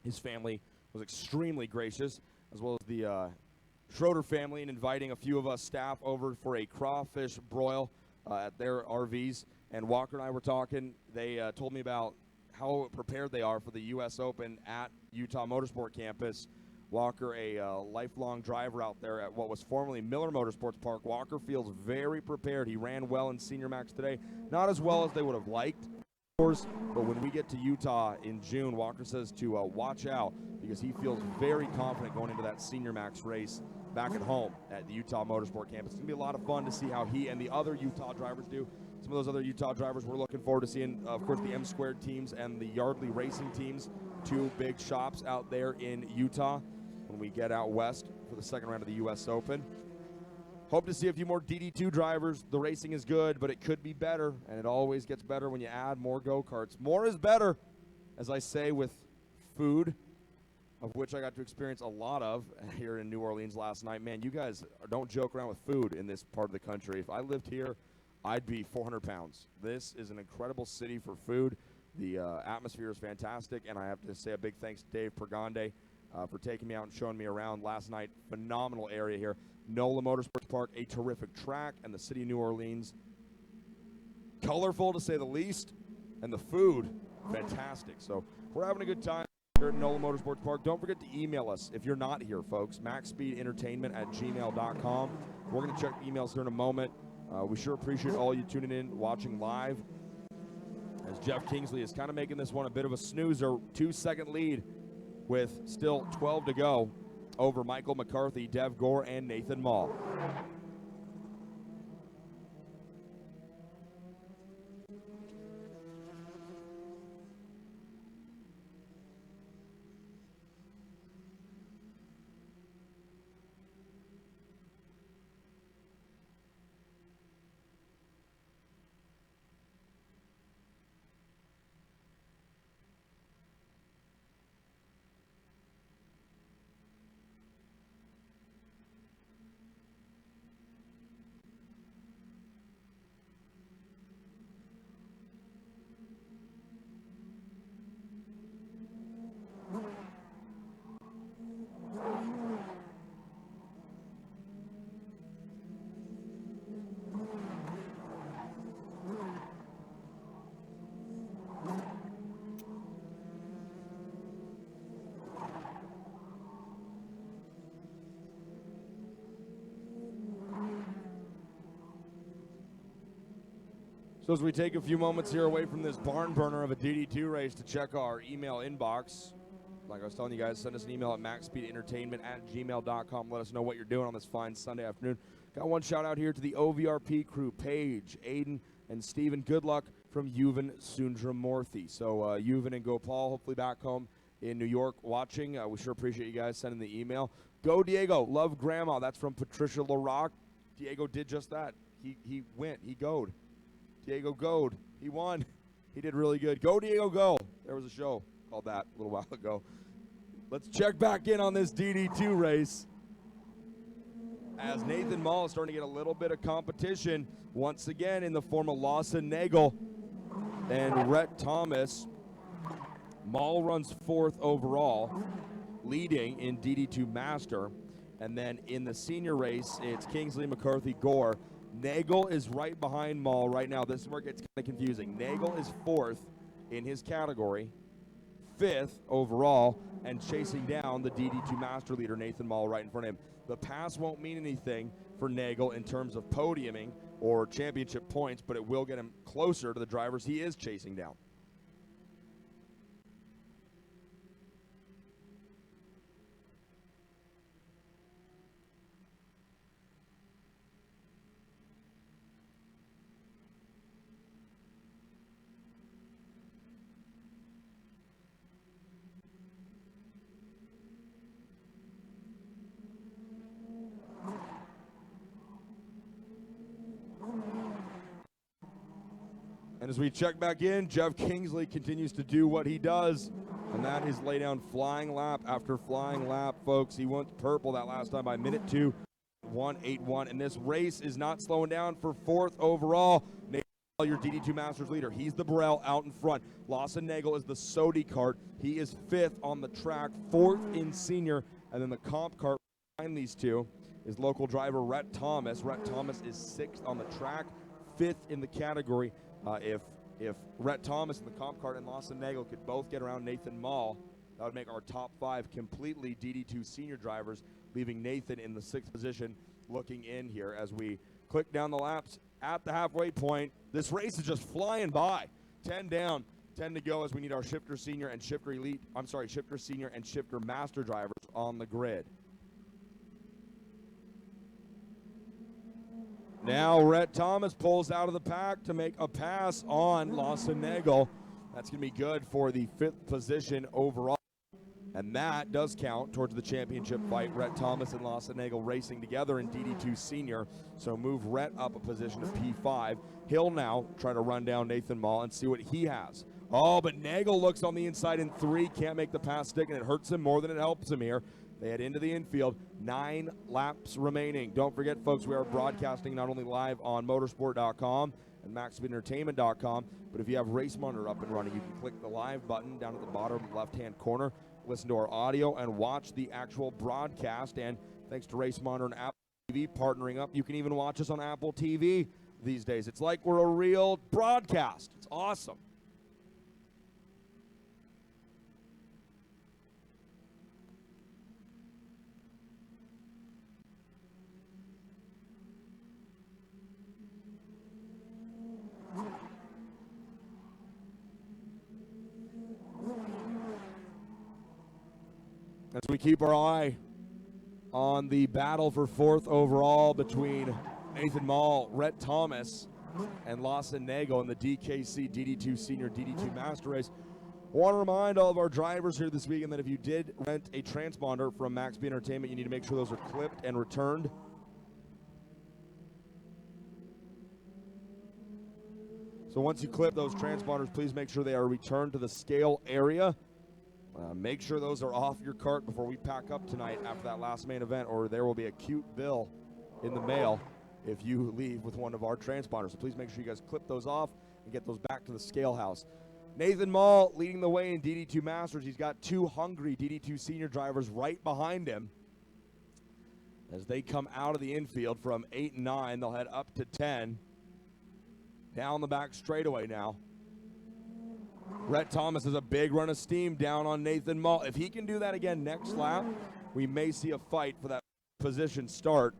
His family was extremely gracious, as well as the Schroeder family, and inviting a few of us staff over for a crawfish broil at their RVs. And Walker and I were talking. They told me about how prepared they are for the U.S. Open at Utah Motorsport Campus. Walker, a lifelong driver out there at what was formerly Miller Motorsports Park. Walker feels very prepared. He ran well in Senior Max today. Not as well as they would have liked, of course, but when we get to Utah in June, Walker says to watch out because he feels very confident going into that Senior Max race back at home at the Utah Motorsport Campus. It's going to be a lot of fun to see how he and the other Utah drivers do. Some of those other Utah drivers we're looking forward to seeing, of course, the M-Squared teams and the Yardley Racing teams, two big shops out there in Utah when we get out west for the second round of the U.S. Open. Hope to see a few more DD2 drivers. The racing is good, but it could be better, and it always gets better when you add more go-karts. More is better, as I say, with food, of which I got to experience a lot of here in New Orleans last night. Man, you guys don't joke around with food in this part of the country. If I lived here, I'd be 400 pounds. This is an incredible city for food. The atmosphere is fantastic, and I have to say a big thanks to Dave Pergande for taking me out and showing me around last night. Phenomenal area here. NOLA Motorsports Park, a terrific track, and the city of New Orleans, colorful to say the least, and the food, fantastic. So we're having a good time here at NOLA Motorsports Park. Don't forget to email us if you're not here, folks. maxspeedentertainment@gmail.com. We're going to check the emails here in a moment. We sure appreciate all you tuning in, watching live, as Jeff Kingsley is kind of making this one a bit of a snoozer. 2-second lead with still 12 to go over Michael McCarthy, Dev Gore, and Nathan Mall. So as we take a few moments here away from this barn burner of a DD2 race to check our email inbox, Like I was telling you guys, send us an email at maxspeedentertainment@gmail.com. Let us know what you're doing on this fine Sunday afternoon. Got one shout out here to the OVRP crew, Paige, Aiden, and Steven. Good luck from Yuvan Sundramurthy. So Yuvan and Gopal, hopefully back home in New York watching. We sure appreciate you guys sending the email. Go Diego, love grandma. That's from Patricia LaRock. Diego did just that. He went. He goed. Diego goed. He won. He did really good. Go Diego go. There was a show called that a little while ago. Let's check back in on this DD2 race. As Nathan Mall is starting to get a little bit of competition once again in the form of Lawson Nagel and Rhett Thomas. Mall runs 4th overall, leading in DD2 Master. And then in the senior race, it's Kingsley, McCarthy, Gore. Nagel is right behind Mall right now. This is where it gets kind of confusing. Nagel is 4th in his category, 5th overall, and chasing down the DD2 Master leader, Nathan Mall, right in front of him. The pass won't mean anything for Nagel in terms of podiuming or championship points, but it will get him closer to the drivers he is chasing down. And as we check back in, Jeff Kingsley continues to do what he does, and that is lay down flying lap after flying lap, folks. He went purple that last time by minute 2, 1:8:1, and this race is not slowing down for 4th overall. Nagel, your DD2 Masters leader. He's the Burrell out in front. Lawson Nagel is the Sodi cart. He is 5th on the track, 4th in senior, and then the comp cart behind these two is local driver Rhett Thomas. Rhett Thomas is 6th on the track, 5th in the category. If Rhett Thomas and the comp cart and Lawson Nagel could both get around Nathan Mall, that would make our top 5 completely DD2 senior drivers, leaving Nathan in the 6th position looking in here as we click down the laps at the halfway point. This race is just flying by. 10 down, 10 to go as we need our shifter senior and shifter shifter senior and shifter master drivers on the grid. Now Rhett Thomas pulls out of the pack to make a pass on Lawson Nagel. That's going to be good for the 5th position overall. And that does count towards the championship fight. Rhett Thomas and Lawson Nagel racing together in DD2 Senior. So move Rhett up a position to P5. He'll now try to run down Nathan Mall and see what he has. Oh, but Nagel looks on the inside in 3. Can't make the pass stick, and it hurts him more than it helps him here. They head into the infield. 9 laps remaining. Don't forget, folks, we are broadcasting not only live on motorsport.com and maxspeedentertainment.com, but if you have Race Monitor up and running, you can click the live button down at the bottom left-hand corner, listen to our audio, and watch the actual broadcast. And thanks to Race Monitor and Apple TV partnering up, you can even watch us on Apple TV these days. It's like we're a real broadcast. It's awesome. As we keep our eye on the battle for 4th overall between Nathan Mall, Rhett Thomas, and Lawson Nagel in the DKC DD2 Senior DD2 Master Race. I want to remind all of our drivers here this weekend that if you did rent a transponder from Max B Entertainment, you need to make sure those are clipped and returned. So once you clip those transponders, please make sure they are returned to the scale area. Make sure those are off your cart before we pack up tonight after that last main event, or there will be a cute bill in the mail if you leave with one of our transponders. So please make sure you guys clip those off and get those back to the scale house. Nathan Mall leading the way in DD2 Masters. He's got 2 hungry DD2 senior drivers right behind him. As they come out of the infield from 8 and 9, they'll head up to 10. Down the back straightaway now. Rhett Thomas has a big run of steam down on Nathan Mall. If he can do that again next lap, we may see a fight for that position start.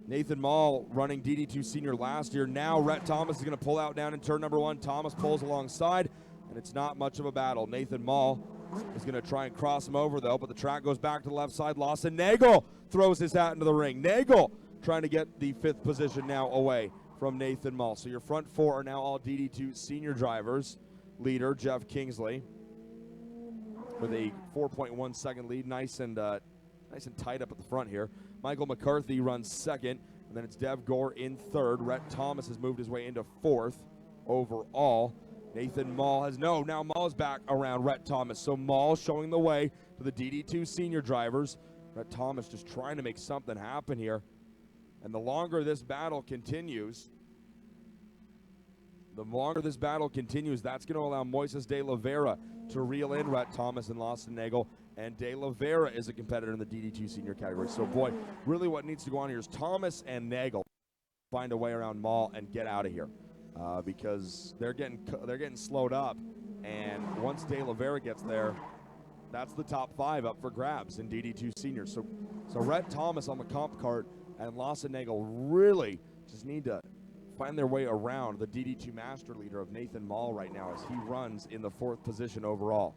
Nathan Mall running DD2 Senior last year. Now Rhett Thomas is going to pull out down in turn number 1. Thomas pulls alongside, and it's not much of a battle. Nathan Mall is going to try and cross him over, though, but the track goes back to the left side. Lawson Nagel throws his hat into the ring. Nagel trying to get the 5th position now away from Nathan Mull. So your front 4 are now all DD2 senior drivers. Leader, Jeff Kingsley, with a 4.1 second lead. Nice and tight up at the front here. Michael McCarthy runs 2nd, and then it's Dev Gore in 3rd. Rhett Thomas has moved his way into 4th overall. Nathan Mull now Mull is back around Rhett Thomas. So Mull showing the way to the DD2 senior drivers. Rhett Thomas just trying to make something happen here. And the longer this battle continues, that's going to allow Moises de la Vera to reel in Rhett Thomas and Lawson Nagel. And de la Vera is a competitor in the DD2 senior category. So, boy, really what needs to go on here is Thomas and Nagel find a way around Mull and get out of here. Because they're getting slowed up, and once De La Vera gets there, that's the top 5 up for grabs in DD2 seniors. So Rhett Thomas on the comp cart and Lawson Nagel really just need to find their way around the DD2 master leader of Nathan Mull right now as he runs in the 4th position overall.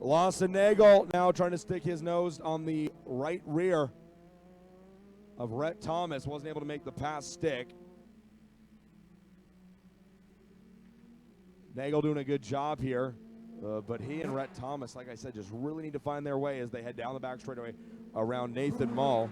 Lawson Nagel now trying to stick his nose on the right rear of Rhett Thomas. Wasn't able to make the pass stick. Nagel doing a good job here, but he and Rhett Thomas, like I said, just really need to find their way as they head down the back straightaway around Nathan Mull.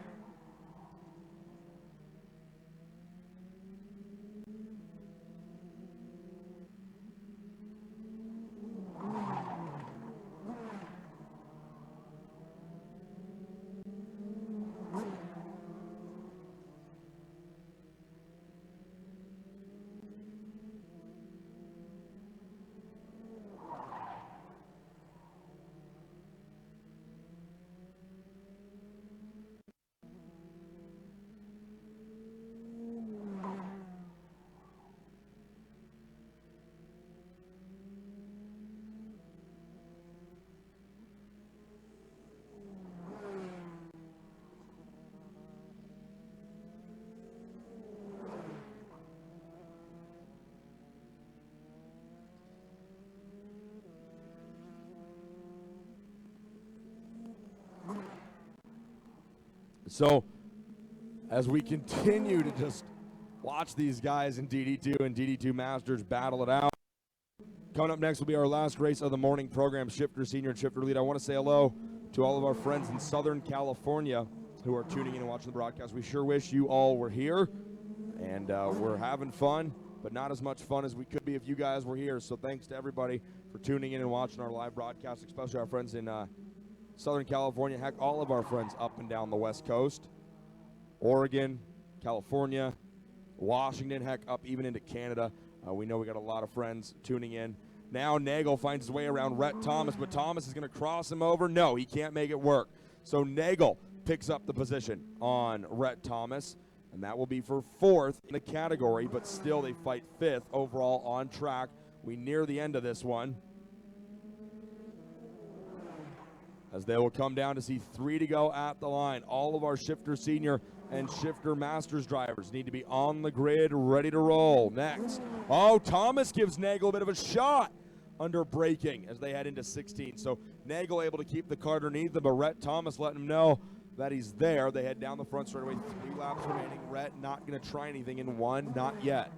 So as we continue to just watch these guys in DD2 and DD2 Masters battle it out, coming up next will be our last race of the morning program, Shifter Senior and Shifter Lead. I want to say hello to all of our friends in Southern California who are tuning in and watching the broadcast. We sure wish you all were here, and we're having fun, but not as much fun as we could be if you guys were here. So thanks to everybody for tuning in and watching our live broadcast, especially our friends in Southern California, heck, all of our friends up and down the West Coast, Oregon, California, Washington, heck, up even into Canada. We know we got a lot of friends tuning in. Now Nagel finds his way around Rhett Thomas, but Thomas is going to cross him over. No, he can't make it work. So Nagel picks up the position on Rhett Thomas, and that will be for 4th in the category, but still they fight 5th overall on track. We near the end of this one, as they will come down to see 3 to go at the line. All of our Shifter Senior and Shifter Masters drivers need to be on the grid, ready to roll. Next, Thomas gives Nagel a bit of a shot under braking as they head into 16. So Nagel able to keep the car underneath them, but Rhett Thomas letting him know that he's there. They head down the front straightaway, 3 laps remaining. Rhett not going to try anything in 1, not yet.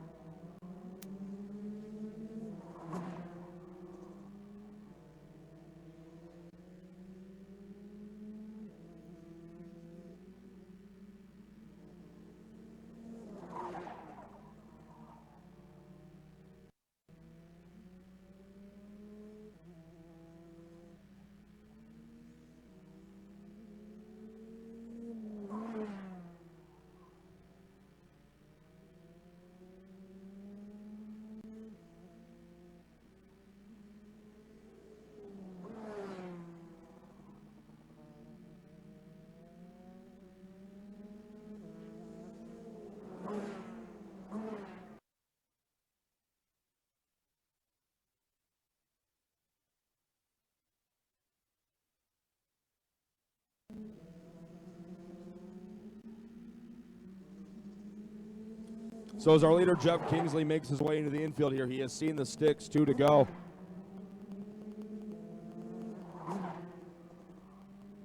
So as our leader, Jeff Kingsley, makes his way into the infield here, he has seen the sticks, 2 to go.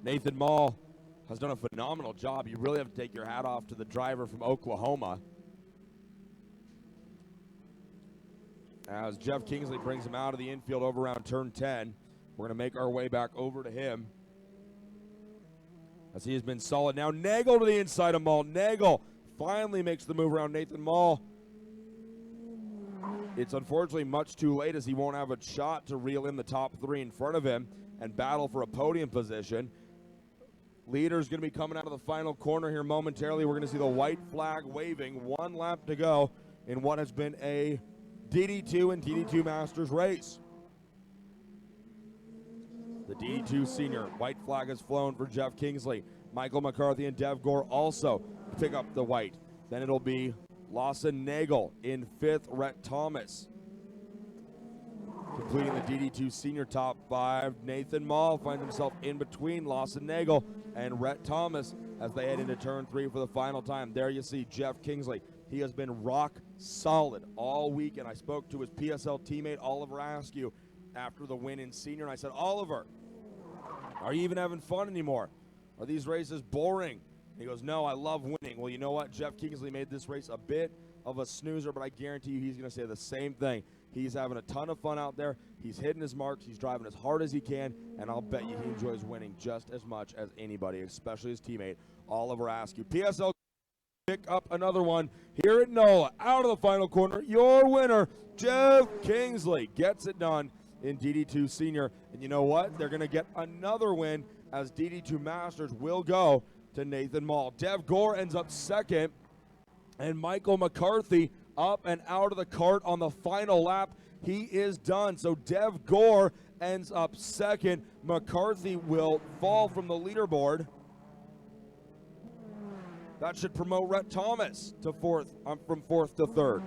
Nathan Mall has done a phenomenal job. You really have to take your hat off to the driver from Oklahoma. As Jeff Kingsley brings him out of the infield over around turn 10, we're going to make our way back over to him, as he has been solid. Now Nagel to the inside of Mall. Nagel finally makes the move around Nathan Mall. It's unfortunately much too late, as he won't have a shot to reel in the top 3 in front of him and battle for a podium position. Leader's going to be coming out of the final corner here momentarily. We're going to see the white flag waving. 1 lap to go in what has been a DD2 and DD2 Masters race. The DD2 senior white flag has flown for Jeff Kingsley. Michael McCarthy and Dev Gore also pick up the white. Then it'll be Lawson Nagel in 5th, Rhett Thomas. Completing the DD2 senior top 5, Nathan Mall finds himself in between Lawson Nagel and Rhett Thomas as they head into turn 3 for the final time. There you see Jeff Kingsley. He has been rock solid all week, and I spoke to his PSL teammate Oliver Askew after the win in senior, and I said, Oliver, are you even having fun anymore? Are these races boring? And he goes, no, I love winning. Well, you know what? Jeff Kingsley made this race a bit of a snoozer, but I guarantee you he's going to say the same thing. He's having a ton of fun out there. He's hitting his marks. He's driving as hard as he can, and I'll bet you he enjoys winning just as much as anybody, especially his teammate, Oliver Askew. PSL pick up another one here at NOLA. Out of the final corner, your winner, Jeff Kingsley, gets it done in DD2 Senior. And you know what? They're going to get another win, as DD2 Masters will go to Nathan Mall. Dev Gore ends up 2nd, and Michael McCarthy up and out of the cart on the final lap. He is done. So Dev Gore ends up 2nd. McCarthy will fall from the leaderboard. That should promote Rhett Thomas to 4th, from 4th to 3rd.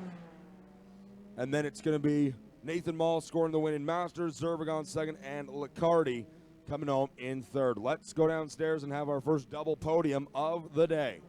And then it's going to be Nathan Mall scoring the win in Masters, Zervigon 2nd, and Liccardi coming home in 3rd. Let's go downstairs and have our first double podium of the day.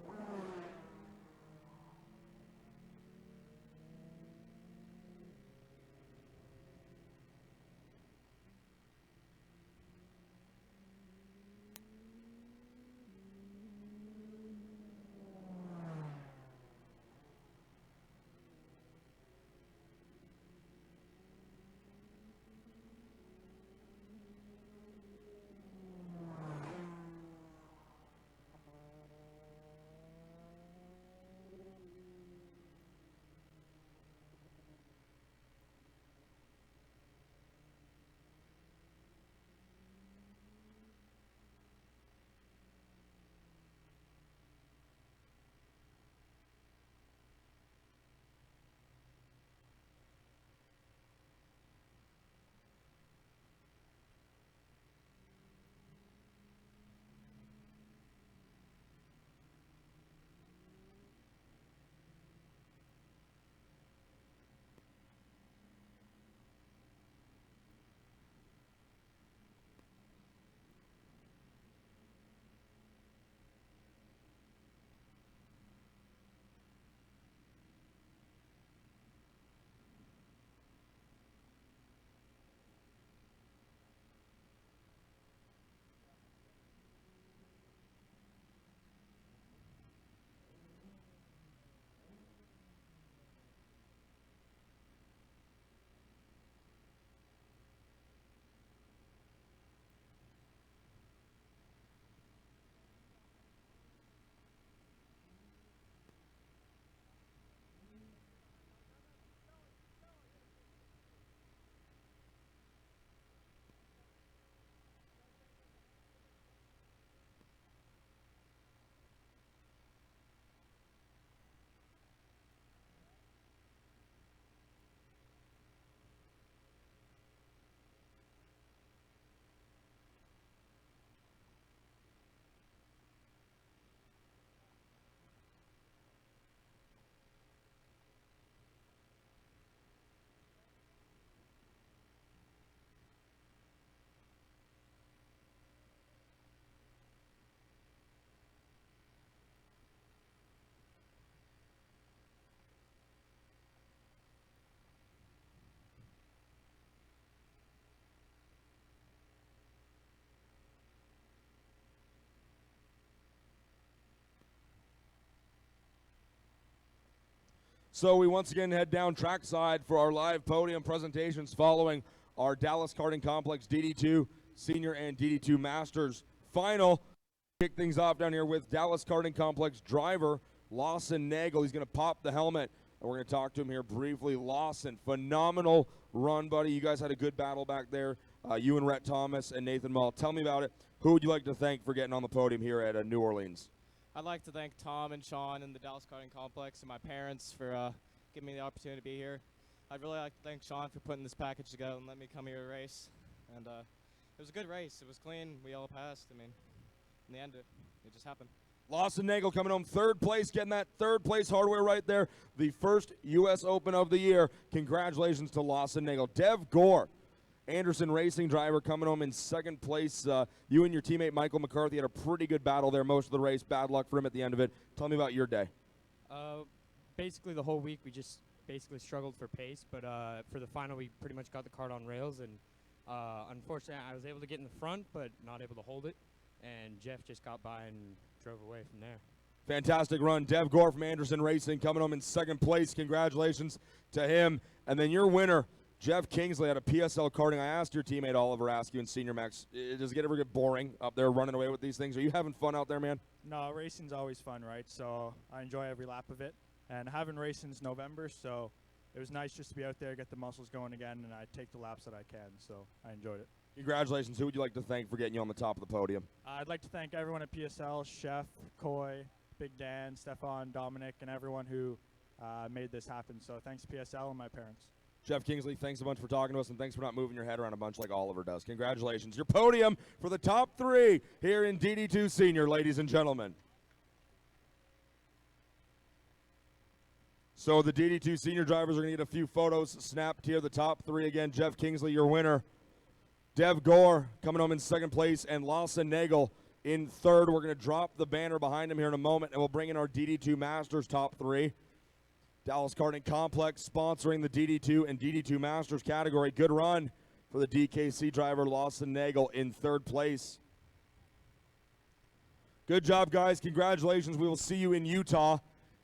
So we once again head down trackside for our live podium presentations following our Dallas Karting Complex DD2 Senior and DD2 Masters final. Kick things off down here with Dallas Karting Complex driver Lawson Nagel. He's going to pop the helmet, and we're going to talk to him here briefly. Lawson, phenomenal run, buddy. You guys had a good battle back there. You and Rhett Thomas and Nathan Mull. Tell me about it. Who would you like to thank for getting on the podium here at New Orleans? I'd like to thank Tom and Sean and the Dallas Karting Complex and my parents for giving me the opportunity to be here. I'd really like to thank Sean for putting this package together and letting me come here to race. And it was a good race. It was clean. We all passed. I mean, in the end, it just happened. Lawson Nagel coming home third place, getting that third place hardware right there. The first U.S. Open of the year. Congratulations to Lawson Nagel. Dev Gore, Anderson Racing driver, coming home in second place. You and your teammate Michael McCarthy had a pretty good battle there most of the race. Bad luck for him at the end of it. Tell me about your day. Basically the whole week we just basically struggled for pace, but for the final we pretty much got the kart on rails, and unfortunately I was able to get in the front but not able to hold it, and Jeff just got by and drove away from there. Fantastic run. Dev Gore from Anderson Racing coming home in second place. Congratulations to him. And then your winner, Jeff Kingsley, out of PSL Karting. I asked your teammate Oliver Askew in Senior Max, does it ever get boring up there running away with these things? Are you having fun out there, man? No, racing's always fun, right? So I enjoy every lap of it. And I haven't raced since November, so it was nice just to be out there, get the muscles going again, and I take the laps that I can. So I enjoyed it. Congratulations. Who would you like to thank for getting you on the top of the podium? I'd like to thank everyone at PSL, Chef, Coy, Big Dan, Stefan, Dominic, and everyone who made this happen. So thanks PSL and my parents. Jeff Kingsley, thanks a bunch for talking to us, and thanks for not moving your head around a bunch like Oliver does. Congratulations. Your podium for the top three here in DD2 Senior, ladies and gentlemen. So the DD2 Senior drivers are going to get a few photos snapped here. The top three again, Jeff Kingsley, your winner. Dev Gore coming home in second place, and Lawson Nagel in third. We're going to drop the banner behind him here in a moment, and we'll bring in our DD2 Masters top three. Dallas Karting Complex sponsoring the DD2 and DD2 Masters category. Good run for the DKC driver Lawson Nagel in third place. Good job, guys. Congratulations. We will see you in Utah.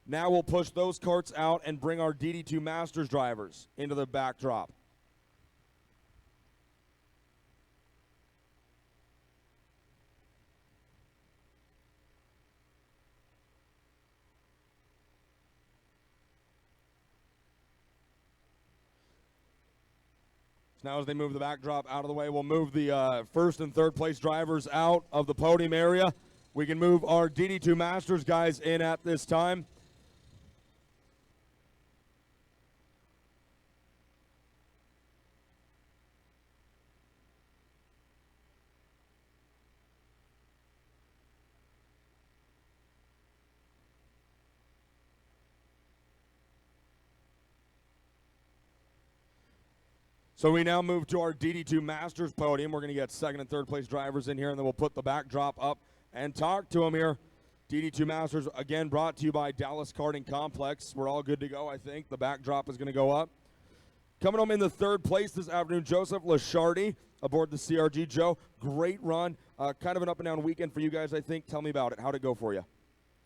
Now we'll push those carts out and bring our DD2 Masters drivers into the backdrop. Now as they move the backdrop out of the way, we'll move the first and third place drivers out of the podium area. We can move our DD2 Masters guys in at this time. So we now move to our DD2 Masters podium. We're going to get second and third place drivers in here, and then we'll put the backdrop up and talk to them here. DD2 Masters, again, brought to you by Dallas Karting Complex. We're all good to go, I think. The backdrop is going to go up. Coming home in the third place this afternoon, Joseph Lashardi aboard the CRG. Joe, great run. Kind of an up-and-down weekend for you guys, I think. Tell me about it. How'd it go for you?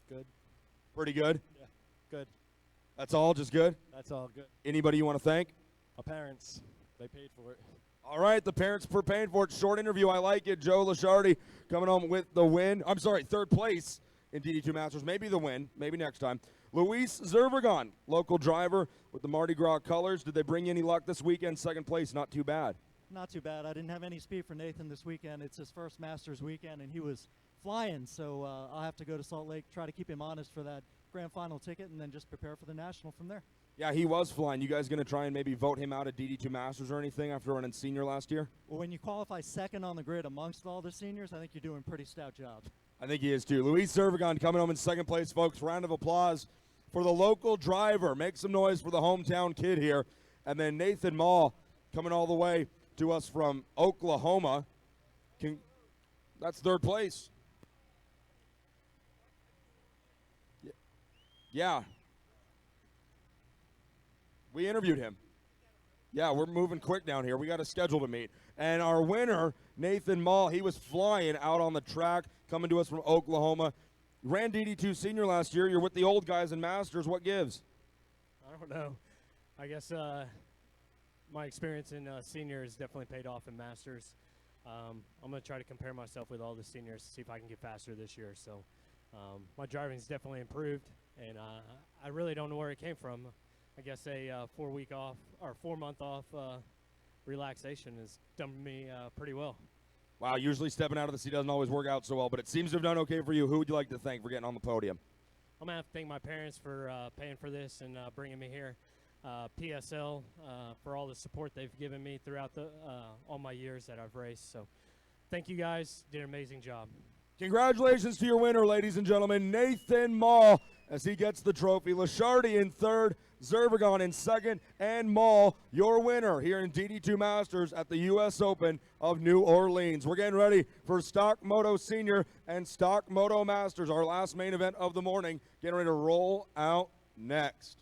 Good. Pretty good? Yeah, good. That's all? Just good? That's all good. Anybody you want to thank? My parents, they paid for it. All right, the parents for paying for it. Short interview. I like it. Joe Lashardi coming home with the win. I'm sorry, third place in DD2 Masters. Maybe the win. Maybe next time. Luis Zervagon, local driver with the Mardi Gras colors. Did they bring you any luck this weekend? Second place, not too bad. Not too bad. I didn't have any speed for Nathan this weekend. It's his first Masters weekend, and he was flying. So I'll have to go to Salt Lake, try to keep him honest for that grand final ticket, and then just prepare for the national from there. Yeah, he was flying. You guys going to try and maybe vote him out at DD2 Masters or anything after running senior last year? Well, when you qualify second on the grid amongst all the seniors, I think you're doing a pretty stout job. I think he is too. Luis Zervagon coming home in second place, folks. Round of applause for the local driver. Make some noise for the hometown kid here. And then Nathan Mull coming all the way to us from Oklahoma. That's third place. Yeah. We interviewed him. Yeah, we're moving quick down here. We got a schedule to meet. And our winner, Nathan Mull, he was flying out on the track, coming to us from Oklahoma. Ran DD2 Senior last year. You're with the old guys in Masters. What gives? I don't know. I guess my experience in senior has definitely paid off in Masters. I'm going to try to compare myself with all the seniors to see if I can get faster this year. So my driving's definitely improved, and I really don't know where it came from. I guess a 4-month off relaxation has done me pretty well. Wow, usually stepping out of the seat doesn't always work out so well, but it seems to have done okay for you. Who would you like to thank for getting on the podium? I'm going to have to thank my parents for paying for this and bringing me here. PSL for all the support they've given me throughout all my years that I've raced. So thank you guys. Did an amazing job. Congratulations to your winner, ladies and gentlemen, Nathan Mall, as he gets the trophy. Lashardi in third, Zervigon in second, and Mall, your winner here in DD2 Masters at the U.S. Open of New Orleans. We're getting ready for Stock Moto Senior and Stock Moto Masters, our last main event of the morning, getting ready to roll out next.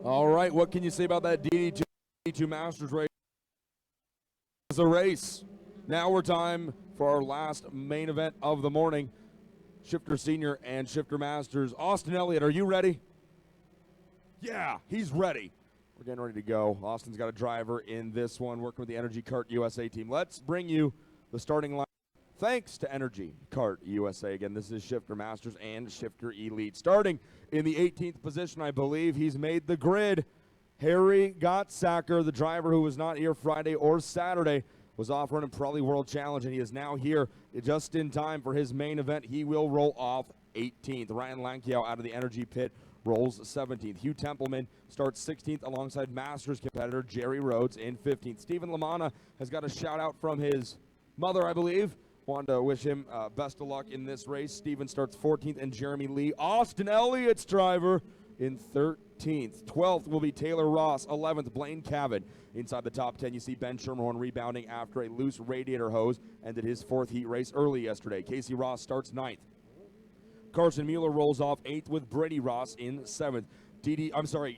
All right, what can you say about that DD2 Masters race? It's a race. Now we're time for our last main event of the morning. Shifter Senior and Shifter Masters. Austin Elliott, are you ready? Yeah, he's ready. We're getting ready to go. Austin's got a driver in this one, working with the Energy Kart USA team. Let's bring you the starting line. Thanks to Energy Kart USA. Again, this is Shifter Masters and Shifter Elite. Starting in the 18th position, I believe he's made the grid. Harry Gottsacker, the driver who was not here Friday or Saturday, was off running Pirelli World Challenge, and he is now here just in time for his main event. He will roll off 18th. Ryan Lankiao out of the Energy Pit rolls 17th. Hugh Templeman starts 16th alongside Masters competitor Jerry Rhodes in 15th. Stephen Lamanna has got a shout out from his mother, I believe. Wanted to wish him best of luck in this race. Stephen starts 14th and Jeremy Lee, Austin Elliott's driver, in 13th. 12th will be Taylor Ross. 11th, Blaine Cavan. Inside the top 10, you see Ben Schermerhorn rebounding after a loose radiator hose. Ended his 4th heat race early yesterday. Casey Ross starts 9th. Carson Mueller rolls off 8th with Brady Ross in 7th.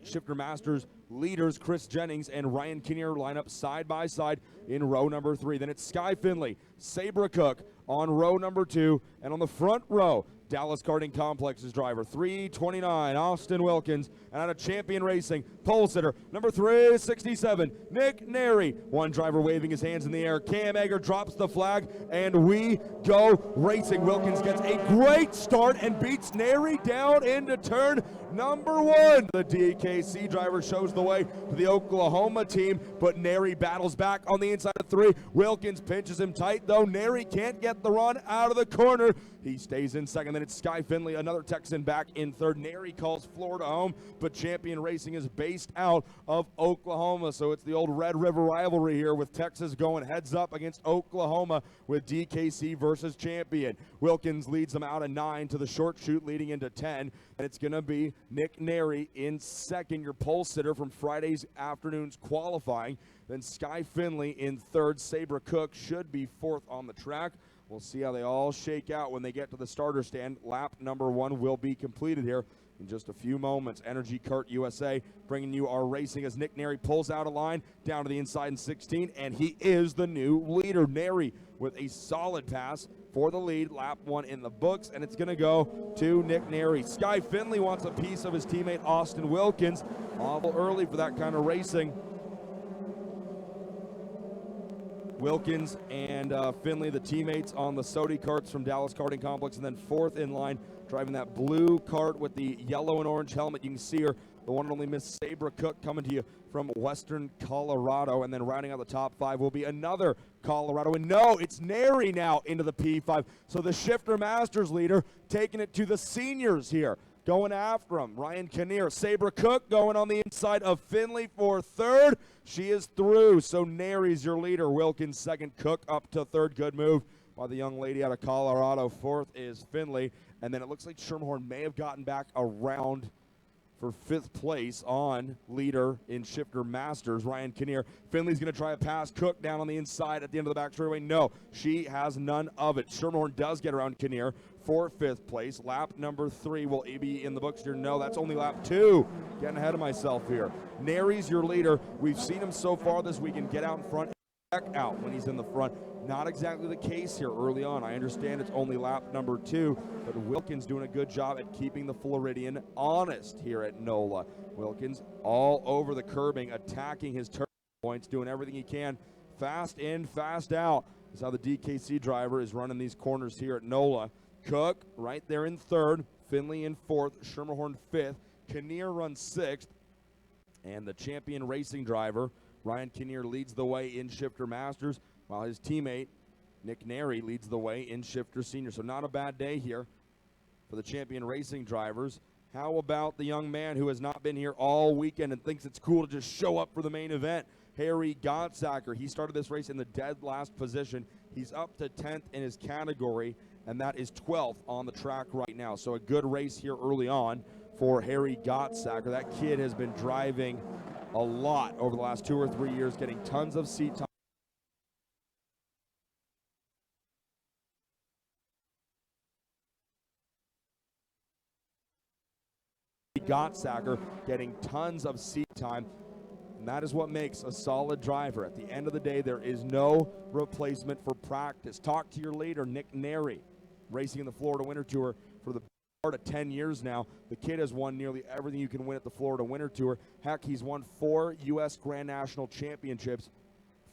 Shifter Masters leaders Chris Jennings and Ryan Kinnear line up side by side in row number 3. Then it's Sky Finley, Sabra Cook on row number 2, and on the front row, Dallas Karting Complex's driver, 329, Austin Wilkins, and out of Champion Racing, pole sitter, number 367, Nick Neri. One driver waving his hands in the air. Cam Egger drops the flag, and we go racing. Wilkins gets a great start and beats Neri down into turn number 1. The DKC driver shows the way to the Oklahoma team, but Neri battles back on the inside of 3. Wilkins pinches him tight, though. Neri can't get the run out of the corner. He stays in second. Then it's Sky Finley, another Texan, back in third. Neri calls Florida home, but Champion Racing is based out of Oklahoma. So it's the old Red River rivalry here, with Texas going heads up against Oklahoma with DKC versus Champion. Wilkins leads them out of 9 to the short chute leading into 10. And it's going to be Nick Neri in second, your pole sitter from Friday's afternoon's qualifying. Then Sky Finley in third. Sabra Cook should be 4th on the track. We'll see how they all shake out when they get to the starter stand. Lap number 1 will be completed here in just a few moments. Energy Kart USA bringing you our racing as Nick Neri pulls out a line down to the inside in 16, and he is the new leader. Neri with a solid pass for the lead. Lap 1 in the books, and it's going to go to Nick Neri. Sky Finley wants a piece of his teammate Austin Wilkins. Awful early for that kind of racing. Wilkins and Finley, the teammates on the Sodi carts from Dallas Karting Complex, and then 4th in line, driving that blue cart with the yellow and orange helmet. You can see her, the one and only Miss Sabra Cook, coming to you from Western Colorado. And then rounding out the top 5 will be another Colorado. And no, it's Neri now into the P5. So the Shifter Masters leader taking it to the seniors here, going after him. Ryan Kinnear, Sabra Cook going on the inside of Finley for 3rd. She is through, so Neri's your leader. Wilkins 2nd, Cook up to 3rd. Good move by the young lady out of Colorado. 4th is Finley. And then it looks like Schermerhorn may have gotten back around for 5th place on leader in Shifter Masters, Ryan Kinnear. Finley's going to try a pass. Cook down on the inside at the end of the back straightaway. No, she has none of it. Schermerhorn does get around Kinnear for 5th place. Lap number 3 will be in the books here. No, that's only lap 2. Getting ahead of myself here. Neri's your leader. We've seen him so far this weekend get out in front, back out when he's in the front. Not exactly the case here early on. I understand it's only lap number 2, but Wilkins doing a good job at keeping the Floridian honest here at NOLA. Wilkins all over the curbing, attacking his turn points, doing everything he can. Fast in, fast out is how the DKC driver is running these corners here at NOLA. Cook right there in 3rd, Finley in 4th, Schermerhorn 5th, Kinnear runs 6th, and the Champion Racing driver, Ryan Kinnear, leads the way in Shifter Masters, while his teammate, Nick Neri, leads the way in Shifter Senior. So not a bad day here for the Champion Racing drivers. How about the young man who has not been here all weekend and thinks it's cool to just show up for the main event? Harry Gottsacker. He started this race in the dead last position. He's up to 10th in his category, and that is 12th on the track right now. So a good race here early on for Harry Gottsacker. That kid has been driving a lot over the last 2 or 3 years, getting tons of seat time. Gottsacker getting tons of seat time, and that is what makes a solid driver. At the end of the day, there is no replacement for practice. Talk to your leader, Nick Neri, racing in the Florida Winter Tour for the part of 10 years now. The kid has won nearly everything you can win at the Florida Winter Tour. Heck, he's won 4 U.S. Grand National Championships,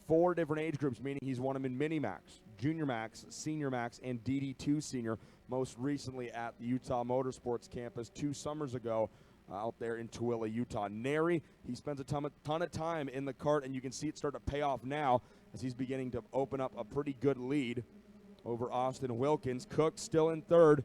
4 different age groups, meaning he's won them in Mini Max, Junior Max, Senior Max, and DD2 Senior, most recently at the Utah Motorsports campus 2 summers ago out there in Tooele, Utah. Neri, he spends a ton of time in the kart, and you can see it start to pay off now as he's beginning to open up a pretty good lead over Austin Wilkins. Cook still in 3rd.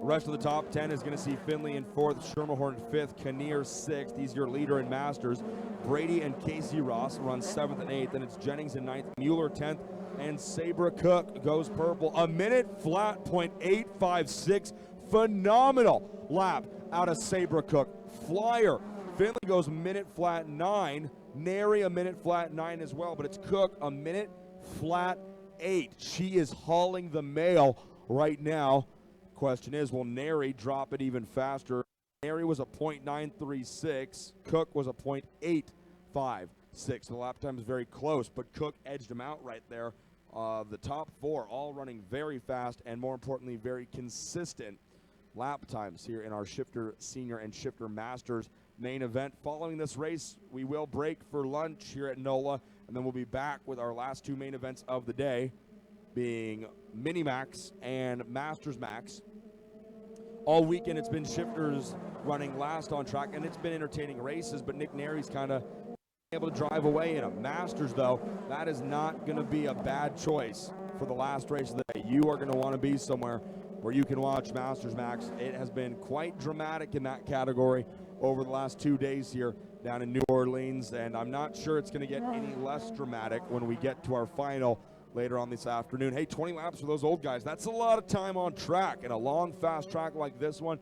Rest of the top 10 is going to see Finley in 4th, Schermerhorn 5th, Kinnear 6th. He's your leader in Masters. Brady and Casey Ross run 7th and 8th. Then it's Jennings in 9th, Mueller 10th, and Sabra Cook goes purple. A minute flat, .856. Phenomenal lap out of Sabra Cook. Flyer. Finley goes minute flat 9. Nary a minute flat 9 as well, but it's Cook a minute flat 8. She is hauling the mail right now. Question is, will Nary drop it even faster? Nary was a .936. Cook was a .856. The lap time is very close, but Cook edged him out right there. The top 4 all running very fast and, more importantly, very consistent lap times here in our Shifter Senior and Shifter Masters main event. Following this race, we will break for lunch here at NOLA, and then we'll be back with our last 2 main events of the day, being Mini Max and Masters Max. All weekend it's been Shifters running last on track, and it's been entertaining races, but Nick Nary's kind of able to drive away in them. Masters, though, that is not going to be a bad choice for the last race of the day. You are going to want to be somewhere where you can watch Masters Max. It has been quite dramatic in that category over the last 2 days here down in New Orleans, and I'm not sure it's going to get any less dramatic when we get to our final later on this afternoon. Hey, 20 laps for those old guys. That's a lot of time on track, and a long, fast track like this one.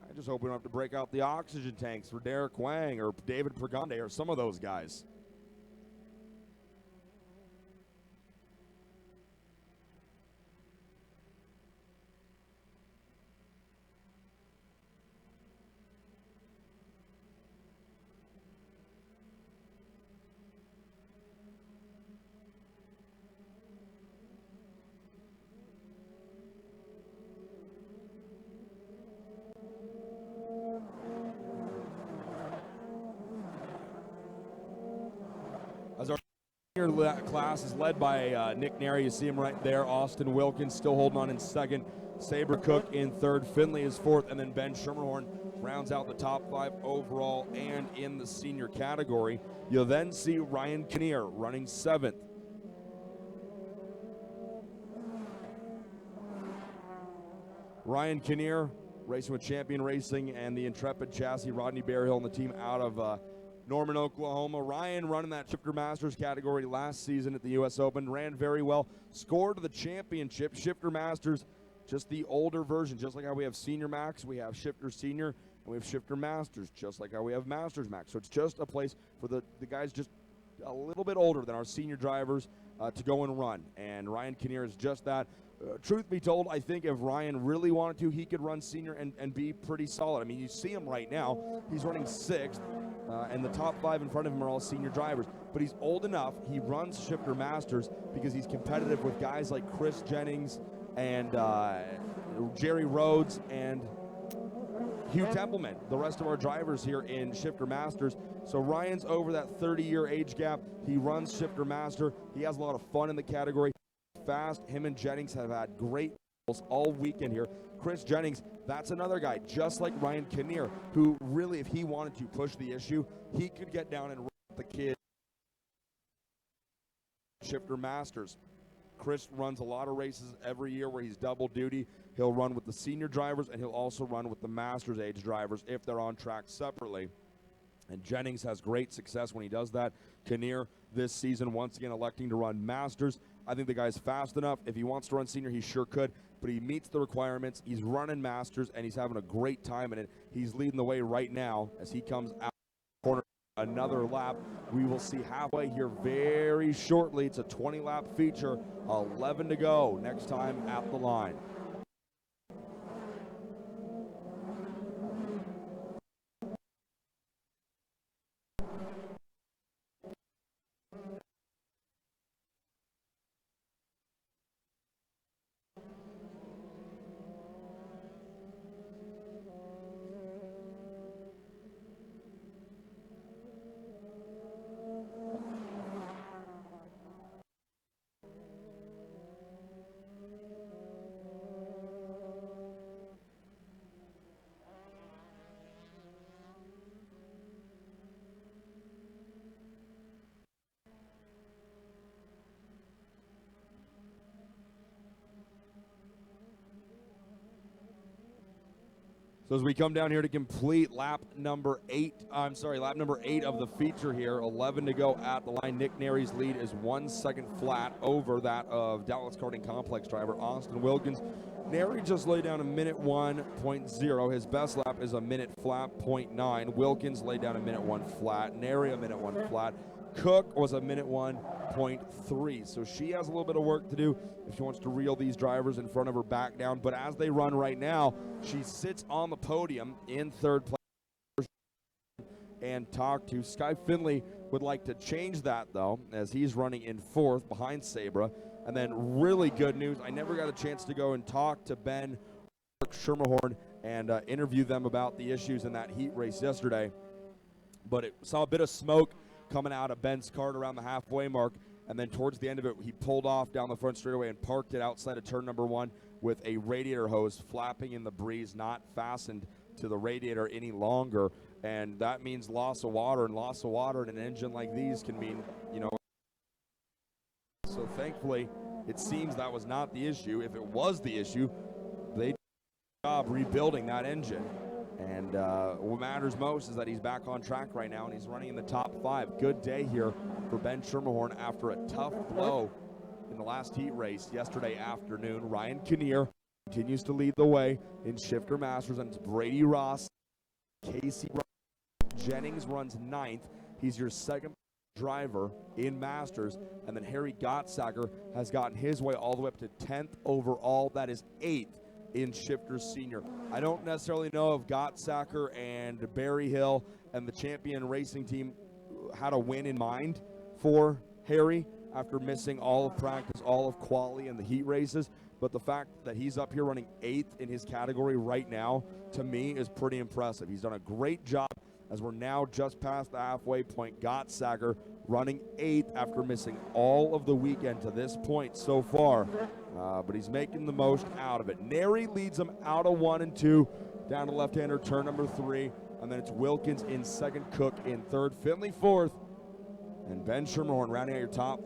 I just hope we don't have to break out the oxygen tanks for Derek Wang or David Pregande or some of those guys. As our senior class is led by Nick Nary, you see him right there. Austin Wilkins still holding on in 2nd. Sabra Cook in 3rd. Finley is 4th. And then Ben Schermerhorn rounds out the top 5 overall and in the senior category. You'll then see Ryan Kinnear running 7th. Ryan Kinnear racing with Champion Racing and the Intrepid Chassis. Rodney Berryhill and the team out of Norman, Oklahoma. Ryan running that Shifter Masters category last season at the U.S. Open. Ran very well. Scored the championship. Shifter Masters, just the older version. Just like how we have Senior Max, we have Shifter Senior, and we have Shifter Masters, just like how we have Masters Max. So it's just a place for the guys just a little bit older than our senior drivers to go and run. And Ryan Kinnear is just that. Truth be told, I think if Ryan really wanted to, he could run senior and be pretty solid. I mean, you see him right now. He's running 6th, and the top 5 in front of him are all senior drivers. But he's old enough. He runs Shifter Masters because he's competitive with guys like Chris Jennings and Jerry Rhodes and Hugh Templeman, the rest of our drivers here in Shifter Masters. So Ryan's over that 30-year age gap. He runs Shifter Master. He has a lot of fun in the category. Fast. Him and Jennings have had great all weekend here. Chris Jennings, that's another guy, just like Ryan Kinnear, who really, if he wanted to push the issue, he could get down and run the kid. Shifter Masters. Chris runs a lot of races every year where he's double duty. He'll run with the senior drivers, and he'll also run with the Masters age drivers if they're on track separately. And Jennings has great success when he does that. Kinnear this season once again electing to run Masters. I think the guy's fast enough. If he wants to run senior, he sure could, but he meets the requirements. He's running Masters, and he's having a great time in it. He's leading the way right now as he comes out the corner. Another lap. We will see halfway here very shortly. It's a 20-lap feature, 11 to go next time at the line. So as we come down here to complete lap number 8 of the feature here, 11 to go at the line. Nick Nary's lead is 1 second flat over that of Dallas Karting Complex driver Austin Wilkins. Nary just laid down a minute 1.0. His best lap is a minute flat 0.9. Wilkins laid down a minute 1 flat. Nary a minute 1 flat. Cook was a minute 1.3. So she has a little bit of work to do if she wants to reel these drivers in front of her back down. But as they run right now, she sits on the podium in third place and talk to. Sky Finley would like to change that, though, as he's running in fourth behind Sabra. And then really good news, I never got a chance to go and talk to Ben Schermerhorn and interview them about the issues in that heat race yesterday. But it saw a bit of smoke coming out of Ben's cart around the halfway mark, and then towards the end of it, he pulled off down the front straightaway and parked it outside of turn number 1 with a radiator hose flapping in the breeze, not fastened to the radiator any longer. And that means loss of water, and loss of water in an engine like these can mean, you know. So thankfully, it seems that was not the issue. If it was the issue, they did a job rebuilding that engine. And what matters most is that he's back on track right now, and he's running in the top 5. Good day here for Ben Schermerhorn after a tough blow in the last heat race yesterday afternoon. Ryan Kinnear continues to lead the way in Shifter Masters, and it's Brady Ross. Casey Jennings runs 9th. He's your second driver in Masters. And then Harry Gottsacker has gotten his way all the way up to 10th overall. That is 8th in Shifters Senior. I don't necessarily know if Gottsacker and Barry Hill and the Champion Racing team had a win in mind for Harry after missing all of practice, all of quali and the heat races. But the fact that he's up here running 8th in his category right now, to me, is pretty impressive. He's done a great job as we're now just past the halfway point. Gottsacker running 8th after missing all of the weekend to this point so far. But he's making the most out of it. Nary leads him out of 1 and 2, down to left-hander turn number 3. And then it's Wilkins in second, Cook in third, Finley 4th, and Ben Schermerhorn rounding out your top.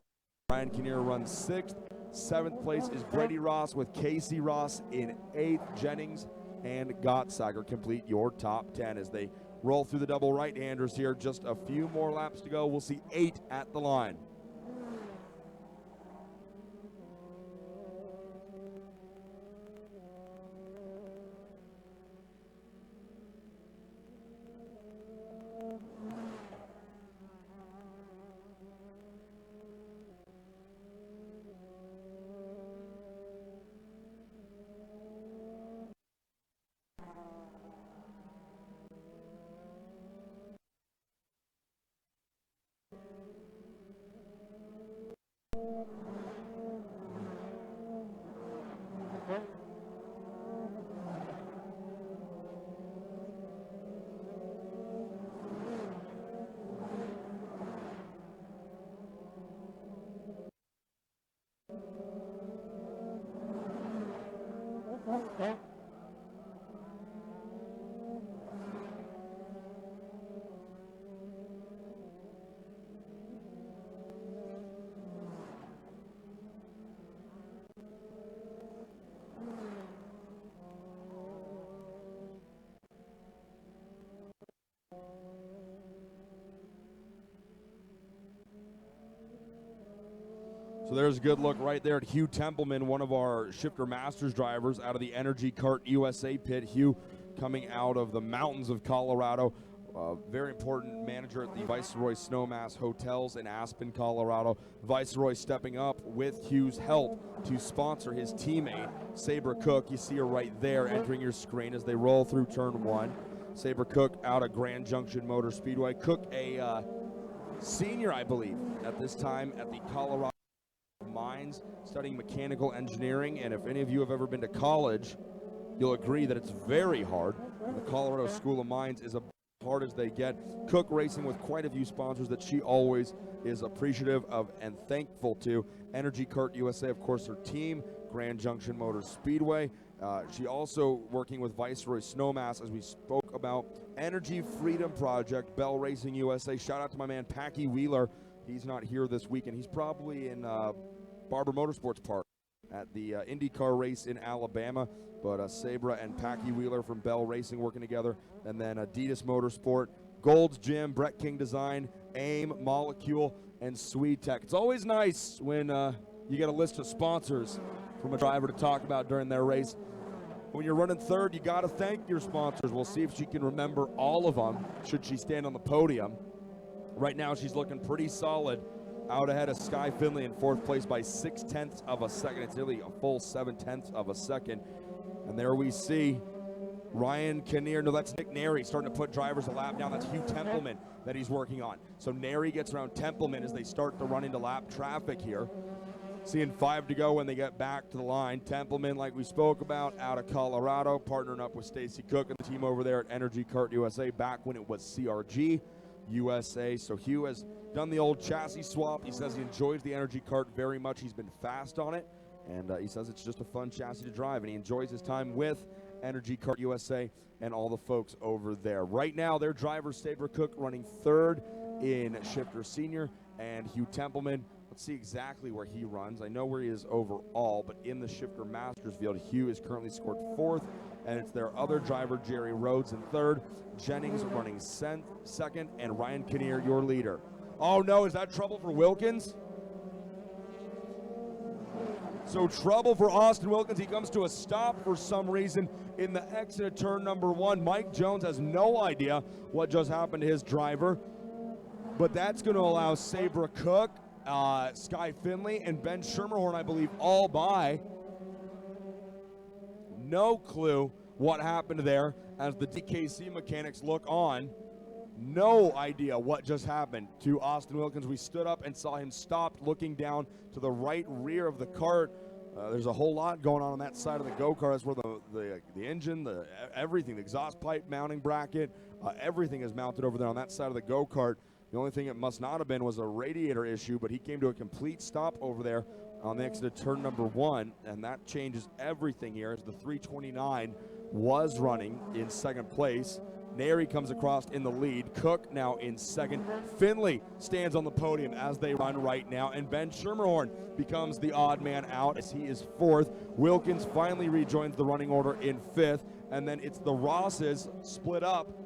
Ryan Kinnear runs 6th. 7th place is Brady Ross with Casey Ross in 8th. Jennings and Gottsacker complete your top 10 as they roll through the double right-handers here. Just a few more laps to go. We'll see 8 at the line. So there's a good look right there at Hugh Templeman, one of our Shifter Masters drivers out of the Energy Kart USA pit. Hugh coming out of the mountains of Colorado. Very important manager at the Viceroy Snowmass Hotels in Aspen, Colorado. Viceroy stepping up with Hugh's help to sponsor his teammate, Sabra Cook. You see her right there entering your screen as they roll through turn 1. Sabra Cook out of Grand Junction Motor Speedway. Cook, a senior, I believe, at this time at the Colorado Mines, studying mechanical engineering. And if any of you have ever been to college, you'll agree that it's very hard. The Colorado School of Mines is as hard as they get. Cook racing with quite a few sponsors that she always is appreciative of and thankful to. Energy Kart USA, of course, her team, Grand Junction Motor Speedway. She also working with Viceroy Snowmass, as we spoke about. Energy Freedom Project, Bell Racing USA. Shout out to my man Packy Wheeler. He's not here this weekend. He's probably in Barber Motorsports Park at the IndyCar race in Alabama. But Sabra and Packy Wheeler from Bell Racing working together. And then Adidas Motorsport, Gold's Gym, Brett King Design, AIM, Molecule, and Swede Tech. It's always nice when you get a list of sponsors from a driver to talk about during their race. When you're running third, you got to thank your sponsors. We'll see if she can remember all of them should she stand on the podium. Right now, she's looking pretty solid, out ahead of Sky Finley in fourth place by 0.6 of a second. It's nearly a full 0.7 of a second. And there we see Ryan Kinnear. No, that's Nick Neri starting to put drivers a lap down. That's Hugh Templeman that he's working on. So Neri gets around Templeman as they start to run into lap traffic here. Seeing 5 to go when they get back to the line. Templeman, like we spoke about, out of Colorado, partnering up with Stacy Cook and the team over there at Energy Kart USA back when it was CRG USA. So Hugh has done the old chassis swap. He says he enjoys the Energy Kart very much. He's been fast on it, and he says it's just a fun chassis to drive, and he enjoys his time with Energy Kart USA and all the folks over there. Right now, their driver, Sabra Cook, running third in Shifter Senior, and Hugh Templeman. Let's see exactly where he runs. I know where he is overall, but in the Shifter Masters field, Hugh is currently scored fourth, and it's their other driver, Jerry Rhodes, in third. Jennings running second, and Ryan Kinnear, your leader. Oh no, is that trouble for Wilkins? So trouble for Austin Wilkins. He comes to a stop for some reason in the exit of turn number 1. Mike Jones has no idea what just happened to his driver, but that's going to allow Sabra Cook, Sky Finley, and Ben Schermerhorn, I believe, all by. No clue what happened there as the DKC mechanics look on. No idea what just happened to Austin Wilkins. We stood up and saw him stopped, looking down to the right rear of the cart. There's a whole lot going on that side of the go-kart. That's where the engine, everything, the exhaust pipe mounting bracket, everything is mounted over there on that side of the go-kart. The only thing it must not have been was a radiator issue, but he came to a complete stop over there on the exit of turn number 1, and that changes everything here as the 329 was running in second place. Neri comes across in the lead. Cook now in second. Finley stands on the podium as they run right now, and Ben Schermerhorn becomes the odd man out as he is fourth. Wilkins finally rejoins the running order in fifth, and then it's the Rosses split up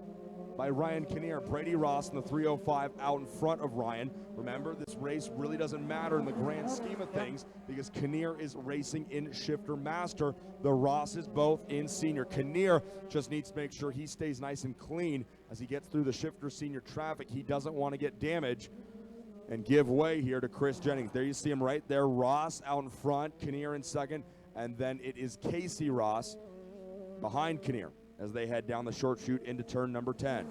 by Ryan Kinnear. Brady Ross in the 305 out in front of Ryan. Remember, this race really doesn't matter in the grand scheme of things because Kinnear is racing in Shifter Master. The Rosses both in Senior. Kinnear just needs to make sure he stays nice and clean as he gets through the Shifter Senior traffic. He doesn't want to get damaged and give way here to Chris Jennings. There you see him right there. Ross out in front, Kinnear in second, and then it is Casey Ross behind Kinnear as they head down the short chute into turn number 10.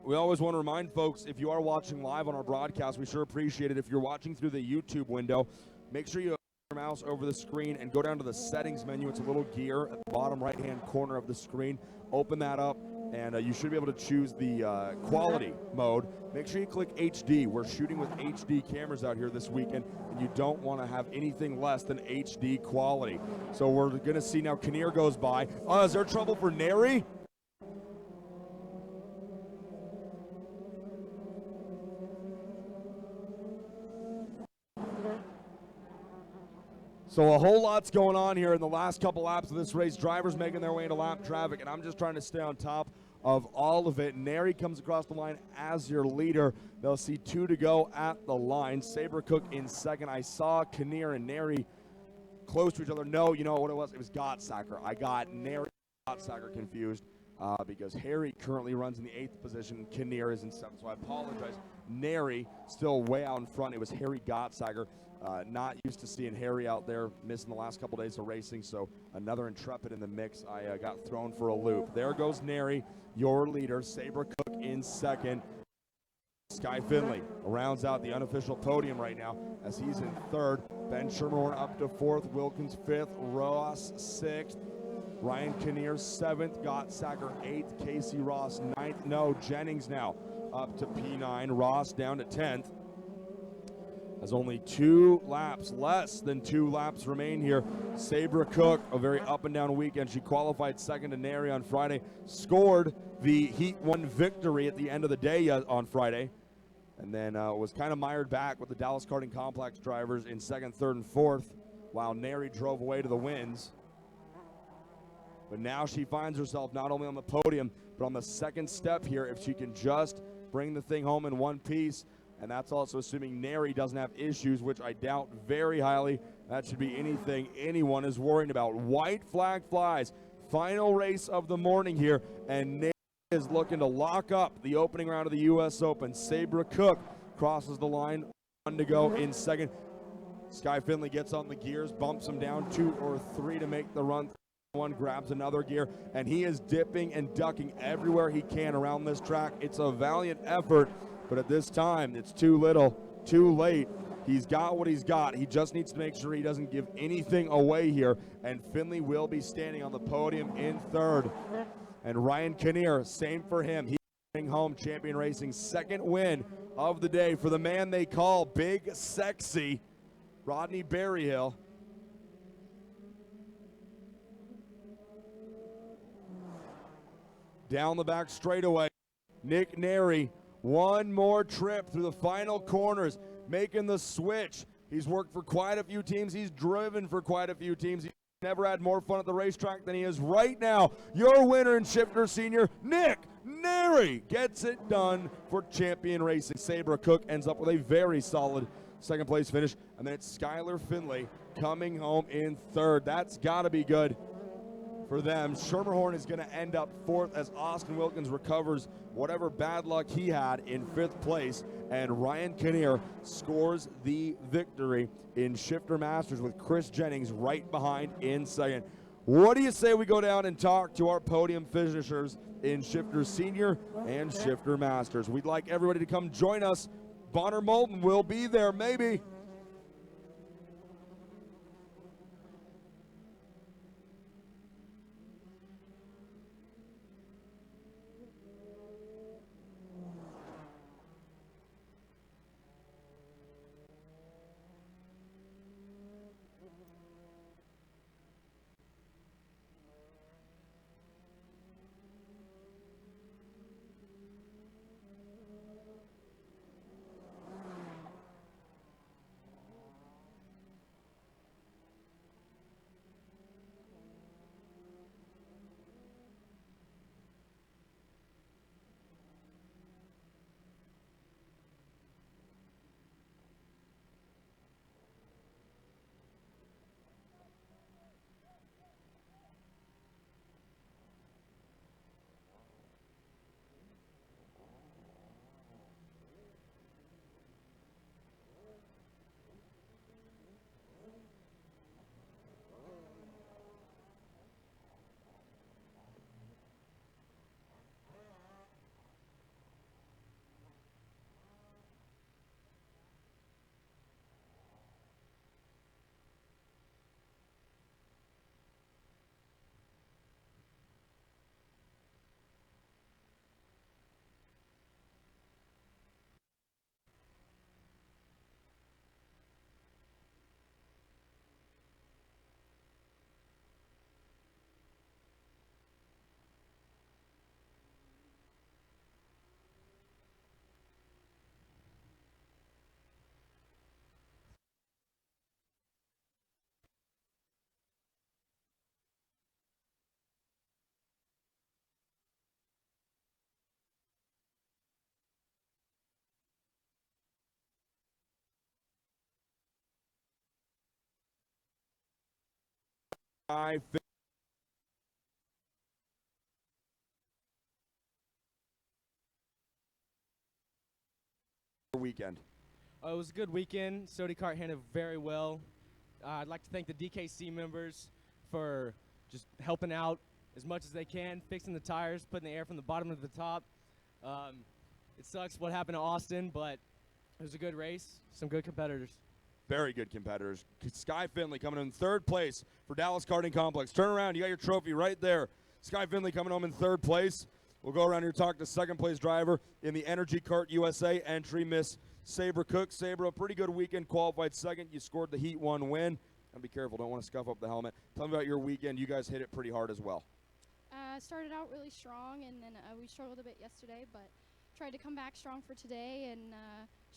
We always want to remind folks, if you are watching live on our broadcast, we sure appreciate it. If you're watching through the YouTube window, make sure you have your mouse over the screen and go down to the settings menu. It's a little gear at the bottom right-hand corner of the screen. Open that up, and you should be able to choose the quality mode. Make sure you click HD. We're shooting with HD cameras out here this weekend, and you don't want to have anything less than HD quality. So we're going to see now Kinnear goes by. Oh, is there trouble for Neri? So a whole lot's going on here in the last couple laps of this race. Drivers making their way into lap traffic, and I'm just trying to stay on top of all of it. Neri comes across the line as your leader. They'll see 2 to go at the line. Sabra Cook in second. I saw Kinnear and Neri close to each other. No, you know what it was? It was Gottsacker. I got Neri and Gottsacker confused because Harry currently runs in the 8th position. Kinnear is in 7th, so I apologize. Neri still way out in front. It was Harry Gottsacker. Not used to seeing Harry out there, missing the last couple days of racing, so another Intrepid in the mix. I got thrown for a loop. There goes Neri, your leader. Sabra Cook in second. Sky Finley rounds out the unofficial podium right now as he's in third. Ben Schermerhorn up to fourth. Wilkins fifth. Ross sixth. Ryan Kinnear 7th. Gottsacker 8th. Casey Ross 9th. No, Jennings now up to P9. Ross down to 10th. As only 2 laps, less than 2 laps remain here. Sabra Cook, a very up and down weekend. She qualified second to Neri on Friday, scored the Heat 1 victory at the end of the day on Friday. and then was kind of mired back with the Dallas Karting Complex drivers in second, third, and fourth, while Neri drove away to the wins. But now she finds herself not only on the podium, but on the second step here if she can just bring the thing home in one piece. And that's also assuming Neri doesn't have issues, which I doubt very highly. That should be anything anyone is worrying about. White flag flies. Final race of the morning here, and Neri is looking to lock up the opening round of the U.S. Open. Sabra Cook crosses the line. 1 to go in second. Sky Finley gets on the gears, bumps him down 2 or 3 to make the run. One grabs another gear, and he is dipping and ducking everywhere he can around this track. It's a valiant effort, but at this time, it's too little, too late. He's got what he's got. He just needs to make sure he doesn't give anything away here, and Finley will be standing on the podium in third. And Ryan Kinnear, same for him. He's bringing home Champion Racing's second win of the day for the man they call Big Sexy, Rodney Berryhill. Down the back straightaway, Nick Neri, one more trip through the final corners, making the switch. He's worked for quite a few teams. He's driven for quite a few teams. He's never had more fun at the racetrack than he is right now. Your winner and shifter senior, Nick Neri, gets it done for Champion Racing. Sabra Cook ends up with a very solid second place finish. And then it's Skylar Finley coming home in third. That's got to be good for them. Schermerhorn is going to end up fourth as Austin Wilkins recovers whatever bad luck he had in fifth place, and Ryan Kinnear scores the victory in Shifter Masters with Chris Jennings right behind in second. What do you say we go down and talk to our podium finishers in Shifter Senior and Shifter Masters? We'd like everybody to come join us. Bonner Moulton will be there, maybe. Weekend. It was a good weekend. Sody Kart handled very well. I'd like to thank the DKC members for just helping out as much as they can, fixing the tires, putting the air from the bottom to the top. It sucks what happened to Austin, but it was a good race. Some good competitors. Very good competitors. Sky Finley coming in third place for Dallas Karting Complex. Turn around. You got your trophy right there. Sky Finley coming home in third place. We'll go around here and talk to second place driver in the Energy Kart USA entry, Miss Sabra Cook. Sabra, a pretty good weekend, qualified second. You scored the Heat 1 win. And be careful, don't want to scuff up the helmet. Tell me about your weekend. You guys hit it pretty hard as well. Started out really strong, and then we struggled a bit yesterday, but tried to come back strong for today, and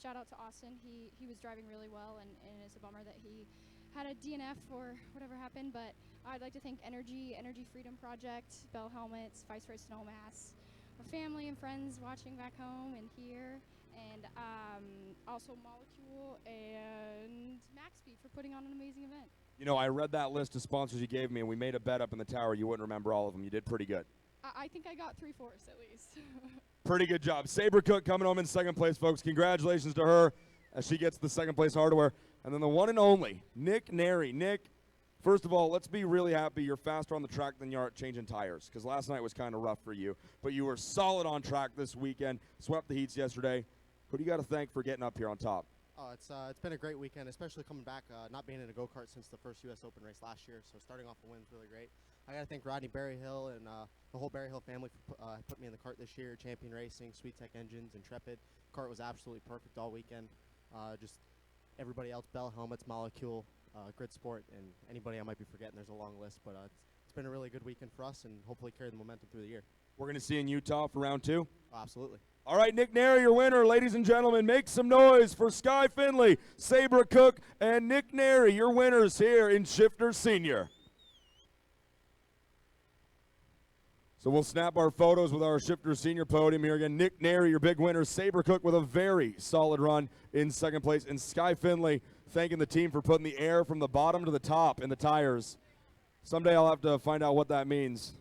shout out to Austin. He was driving really well, and it's a bummer that he had a DNF for whatever happened, but I'd like to thank Energy Freedom Project, Bell Helmets, Vice Race Snowmass, my family and friends watching back home and here, and also Molecule and MaxSpeed for putting on an amazing event. You know, I read that list of sponsors you gave me, and we made a bet up in the tower. You wouldn't remember all of them. You did pretty good. I think I got 3/4 at least. Pretty good job. Saber Cook coming home in second place, folks. Congratulations to her as she gets the second place hardware. And then the one and only, Nick Neri. Nick, first of all, let's be really happy you're faster on the track than you are at changing tires, because last night was kind of rough for you. But you were solid on track this weekend, swept the heats yesterday. Who do you got to thank for getting up here on top? Oh, it's been a great weekend, especially coming back, not being in a go-kart since the first U.S. Open race last year, so starting off the win is really great. I got to thank Rodney Berryhill and the whole Berryhill family for putting me in the kart this year, Champion Racing, Sweet Tech Engines, Intrepid. Kart was absolutely perfect all weekend. Just everybody else, Bell Helmets, Molecule, Grid Sport, and anybody I might be forgetting. There's a long list, but it's been a really good weekend for us and hopefully carry the momentum through the year. We're going to see you in Utah for round 2? Oh, absolutely. All right, Nick Neri, your winner. Ladies and gentlemen, make some noise for Sky Finley, Saber Cook, and Nick Neri, your winners here in Shifter Senior. So we'll snap our photos with our Shifter Senior podium here again. Nick Neri, your big winner. Saber Cook with a very solid run in second place. And Sky Finley thanking the team for putting the air from the bottom to the top in the tires. Someday I'll have to find out what that means.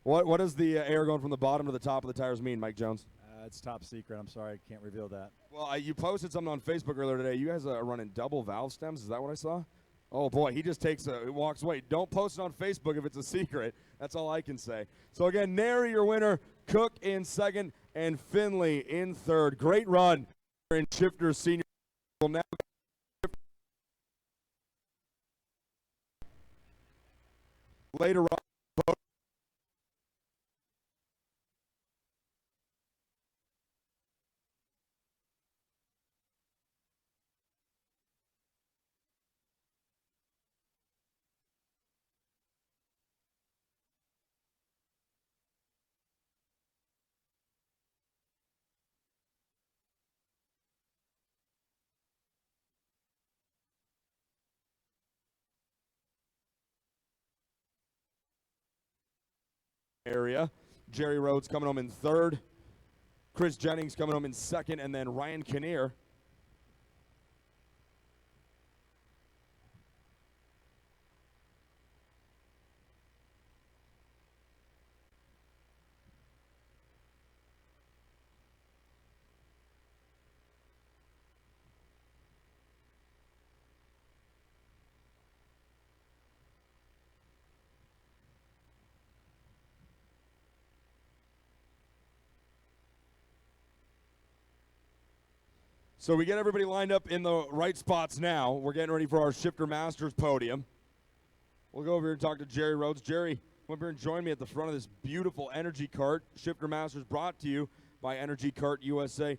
What does the air going from the bottom to the top of the tires mean, Mike Jones? It's top secret. I'm sorry, I can't reveal that. Well, you posted something on Facebook earlier today. You guys are running double valve stems. Is that what I saw? Oh, boy, he just walks away. Don't post it on Facebook if it's a secret. That's all I can say. So, again, Neri, your winner, Cook in second, and Finley in third. Great run in Shifter Senior. We'll now later on. Area. Jerry Rhodes coming home in third. Chris Jennings coming home in second, and then Ryan Kinnear. So we get everybody lined up in the right spots now. We're getting ready for our Shifter Masters podium. We'll go over here and talk to Jerry Rhodes. Jerry, come up here and join me at the front of this beautiful Energy Kart. Shifter Masters brought to you by Energy Kart USA.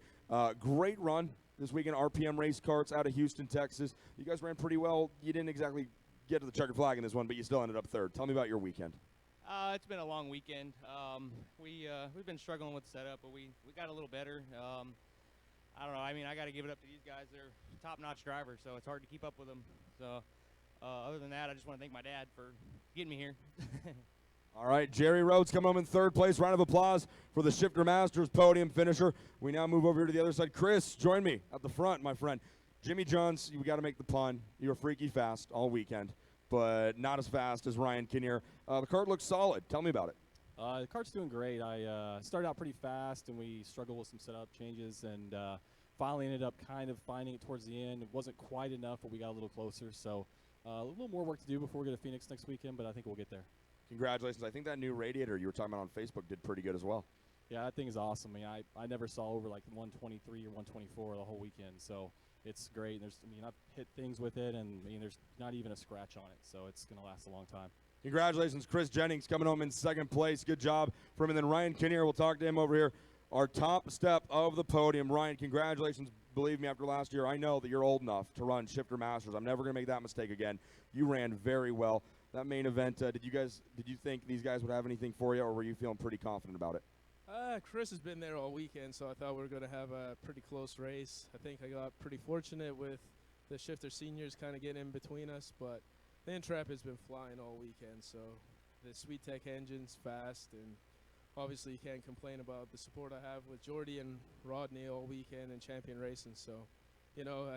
Great run this weekend, RPM race karts out of Houston, Texas. You guys ran pretty well. You didn't exactly get to the checkered flag in this one, but you still ended up third. Tell me about your weekend. It's been a long weekend. We've been struggling with the setup, but we got a little better. I don't know. I mean, I got to give it up to these guys. They're top-notch drivers, so it's hard to keep up with them. So, other than that, I just want to thank my dad for getting me here. All right, Jerry Rhodes coming home in third place. Round of applause for the Shifter Masters podium finisher. We now move over here to the other side. Chris, join me at the front, my friend. Jimmy Johns, we got to make the pun. You were freaky fast all weekend, but not as fast as Ryan Kinnear. The kart looks solid. Tell me about it. The kart's doing great. I started out pretty fast, and we struggled with some setup changes, and finally ended up kind of finding it towards the end. It wasn't quite enough, but we got a little closer. So a little more work to do before we go to Phoenix next weekend, but I think we'll get there. Congratulations. I think that new radiator you were talking about on Facebook did pretty good as well. Yeah, that thing is awesome. I mean, I never saw over like 123 or 124 the whole weekend, so it's great. I've hit things with it, and there's not even a scratch on it, so it's going to last a long time. Congratulations, Chris Jennings coming home in second place. Good job for him. And then Ryan Kinnear, we'll talk to him over here. Our top step of the podium. Ryan, congratulations. Believe me, after last year, I know that you're old enough to run Shifter Masters. I'm never going to make that mistake again. You ran very well. That main event, did you think these guys would have anything for you, or were you feeling pretty confident about it? Chris has been there all weekend, so I thought we were going to have a pretty close race. I think I got pretty fortunate with the shifter seniors kind of getting in between us, but the Intrep has been flying all weekend, so the Sweet Tech engine's fast, and obviously you can't complain about the support I have with Jordy and Rodney all weekend and champion racing. So, you know,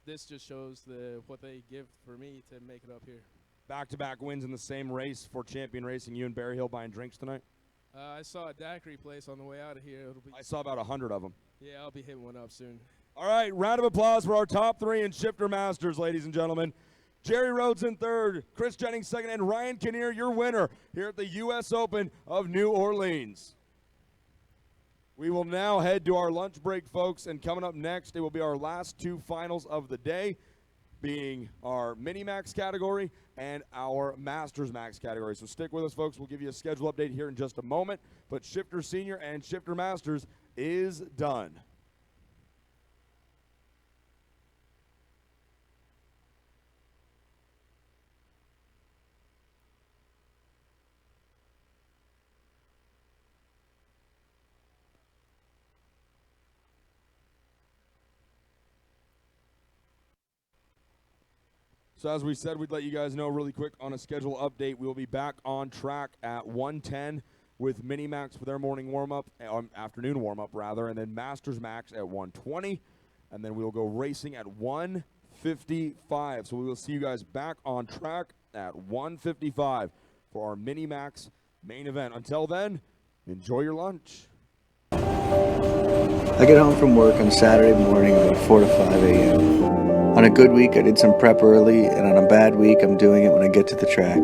this just shows what they give for me to make it up here. Back-to-back wins in the same race for champion racing. You and Berry Hill buying drinks tonight? I saw a daiquiri place on the way out of here. I saw about 100 of them. Yeah, I'll be hitting one up soon. All right, round of applause for our top three in shifter masters, ladies and gentlemen. Jerry Rhodes in third, Chris Jennings second, and Ryan Kinnear, your winner here at the U.S. Open of New Orleans. We will now head to our lunch break, folks, and coming up next, it will be our last two finals of the day, being our Mini-Max category and our Masters Max category. So stick with us, folks. We'll give you a schedule update here in just a moment, but Shifter Senior and Shifter Masters is done. So as we said, we'd let you guys know really quick on a schedule update. We will be back on track at 1:10 with Mini-Max for their morning warm-up, afternoon warm-up rather, and then Masters Max at 1:20, and then we will go racing at 1:55. So we will see you guys back on track at 1:55 for our Mini-Max main event. Until then, enjoy your lunch. I get home from work on Saturday morning about 4 to 5 a.m. On a good week, I did some prep early, and on a bad week, I'm doing it when I get to the track.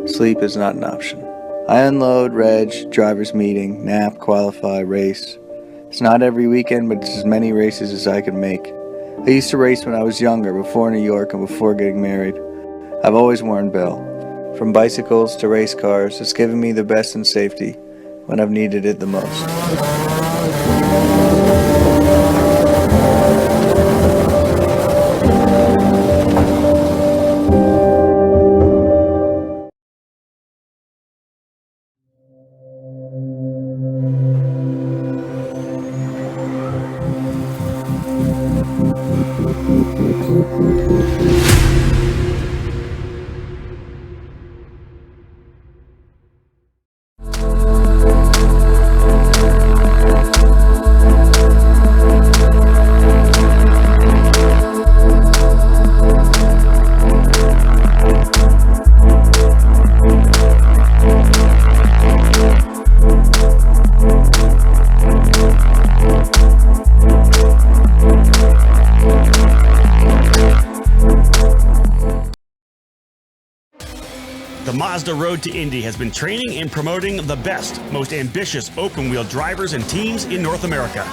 Sleep is not an option. I unload, reg, driver's meeting, nap, qualify, race. It's not every weekend, but it's as many races as I can make. I used to race when I was younger, before New York and before getting married. I've always worn Bell. From bicycles to race cars, it's given me the best in safety when I've needed it the most. The Mazda Road to Indy has been training and promoting the best, most ambitious open-wheel drivers and teams in North America.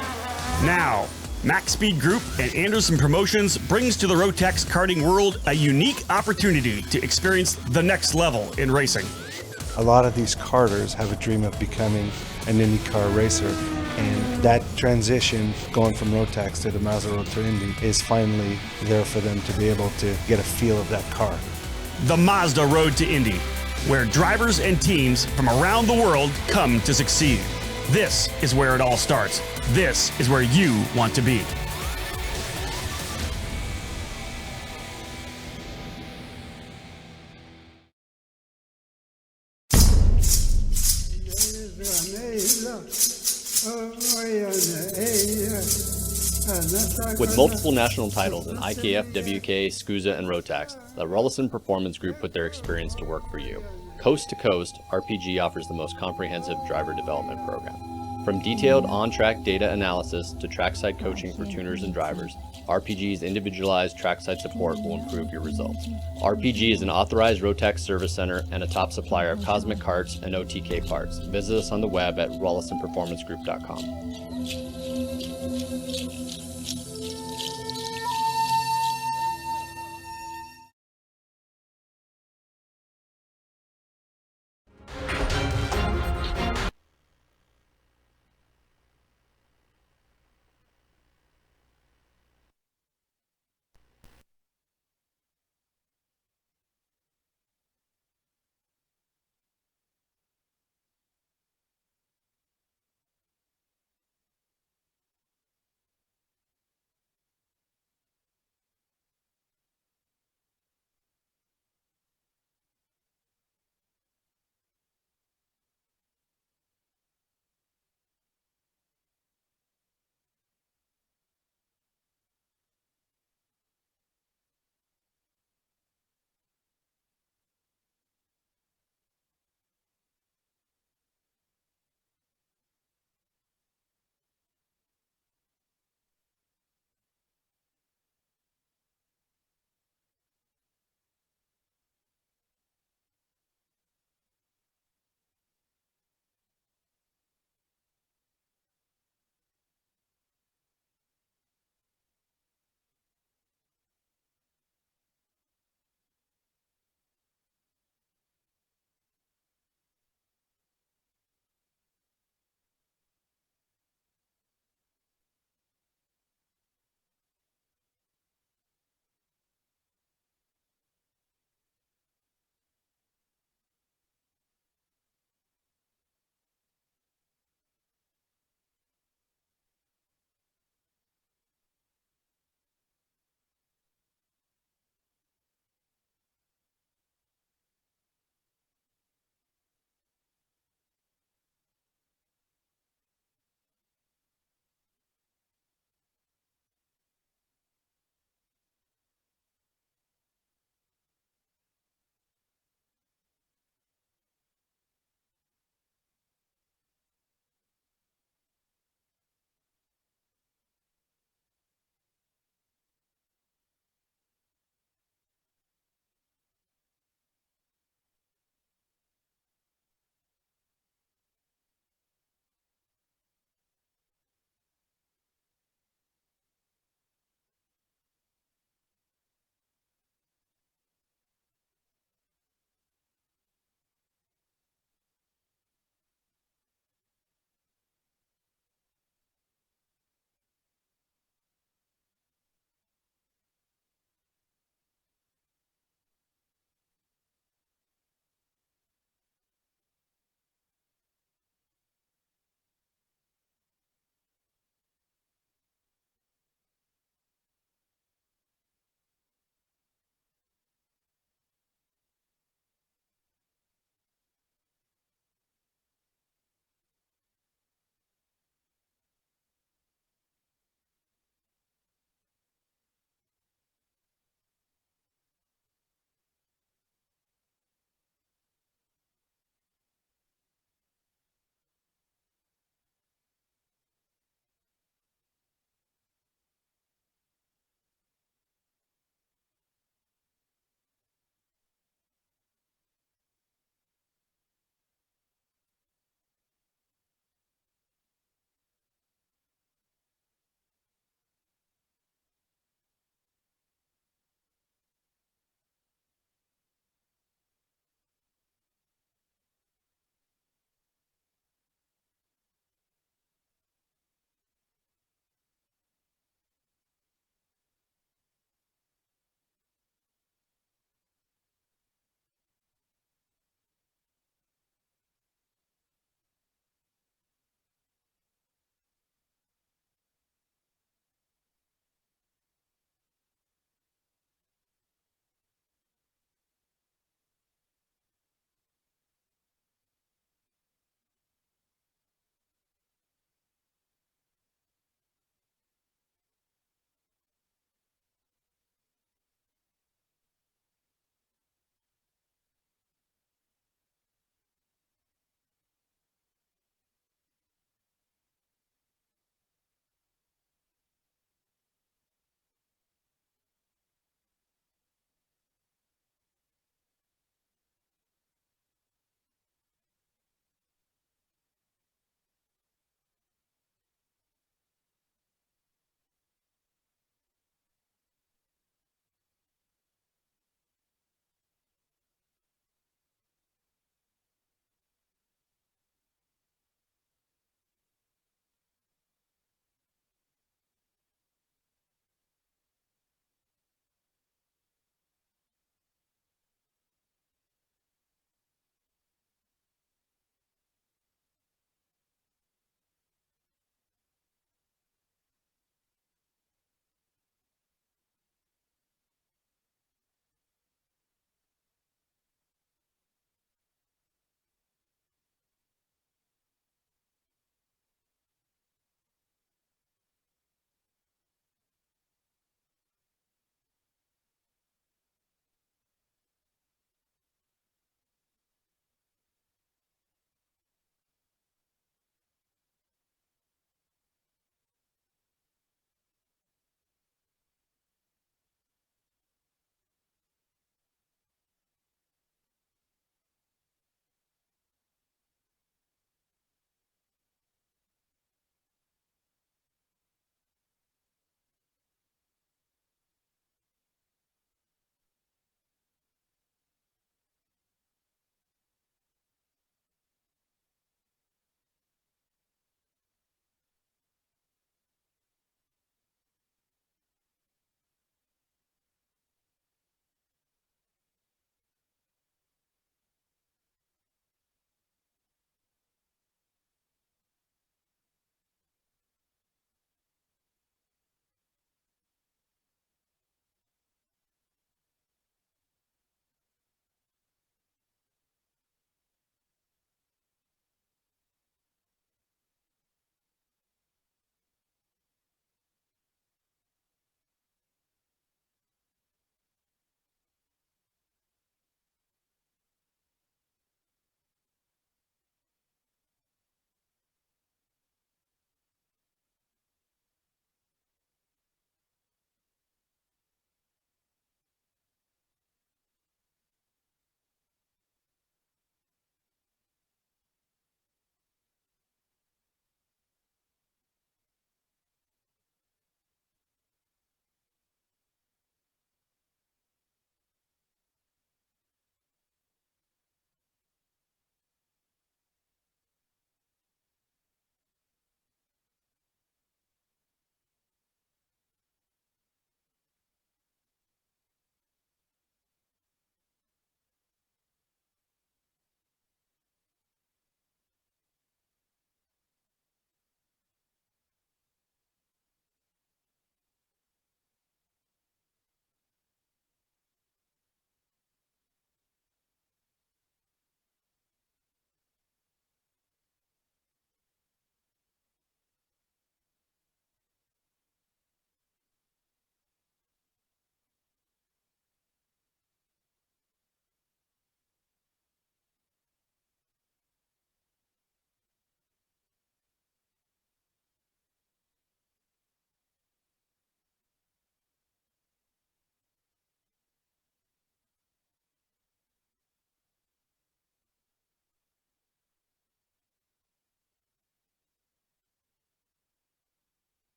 Now, Max Speed Group and Anderson Promotions brings to the Rotax karting world a unique opportunity to experience the next level in racing. A lot of these karters have a dream of becoming an IndyCar racer, and that transition going from Rotax to the Mazda Road to Indy is finally there for them to be able to get a feel of that car. The Mazda Road to Indy, where drivers and teams from around the world come to succeed. This is where it all starts. This is where you want to be. With multiple national titles in IKF, WK, SCUSA, and Rotax, the Rollison Performance Group put their experience to work for you. Coast to Coast, RPG offers the most comprehensive driver development program. From detailed on-track data analysis to trackside coaching for tuners and drivers, RPG's individualized trackside support will improve your results. RPG is an authorized Rotax service center and a top supplier of Cosmic Carts and OTK parts. Visit us on the web at rollisonperformancegroup.com.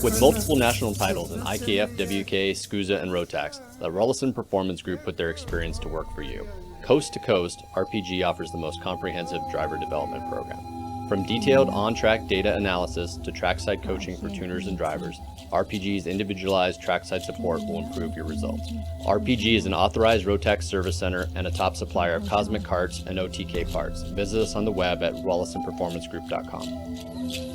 With multiple national titles in IKF, WK, SCUSA, and Rotax, the Rollison Performance Group put their experience to work for you. Coast to coast, RPG offers the most comprehensive driver development program. From detailed on-track data analysis to trackside coaching for tuners and drivers, RPG's individualized trackside support will improve your results. RPG is an authorized Rotax service center and a top supplier of Cosmic Carts and OTK parts. Visit us on the web at rollisonperformancegroup.com.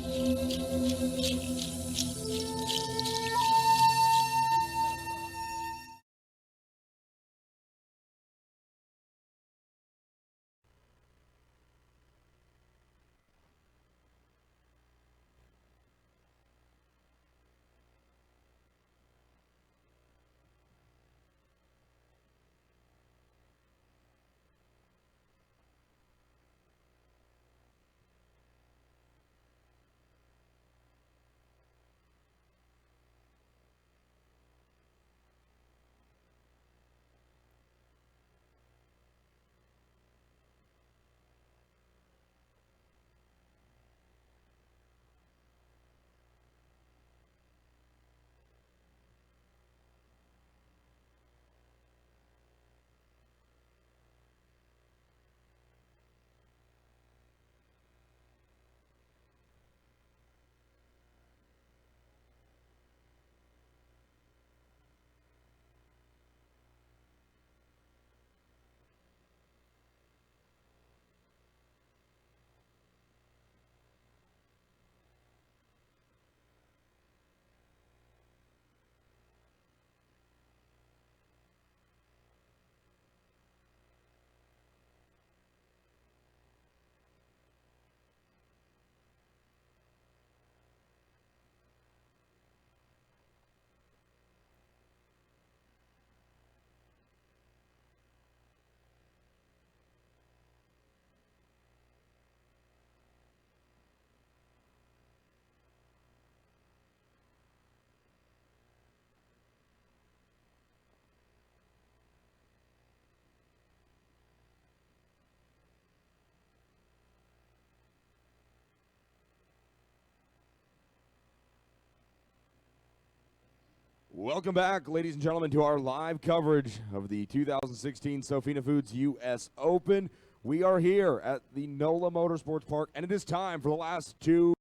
Welcome back, ladies and gentlemen, to our live coverage of the 2016 Sofina Foods U.S. Open. We are here at the NOLA Motorsports Park, and it is time for the last two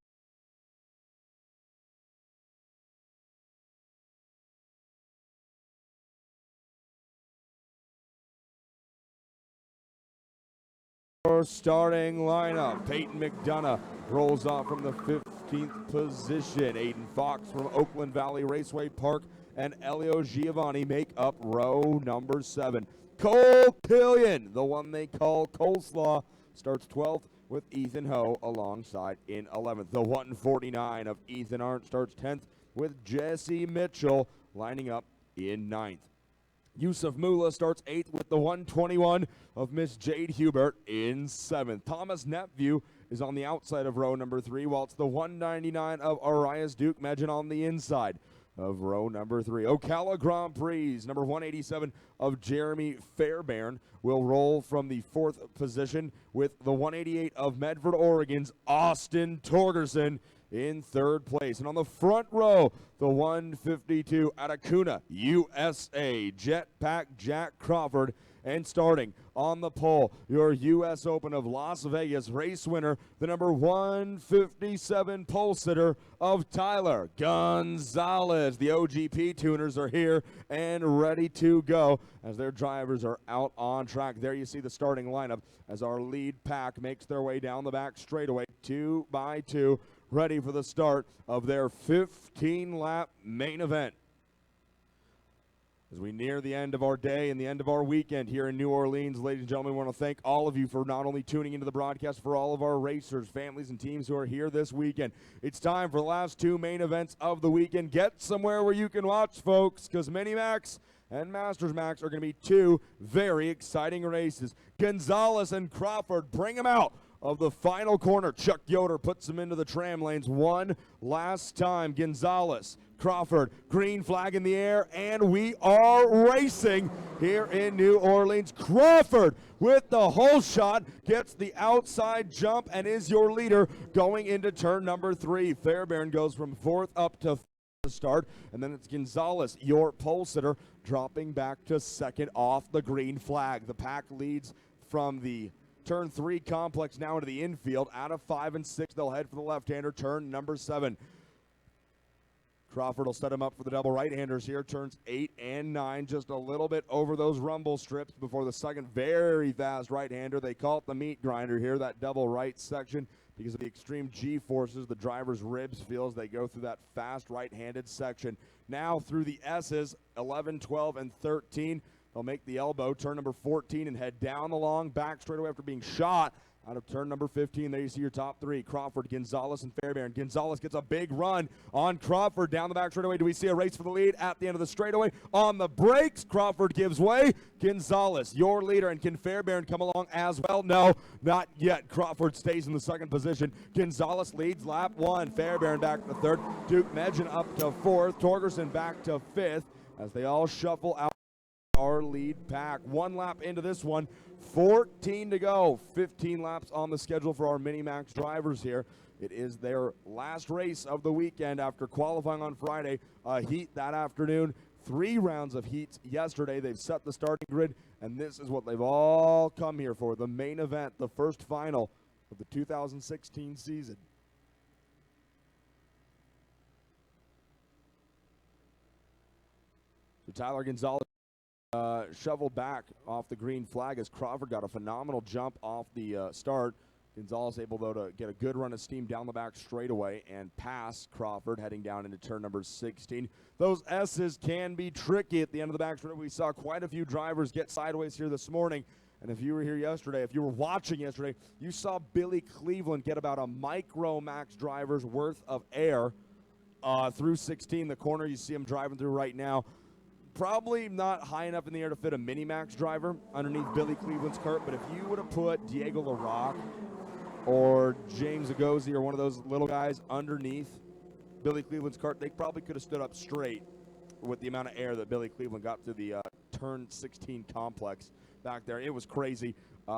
starting lineup. Peyton McDonough rolls off from the 15th position. Aiden Fox from Oakland Valley Raceway Park and Elio Giovanni make up row number 7. Cole Killian, the one they call Coleslaw, starts 12th with Ethan Ho alongside in 11th. The 149 of Ethan Arndt starts 10th with Jesse Mitchell lining up in 9th. Yusuf Mula starts 8th with the 121 of Miss Jade Hubert in 7th. Thomas Nepview is on the outside of row number 3, while it's the 199 of Arias Duke Medjan on the inside of row number 3. Ocala Grand Prix, number 187 of Jeremy Fairbairn will roll from the 4th position with the 188 of Medford, Oregon's Austin Torgerson in 3rd place. And on the front row, the 152 out of Kuna, USA, Jetpack Jack Crawford. And starting on the pole, your U.S. Open of Las Vegas race winner, the number 157 pole sitter of Tyler Gonzalez. The OGP tuners are here and ready to go as their drivers are out on track. There you see the starting lineup as our lead pack makes their way down the back straightaway, 2 by 2, ready for the start of their 15-lap main event. As we near the end of our day and the end of our weekend here in New Orleans, ladies and gentlemen, we want to thank all of you for not only tuning into the broadcast, for all of our racers, families, and teams who are here this weekend. It's time for the last 2 main events of the weekend. Get somewhere where you can watch, folks, because Mini Max and Masters Max are going to be 2 very exciting races. Gonzalez and Crawford bring them out of the final corner. Chuck Yoder puts them into the tram lanes one last time. Gonzalez, Crawford, green flag in the air, and we are racing here in New Orleans. Crawford with the whole shot, gets the outside jump, and is your leader going into turn number 3. Fairbairn goes from 4th up to start, and then it's Gonzalez, your pole sitter, dropping back to 2nd off the green flag. The pack leads from the turn 3 complex now into the infield. Out of 5 and 6, they'll head for the left-hander, turn number 7. Crawford will set him up for the double right-handers here. Turns 8 and 9, just a little bit over those rumble strips before the second very fast right-hander. They call it the meat grinder here, that double right section, because of the extreme G-forces the driver's ribs feel as they go through that fast right-handed section. Now through the S's, 11, 12, and 13. They'll make the elbow, turn number 14, and head down the long back straightaway after being shot out of turn number 15. There you see your top 3, Crawford, Gonzalez, and Fairbairn. Gonzalez gets a big run on Crawford down the back straightaway. Do we see a race for the lead at the end of the straightaway? On the brakes, Crawford gives way. Gonzalez, your leader, and can Fairbairn come along as well? No, not yet. Crawford stays in the 2nd position. Gonzalez leads lap 1. Fairbairn back to 3rd. Duke Medgen up to 4th. Torgerson back to 5th as they all shuffle out our lead pack. 1 lap into this one, 14 to go. 15 laps on the schedule for our Mini-Max drivers here. It is their last race of the weekend after qualifying on Friday. A heat that afternoon, 3 rounds of heats yesterday. They've set the starting grid, and this is what they've all come here for, the main event, the first final of the 2016 season. So Tyler Gonzalez shoveled back off the green flag as Crawford got a phenomenal jump off the start. Gonzalez able, though, to get a good run of steam down the back straightaway and pass Crawford heading down into turn number 16. Those S's can be tricky at the end of the back straightaway. We saw quite a few drivers get sideways here this morning. And if you were here yesterday, if you were watching yesterday, you saw Billy Cleveland get about a micro max driver's worth of air through 16. The corner you see him driving through right now. Probably not high enough in the air to fit a Mini-Max driver underneath Billy Cleveland's cart, but if you would have put Diego LaRocque or James Agozi or one of those little guys underneath Billy Cleveland's cart, they probably could have stood up straight with the amount of air that Billy Cleveland got through the turn 16 complex back there. It was crazy.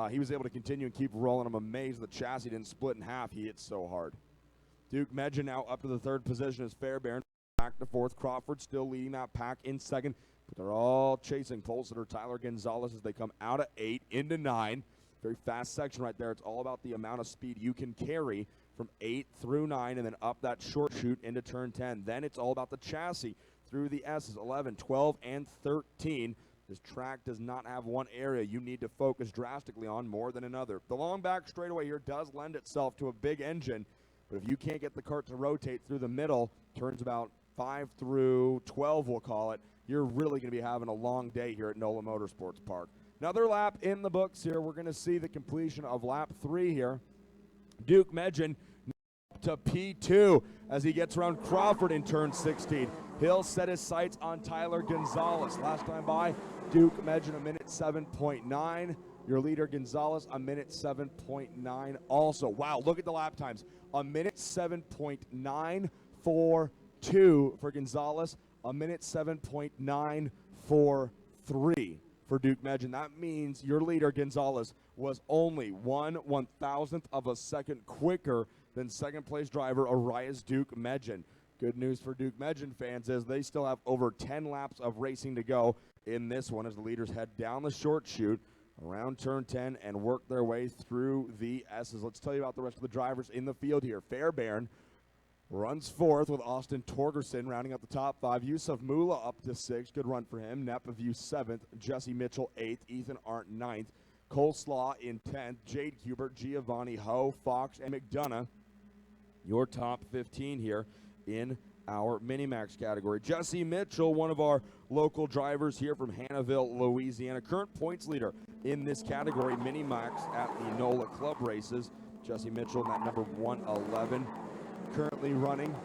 He was able to continue and keep rolling. I'm amazed the chassis didn't split in half. He hit so hard. Duke Medgen now up to the 3rd position as Fairbairn. Back to 4th. Crawford still leading that pack in 2nd, but they're all chasing pole sitter Tyler Gonzalez as they come out of 8 into 9. Very fast section right there. It's all about the amount of speed you can carry from 8 through 9 and then up that short chute into turn 10. Then it's all about the chassis through the S's, 11, 12, and 13. This track does not have one area you need to focus drastically on more than another. The long back straightaway here does lend itself to a big engine, but if you can't get the cart to rotate through the middle, turns about 5 through 12, we'll call it, you're really going to be having a long day here at NOLA Motorsports Park. Another lap in the books here. We're going to see the completion of lap 3 here. Duke Medgen to P2 as he gets around Crawford in turn 16. He'll set his sights on Tyler Gonzalez. Last time by, Duke Medgen a minute 7.9. Your leader Gonzalez a minute 7.9 also. Wow, look at the lap times. A minute 7.9 for 2 for Gonzalez, a minute 7.9 for 3 for Duke Medgen. That means your leader Gonzalez was only 1/1000th of a second quicker than 2nd place driver Arias Duke Medgen. Good news for Duke Medgen fans is they still have over 10 laps of racing to go in this one as the leaders head down the short chute around turn 10 and work their way through the S's. Let's tell you about the rest of the drivers in the field here. Fairbairn runs 4th with Austin Torgerson rounding up the top 5. Yusuf Mula up to 6. Good run for him. Nepaview 7th. Jesse Mitchell 8th. Ethan Arndt 9th. Coleslaw in 10th. Jade Hubert, Giovanni Ho, Fox, and McDonough. Your top 15 here in our Mini-Max category. Jesse Mitchell, one of our local drivers here from Hannahville, Louisiana. Current points leader in this category, Mini-Max at the NOLA Club races. Jesse Mitchell in that number 111. Currently running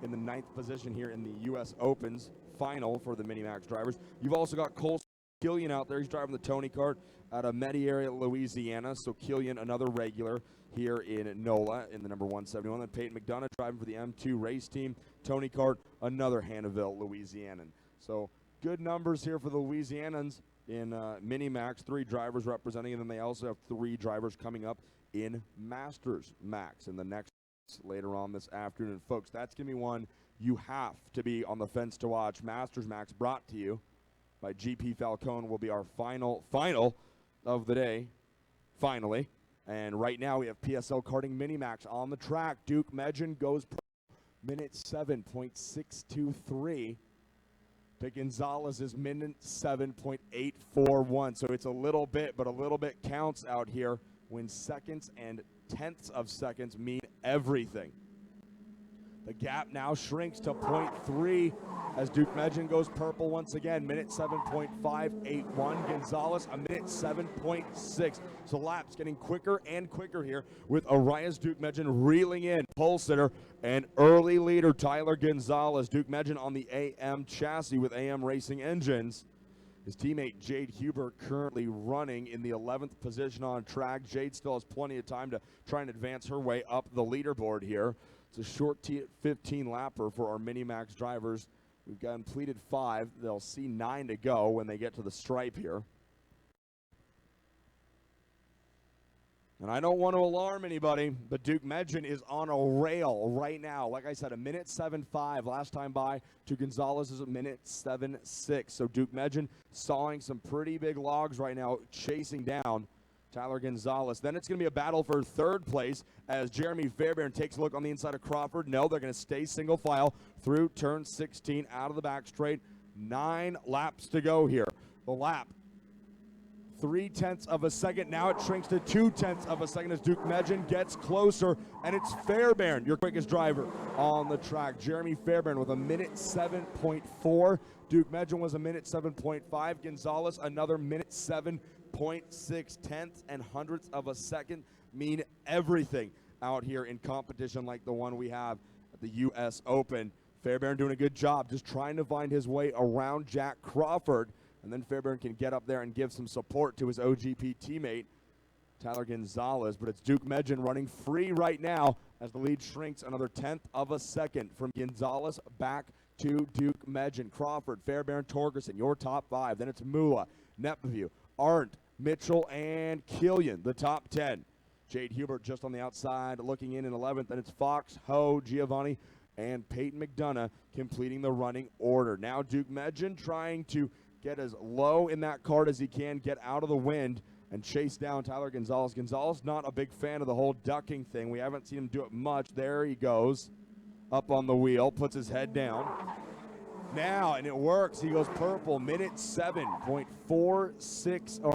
in the 9th position here in the U.S. Opens final for the Mini-Max drivers. You've also got Cole Killian out there. He's driving the Tony kart out of Mediary, Louisiana. So Killian, another regular here in NOLA in the number 171. Then Peyton McDonough driving for the M2 race team. Tony kart, another Hannahville, Louisianan. So good numbers here for the Louisianans in Mini-Max. 3 drivers representing, and then they also have 3 drivers coming up in Masters Max in the next later on this afternoon. Folks, that's going to be one you have to be on the fence to watch. Masters Max brought to you by GP Falcone will be our final of the day, finally. And right now we have PSL Karting Mini-Max on the track. Duke Medjan goes minute 7.623 to Gonzalez's minute 7.841. So it's a little bit, but a little bit counts out here when seconds and tenths of seconds mean everything. The gap now shrinks to 0.3 as Duke Medjan goes purple once again. Minute 7.581. Gonzalez, a minute 7.6. So laps getting quicker and quicker here with Arias Duke Medjan reeling in. Pole sitter and early leader Tyler Gonzalez. Duke Medjan on the AM chassis with AM Racing engines. His teammate Jade Huber currently running in the 11th position on track. Jade still has plenty of time to try and advance her way up the leaderboard here. It's a short 15-lapper for our Mini-Max drivers. We've completed 5. They'll see 9 to go when they get to the stripe here. And I don't want to alarm anybody, but Duke Medjan is on a rail right now. Like I said, a minute 7.5 last time by to Gonzalez is a minute 7.6. So Duke Medjan sawing some pretty big logs right now, chasing down Tyler Gonzalez. Then it's going to be a battle for 3rd place as Jeremy Fairbairn takes a look on the inside of Crawford. No, they're going to stay single file through turn 16 out of the back straight. 9 laps to go here. The lap, 0.3 of a second. Now it shrinks to 0.2 of a second as Duke Medjan gets closer, and it's Fairbairn, your quickest driver on the track. Jeremy Fairbairn with a minute 7.4. Duke Medjan was a minute 7.5. Gonzalez another minute 7.6. 0.6 and hundredths of a second mean everything out here in competition like the one we have at the U.S. Open. Fairbairn doing a good job just trying to find his way around Jack Crawford, and then Fairbairn can get up there and give some support to his OGP teammate Tyler Gonzalez. But it's Duke Medjan running free right now as the lead shrinks another 1/10 of a second from Gonzalez back to Duke Medjan. Crawford, Fairbairn, Torgerson, your top 5. Then it's Mula, Nepview, Arndt, Mitchell, and Killian, the top 10. Jade Hubert just on the outside looking in 11th. Then it's Fox, Ho, Giovanni, and Peyton McDonough completing the running order. Now Duke Medjan trying to get as low in that cart as he can, get out of the wind, and chase down Tyler Gonzalez. Gonzalez not a big fan of the whole ducking thing. We haven't seen him do it much. There he goes, up on the wheel, puts his head down. Now, and it works. He goes purple, minute 7.46 or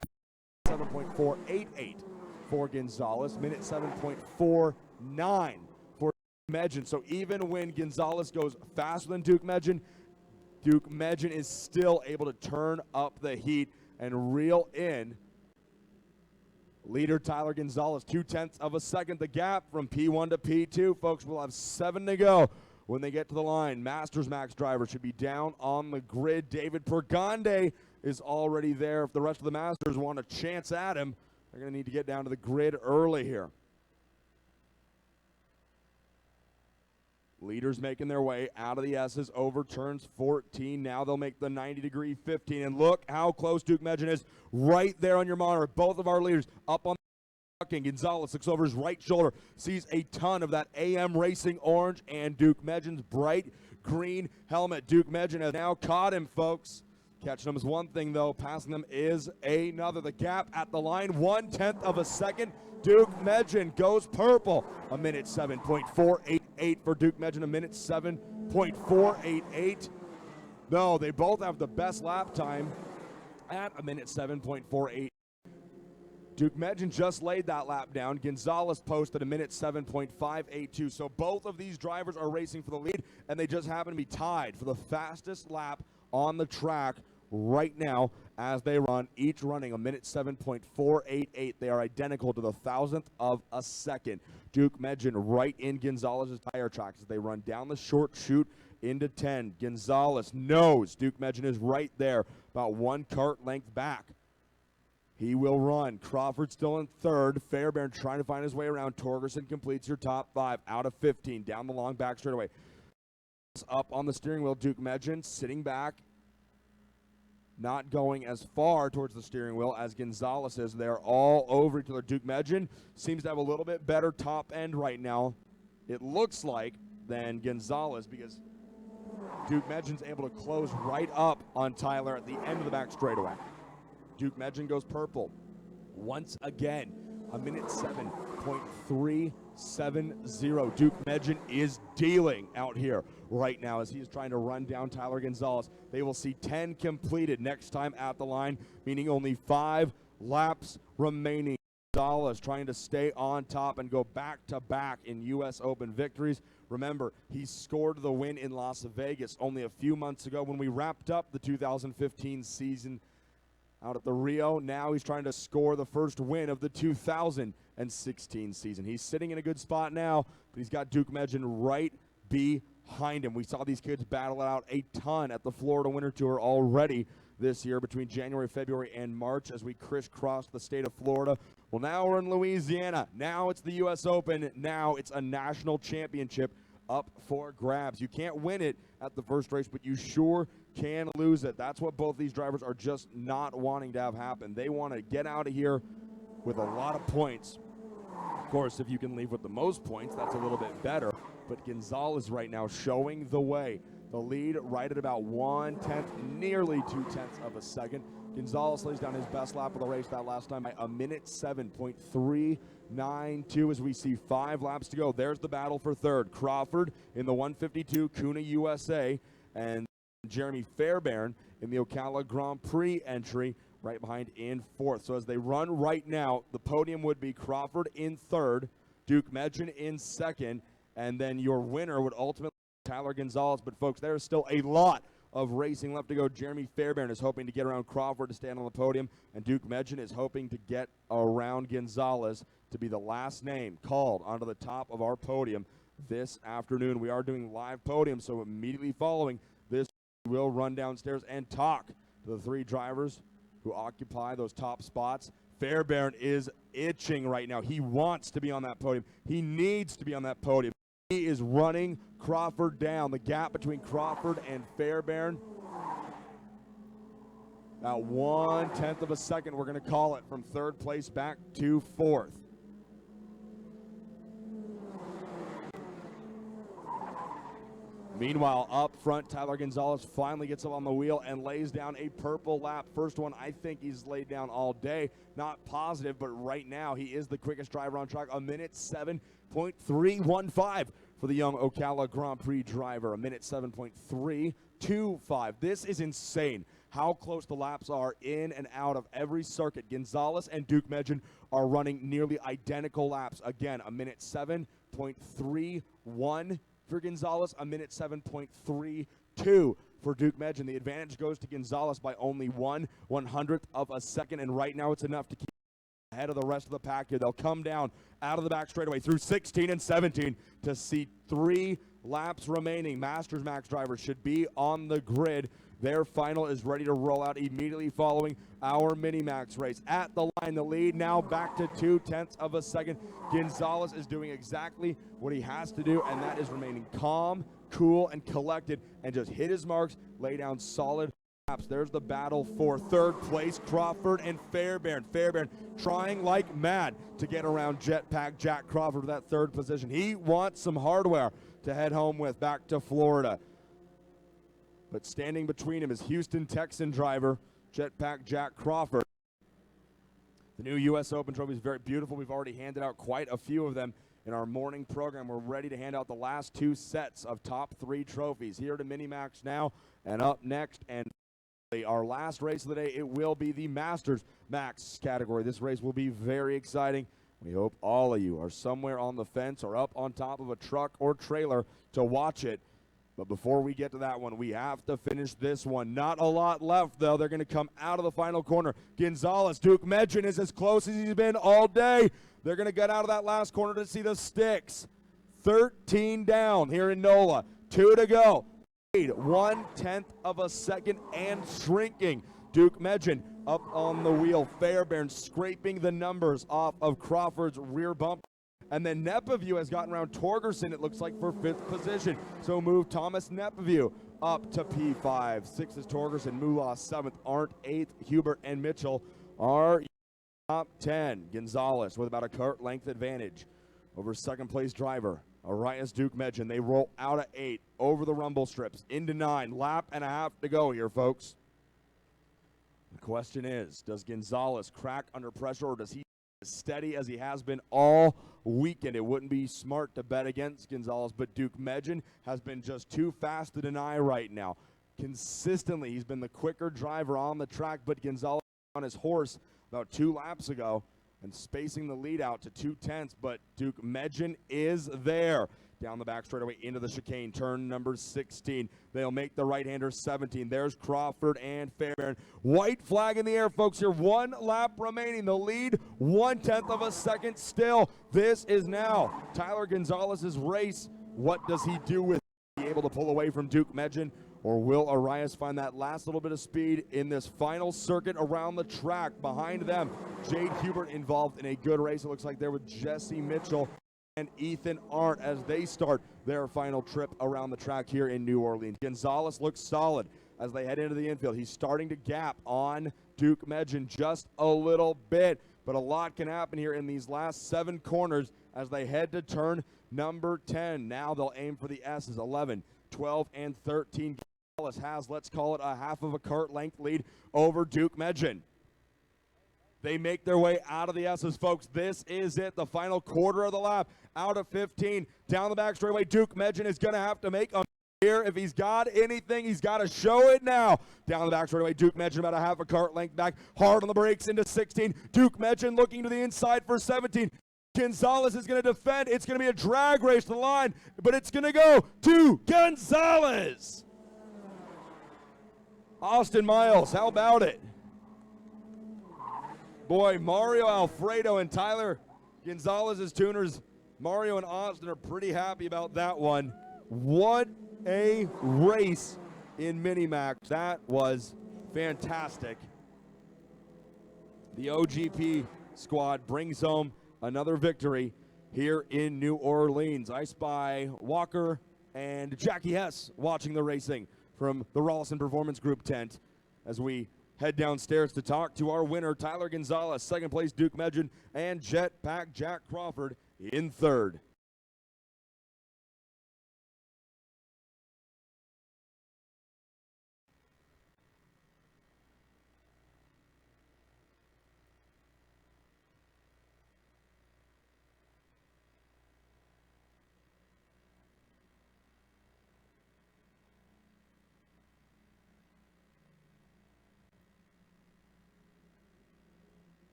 7.488 for Gonzalez, minute 7.49 for Medjan. So even when Gonzalez goes faster than Duke Medjan is still able to turn up the heat and reel in leader Tyler Gonzalez. 0.2 of a second, the gap from P1 to P2. Folks, we'll have 7 to go when they get to the line. Masters Max driver should be down on the grid. David Pergande is already there. If the rest of the Masters want a chance at him, they're going to need to get down to the grid early here. Leaders making their way out of the S's over turns 14. Now they'll make the 90-degree 15. And look how close Duke Medjan is right there on your monitor. Both of our leaders up on the Gonzalez looks over his right shoulder, sees a ton of that AM Racing orange and Duke Medjan's bright green helmet. Duke Medjan has now caught him, folks. Catching them is one thing, though. Passing them is another. The gap at the line, 1/10 of a second. Duke Medjan goes purple. A minute 7.488 for Duke Medjan. A minute 7.488. No, they both have the best lap time at a minute 7.48. Duke Medjan just laid that lap down. Gonzalez posted a minute 7.582. So both of these drivers are racing for the lead, and they just happen to be tied for the fastest lap on the track right now as they run, each running a minute 7.488. They are identical to the thousandth of a second. Duke Medjin right in Gonzalez's tire tracks as they run down the short chute into 10. Gonzalez knows Duke Medjin is right there, about 1 cart length back. He will run. Crawford still in third. Fairbairn trying to find his way around. Torgerson completes your top 5 out of 15 down the long back straightaway. Up on the steering wheel, Duke Medjin sitting back, not going as far towards the steering wheel as Gonzalez is. They're all over each other. Duke Medjin seems to have a little bit better top end right now, it looks like, than Gonzalez, because Duke Medjin's able to close right up on Tyler at the end of the back straightaway. Duke Medjin goes purple once again, a minute 7.370. Duke Medjin is dealing out here right now as he is trying to run down Tyler Gonzalez. They will see 10 completed next time at the line, meaning only 5 laps remaining. Gonzalez trying to stay on top and go back-to-back in U.S. Open victories. Remember, he scored the win in Las Vegas only a few months ago when we wrapped up the 2015 season out at the Rio. Now he's trying to score the first win of the 2016 season. He's sitting in a good spot now, but he's got Duke Medjin right behind him. We saw these kids battle it out a ton at the Florida Winter Tour already this year between January, February, and March as we crisscrossed the state of Florida. Well, now we're in Louisiana. Now it's the U.S. Open. Now it's a national championship up for grabs. You can't win it at the first race, but you sure can lose it. That's what both these drivers are just not wanting to have happen. They want to get out of here with a lot of points. Of course, if you can leave with the most points, that's a little bit better. But Gonzalez right now showing the way. The lead right at about 1/10, nearly 2/10 of a second. Gonzalez lays down his best lap of the race that last time by a minute 7.392 as we see 5 laps to go. There's the battle for third. Crawford in the 152 Kuna USA and Jeremy Fairbairn in the Ocala Grand Prix entry right behind in fourth. So as they run right now, the podium would be Crawford in third, Duke Medjin in second, and then your winner would ultimately be Tyler Gonzalez. But folks, there is still a lot of racing left to go. Jeremy Fairbairn is hoping to get around Crawford to stand on the podium, and Duke Medjin is hoping to get around Gonzalez to be the last name called onto the top of our podium this afternoon. We are doing live podium, so immediately following this, we'll run downstairs and talk to the 3 drivers who occupy those top spots. Fairbairn is itching right now. He wants to be on that podium. He needs to be on that podium. He is running Crawford down. The gap between Crawford and Fairbairn, about 1/10 of a second, we're going to call it, from third place back to fourth. Meanwhile, up front, Tyler Gonzalez finally gets up on the wheel and lays down a purple lap. First one I think he's laid down all day. Not positive, but right now he is the quickest driver on track. A minute 7.315 for the young Ocala Grand Prix driver. A minute 7.325. This is insane how close the laps are in and out of every circuit. Gonzalez and Duke Medjin are running nearly identical laps. Again, a minute 7.31 for Gonzalez, a minute 7.32 for Duke Medjin. The advantage goes to Gonzalez by only 1/100th of a second, and right now it's enough to keep ahead of the rest of the pack here. They'll come down out of the back straightaway through 16 and 17 to see 3 laps remaining. Masters Max drivers should be on the grid. Their final is ready to roll out immediately following our Mini-Max race. At the line, the lead now back to 2/10 of a second. Gonzalez is doing exactly what he has to do, and that is remaining calm, cool, and collected, and just hit his marks, lay down solid laps. There's the battle for third place, Crawford and Fairbairn. Fairbairn trying like mad to get around Jetpack Jack Crawford for that third position. He wants some hardware to head home with back to Florida. But standing between him is Houston Texan driver Jetpack Jack Crawford. The new U.S. Open trophy is very beautiful. We've already handed out quite a few of them in our morning program. We're ready to hand out the last 2 sets of top 3 trophies here to Mini-Max now. And up next, and our last race of the day, it will be the Masters Max category. This race will be very exciting. We hope all of you are somewhere on the fence or up on top of a truck or trailer to watch it. But before we get to that one, we have to finish this one. Not a lot left, though. They're going to come out of the final corner. Gonzalez, Duke Medjin is as close as he's been all day. They're going to get out of that last corner to see the sticks. 13 down here in NOLA. 2 to go. 1/10 of a second and shrinking. Duke Medjin up on the wheel. Fairbairn scraping the numbers off of Crawford's rear bumper. And then Nepeview has gotten around Torgerson, it looks like, for 5th position. So move Thomas Nepeview up to P5. 6 is Torgerson, Moolah 7th, Arndt 8th, Hubert and Mitchell are top 10. Gonzalez with about a kart length advantage over 2nd place driver Arias Duke Medjin. They roll out of 8 over the rumble strips into 9. Lap and a half to go here, folks. The question is, does Gonzalez crack under pressure, or does he as steady as he has been all weekend? It wouldn't be smart to bet against Gonzalez, but Duke Medjin has been just too fast to deny right now. Consistently, he's been the quicker driver on the track, but Gonzalez on his horse about 2 laps ago and spacing the lead out to 2/10, but Duke Medjin is there. Down the back straightaway into the chicane, turn number 16. They'll make the right-hander 17. There's Crawford and Fairbairn. White flag in the air, folks, here. 1 lap remaining. The lead, 1/10 of a second still. This is now Tyler Gonzalez's race. What does he do with it? Be able to pull away from Duke Medjin, or will Arias find that last little bit of speed in this final circuit around the track? Behind them, Jade Hubert involved in a good race. It looks like there with Jesse Mitchell and Ethan Arndt as they start their final trip around the track here in New Orleans. Gonzalez looks solid as they head into the infield. He's starting to gap on Duke Medjin just a little bit, but a lot can happen here in these last 7 corners as they head to turn number 10. Now they'll aim for the S's. 11, 12, and 13. Gonzalez has, let's call it, a half of a kart length lead over Duke Medjin. They make their way out of the S's, folks. This is it, the final quarter of the lap. Out of 15, down the back straightaway. Duke Medjin is going to have to make a here. If he's got anything, he's got to show it now. Down the back straightaway, Duke Medjin about a half a kart length back. Hard on the brakes into 16. Duke Medjin looking to the inside for 17. Gonzalez is going to defend. It's going to be a drag race to the line, but it's going to go to Gonzalez. Austin Miles, how about it? Boy, Mario Alfredo and Tyler Gonzalez's tuners, Mario and Austin, are pretty happy about that one. What a race in Minimax. That was fantastic. The OGP squad brings home another victory here in New Orleans. I spy Walker and Jackie Hess watching the racing from the Rollison Performance Group tent as we head downstairs to talk to our winner, Tyler Gonzalez, 2nd place Duke Medjin, and Jetpack Jack Crawford in 3rd.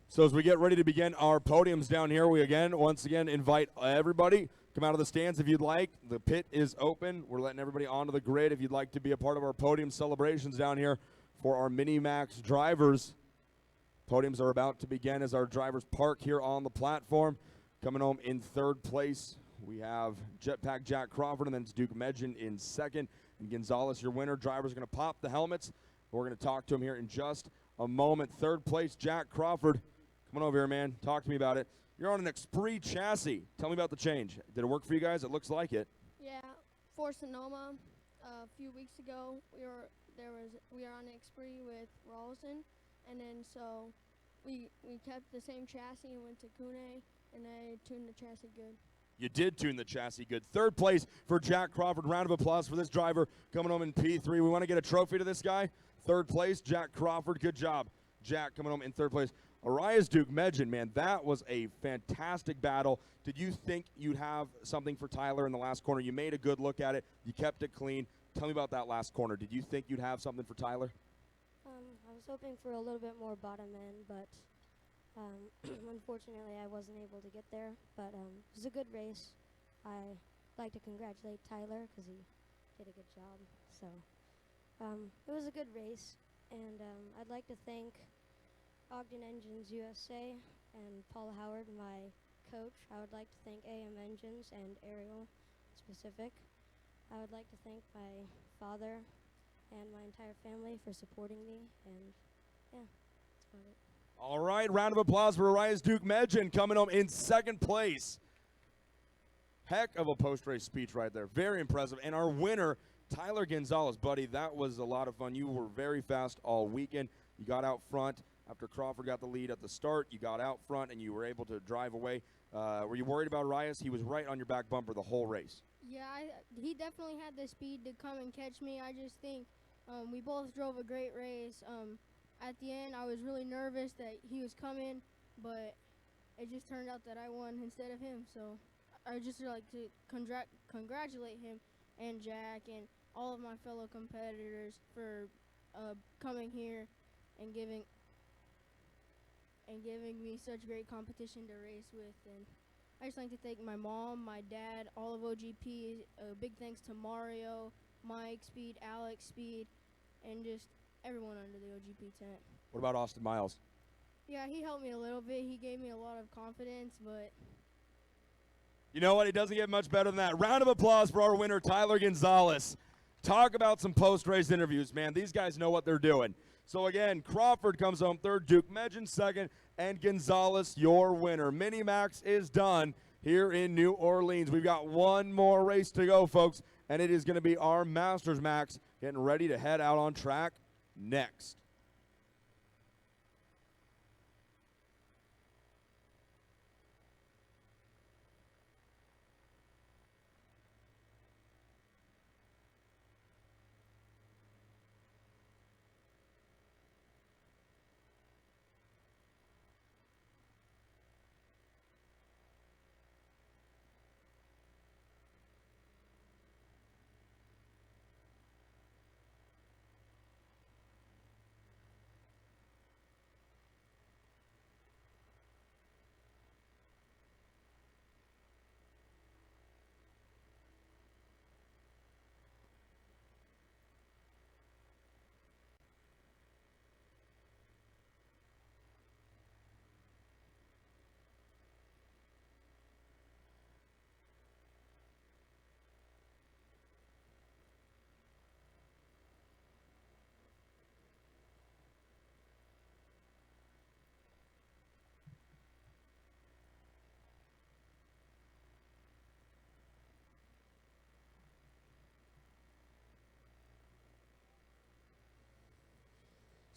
So as we get ready to begin our podiums down here, we once again invite everybody, come out of the stands if you'd like. The pit is open. We're letting everybody onto the grid if you'd like to be a part of our podium celebrations down here for our Minimax drivers. Podiums are about to begin as our drivers park here on the platform. Coming home in 3rd place, we have Jetpack Jack Crawford, and then it's Duke Medjin in 2nd. And Gonzalez, your winner. Drivers are going to pop the helmets. We're going to talk to him here in just a moment. 3rd place, Jack Crawford. Come on over here, man. Talk to me about it. You're on an Esprit chassis. Tell me about the change. Did it work for you guys? It looks like it. Yeah, for Sonoma, a few weeks ago, we were on an Esprit with Rollison, and then so we kept the same chassis and went to Kune, and I tuned the chassis good. You did tune the chassis good. Third place for Jack Crawford. Round of applause for this driver coming home in P3. We want to get a trophy to this guy. Third place, Jack Crawford. Good job, Jack, coming home in third place. Arias Duke Medjin, man, that was a fantastic battle. Did you think you'd have something for Tyler in the last corner? You made a good look at it. You kept it clean. Tell me about that last corner. Did you think you'd have something for Tyler? I was hoping for a little bit more bottom end, but unfortunately I wasn't able to get there. But it was a good race. I'd like to congratulate Tyler because he did a good job. So it was a good race, and I'd like to thank Ogden Engines USA and Paul Howard, my coach. I would like to thank AM Engines and Ariel Specific. I would like to thank my father and my entire family for supporting me, and yeah, that's about it. All right, round of applause for Arias Duke Medjin coming home in second place. Heck of a post-race speech right there. Very impressive. And our winner, Tyler Gonzalez, buddy, that was a lot of fun. You were very fast all weekend. You got out front. After Crawford got the lead at the start, you got out front and you were able to drive away. Were you worried about Arias? He was right on your back bumper the whole race. Yeah, he definitely had the speed to come and catch me. I just think we both drove a great race. At the end, I was really nervous that he was coming, but it just turned out that I won instead of him. So I would just like to congratulate him and Jack and all of my fellow competitors for coming here and giving me such great competition to race with. And I just like to thank my mom, my dad, all of OGP. Big thanks to Mario, Mike Speed, Alex Speed, and just everyone under the OGP tent. What about Austin Miles? Yeah, he helped me a little bit. He gave me a lot of confidence, but You know what? It doesn't get much better than that. Round of applause for our winner, Tyler Gonzalez. Talk about some post-race interviews, man. These guys know what they're doing. So, again, Crawford comes home third, Duke Medjin second, and Gonzalez, your winner. Mini-Max is done here in New Orleans. We've got one more race to go, folks, and it is going to be our Masters Max getting ready to head out on track next.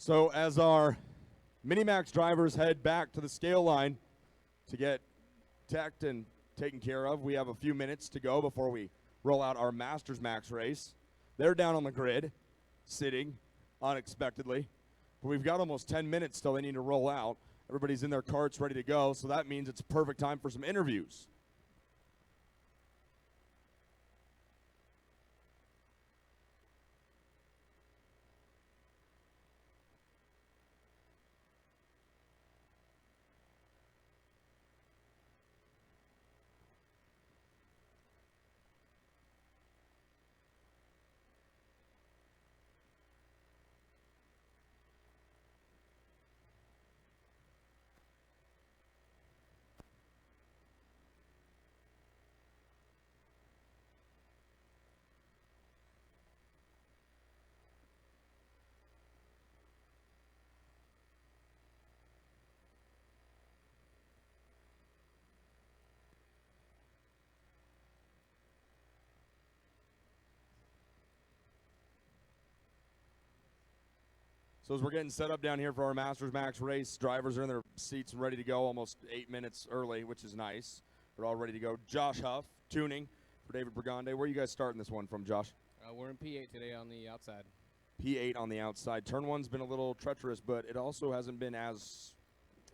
So as our Mini-Max drivers head back to the scale line to get teched and taken care of, we have a few minutes to go before we roll out our Masters Max race. They're down on the grid, sitting unexpectedly. But we've got almost 10 minutes still they need to roll out. Everybody's in their carts ready to go, so that means it's a perfect time for some interviews. So as we're getting set up down here for our Masters Max race, drivers are in their seats and ready to go almost 8 minutes early, which is nice. We're all ready to go. Josh Huff, tuning for David Brigande. Where are you guys starting this one from, Josh? We're in P8 today on the outside. P8 on the outside. Turn one's been a little treacherous, but it also hasn't been as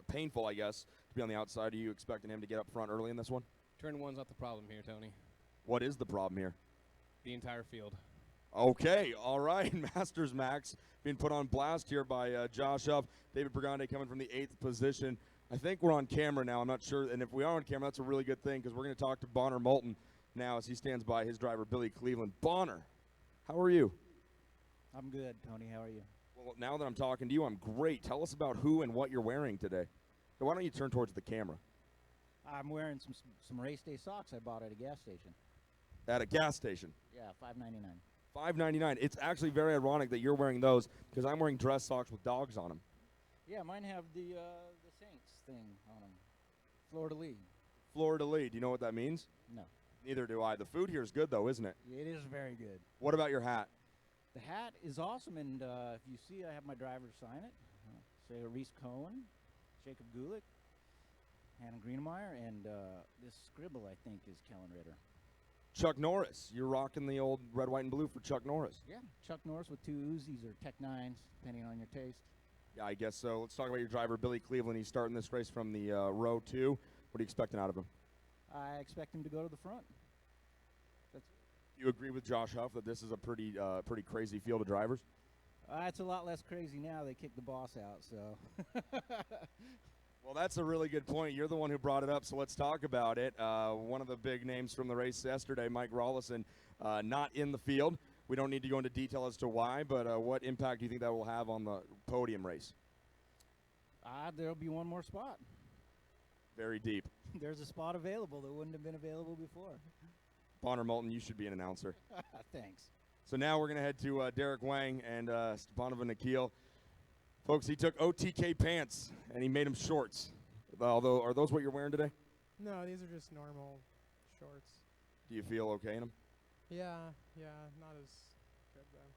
painful, I guess, to be on the outside. Are you expecting him to get up front early in this one? Turn one's not the problem here, Tony. What is the problem here? The entire field. Okay, all right. Masters Max being put on blast here by Josh Huff. David Brigande coming from the 8th position. I think we're on camera now. I'm not sure. And if we are on camera, that's a really good thing because we're going to talk to Bonner Moulton now as he stands by his driver, Billy Cleveland. Bonner, how are you? I'm good, Tony. How are you? Well, now that I'm talking to you, I'm great. Tell us about who and what you're wearing today. So why don't you turn towards the camera? I'm wearing some race day socks I bought at a gas station. At a gas station? Yeah, $5.99. $5.99. It's actually very ironic that you're wearing those because I'm wearing dress socks with dogs on them. Yeah, mine have the Saints thing on them. Fleur-de-lis. Fleur-de-lis. Do you know what that means? No. Neither do I. The food here is good, though, isn't it? It is very good. What about your hat? The hat is awesome, and if you see, I have my driver sign it. Say Reese Cohen, Jacob Gulick, Hannah Greenemeyer, and this scribble, I think, is Kellen Ritter. Chuck Norris. You're rocking the old red, white, and blue for Chuck Norris. Yeah, Chuck Norris with 2 Uzis or Tech 9s, depending on your taste. Yeah, I guess so. Let's talk about your driver, Billy Cleveland. He's starting this race from the row 2. What are you expecting out of him? I expect him to go to the front. You agree with Josh Huff that this is a pretty crazy field of drivers? It's a lot less crazy now. They kicked the boss out, so. Well, that's a really good point. You're the one who brought it up, so let's talk about it. One of the big names from the race yesterday, Mike Rollison, not in the field. We don't need to go into detail as to why, but what impact do you think that will have on the podium race? There'll be one more spot. Very deep. There's a spot available that wouldn't have been available before. Bonner Moulton, you should be an announcer. Thanks. So now we're going to head to Derek Wang and Stepanova Nikhil. Folks, he took OTK pants and he made them shorts. Although, are those what you're wearing today? No, these are just normal shorts. Do you feel okay in them? Yeah, not as good though.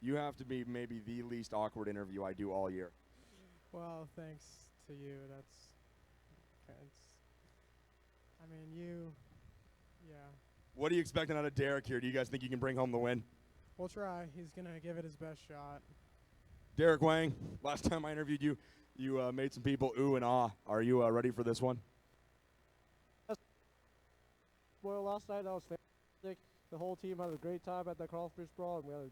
You have to be maybe the least awkward interview I do all year. Well, thanks to you. Yeah. What are you expecting out of Derek here? Do you guys think you can bring home the win? We'll try. He's going to give it his best shot. Derek Wang, last time I interviewed you, you made some people ooh and ah. Are you ready for this one? Well, last night I was fantastic. The whole team had a great time at the Crawford Sprawl, and we had a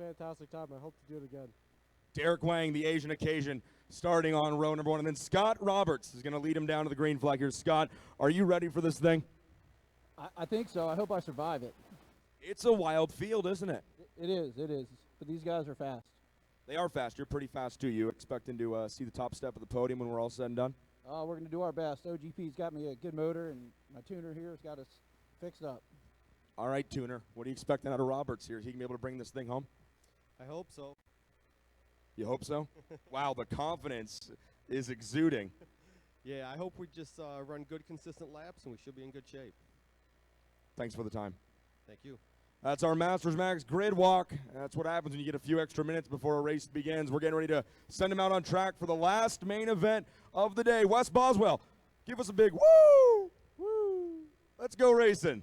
fantastic time. I hope to do it again. Derek Wang, the Asian occasion, starting on row number 1. And then Scott Roberts is going to lead him down to the green flag here. Scott, are you ready for this thing? I think so. I hope I survive it. It's a wild field, isn't it? It is. But these guys are fast. They are fast. You're pretty fast, too. You expecting to see the top step of the podium when we're all said and done? We're going to do our best. OGP's got me a good motor, and my tuner here has got us fixed up. All right, tuner. What are you expecting out of Roberts here? Is he going to be able to bring this thing home? I hope so. You hope so? Wow, the confidence is exuding. Yeah, I hope we just run good, consistent laps, and we should be in good shape. Thanks for the time. Thank you. That's our Masters Max grid walk. That's what happens when you get a few extra minutes before a race begins. We're getting ready to send him out on track for the last main event of the day. Wes Boswell, give us a big woo! Woo! Let's go racing.